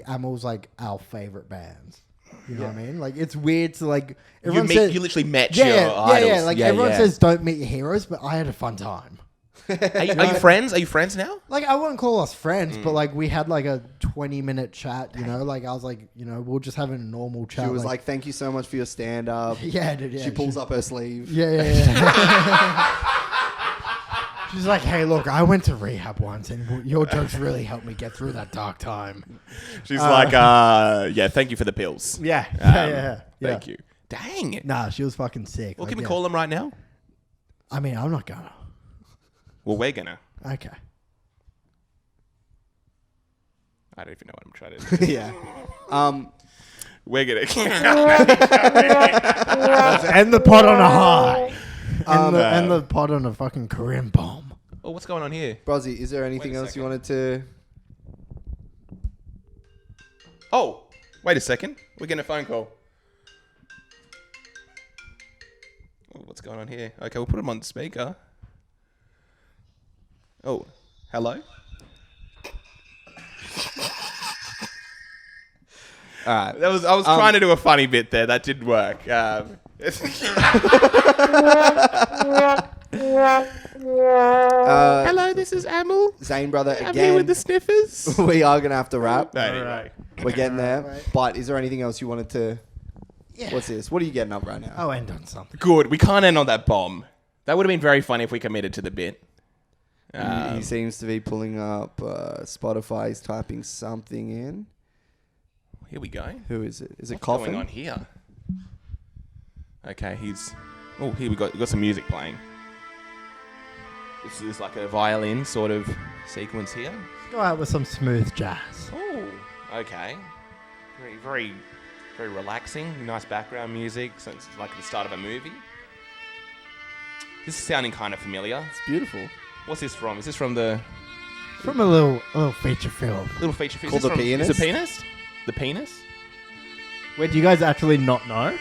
[SPEAKER 4] Amel's, like, our favorite bands. You know what I mean? Like, it's weird to, like...
[SPEAKER 1] You
[SPEAKER 4] says,
[SPEAKER 1] literally met your idols.
[SPEAKER 4] Yeah. Like, everyone says don't meet your heroes, but I had a fun time.
[SPEAKER 1] Are you friends? Are you friends now?
[SPEAKER 4] Like, I wouldn't call us friends, but, like, we had, like, a 20-minute chat, you know? Like, I was like, you know, we'll just have a normal chat.
[SPEAKER 3] She was like, thank you so much for your stand-up.
[SPEAKER 4] Yeah, dude, yeah.
[SPEAKER 3] She pulls up her sleeve.
[SPEAKER 4] Yeah. She's like, hey, look, I went to rehab once, and your jokes really helped me get through that dark time.
[SPEAKER 1] She's like, yeah, thank you for the pills.
[SPEAKER 4] Yeah.
[SPEAKER 1] Thank you. Dang.
[SPEAKER 4] Nah, she was fucking sick.
[SPEAKER 1] Well,
[SPEAKER 4] Like,
[SPEAKER 1] can we call them right now?
[SPEAKER 4] I mean, I'm not gonna.
[SPEAKER 1] Well, we're gonna.
[SPEAKER 4] Okay.
[SPEAKER 1] I don't even know what I'm trying to do.
[SPEAKER 3] Yeah.
[SPEAKER 1] We're gonna.
[SPEAKER 4] Let's end the pod on a high. End the pod on a fucking Korean bomb.
[SPEAKER 1] Oh, what's going on here?
[SPEAKER 3] Brozzy, is there anything
[SPEAKER 1] Wait a
[SPEAKER 3] else you
[SPEAKER 1] second.
[SPEAKER 3] wanted to...
[SPEAKER 1] Oh, wait a second. We're getting a phone call. Oh, what's going on here? Okay, we'll put him on speaker. Oh, hello?
[SPEAKER 3] All right.
[SPEAKER 1] I was trying to do a funny bit there. That didn't work. Hello, this is Amel.
[SPEAKER 3] Zane, brother,
[SPEAKER 1] I'm here with
[SPEAKER 3] again,
[SPEAKER 1] the Sniffers.
[SPEAKER 3] we are going to have to wrap.
[SPEAKER 1] Anyway.
[SPEAKER 3] We're getting there.
[SPEAKER 4] Right.
[SPEAKER 3] But is there anything else you wanted to...
[SPEAKER 4] Yeah.
[SPEAKER 3] What's this? What are you getting up right now?
[SPEAKER 4] I'll end on something.
[SPEAKER 1] Good. We can't end on that bomb. That would have been very funny if we committed to the bit.
[SPEAKER 3] He seems to be pulling up Spotify. He's typing something in.
[SPEAKER 1] Here we go.
[SPEAKER 3] Who is it? Is it
[SPEAKER 1] What's
[SPEAKER 3] Coffin?
[SPEAKER 1] going on here? Okay, he's... Oh, here we got some music playing. This is like a violin sort of sequence here.
[SPEAKER 4] Let's go out with some smooth jazz.
[SPEAKER 1] Oh, okay. Very, very, very relaxing. Nice background music. So it's like the start of a movie. This is sounding kind of familiar.
[SPEAKER 3] It's beautiful.
[SPEAKER 1] What's this from? Is this from the
[SPEAKER 4] From a little feature film.
[SPEAKER 1] little feature film?
[SPEAKER 3] Called The Pianist?
[SPEAKER 1] Is it Pianist? The Penis?
[SPEAKER 2] Wait, do you guys actually not know?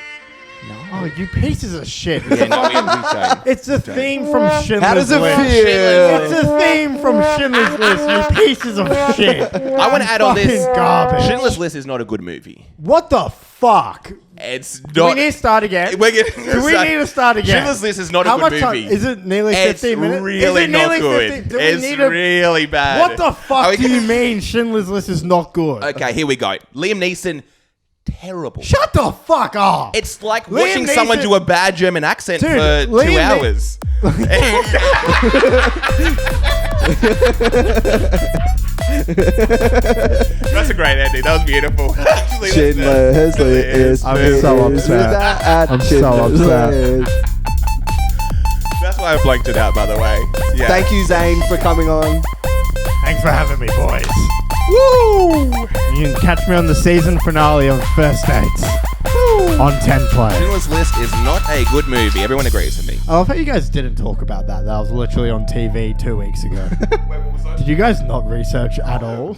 [SPEAKER 1] No.
[SPEAKER 2] Oh, you pieces of shit.
[SPEAKER 1] Yeah, no, we don't.
[SPEAKER 2] It's the theme from Schindler's
[SPEAKER 3] How does it
[SPEAKER 2] List.
[SPEAKER 3] feel?
[SPEAKER 2] It's the theme from Schindler's List, you pieces of shit.
[SPEAKER 1] I want to add on this.
[SPEAKER 2] Fucking garbage.
[SPEAKER 1] Schindler's List is not a good movie.
[SPEAKER 2] What the fuck?
[SPEAKER 1] It's
[SPEAKER 2] Do we
[SPEAKER 1] not.
[SPEAKER 2] need to start again?
[SPEAKER 1] We're getting,
[SPEAKER 2] Do we need to start again?
[SPEAKER 1] Schindler's List is not
[SPEAKER 2] How
[SPEAKER 1] a
[SPEAKER 2] much
[SPEAKER 1] good
[SPEAKER 2] time?
[SPEAKER 1] movie.
[SPEAKER 2] Is it nearly
[SPEAKER 1] It's
[SPEAKER 2] 15 minutes?
[SPEAKER 1] really
[SPEAKER 2] is it
[SPEAKER 1] not
[SPEAKER 2] nearly
[SPEAKER 1] good.
[SPEAKER 2] 15? Do we
[SPEAKER 1] It's
[SPEAKER 2] need a...
[SPEAKER 1] really bad.
[SPEAKER 2] What the fuck
[SPEAKER 1] Are
[SPEAKER 2] do you mean Schindler's List is not good?
[SPEAKER 1] Okay, here we go. Liam Neeson, terrible.
[SPEAKER 2] Shut the fuck up.
[SPEAKER 1] It's like
[SPEAKER 2] Liam
[SPEAKER 1] watching someone
[SPEAKER 2] Neeson-
[SPEAKER 1] do a bad German accent
[SPEAKER 2] Dude,
[SPEAKER 1] for 2
[SPEAKER 2] Liam Ne-
[SPEAKER 1] hours. That's a great ending. That was beautiful. Actually,
[SPEAKER 3] Schindler's List.
[SPEAKER 2] I'm so upset. I'm so upset.
[SPEAKER 1] That's why I blanked it out, by the way. Yeah.
[SPEAKER 3] Thank you, Zane, for coming on.
[SPEAKER 2] Thanks for having me, boys.
[SPEAKER 1] Woo!
[SPEAKER 2] You can catch me on the season finale of First Dates on 10 Play.
[SPEAKER 1] Schindler's List is not a good movie. Everyone agrees with me.
[SPEAKER 2] I love how you guys didn't talk about that. That was literally on TV 2 weeks ago.
[SPEAKER 1] Wait, what was that?
[SPEAKER 2] Did you guys not research at all?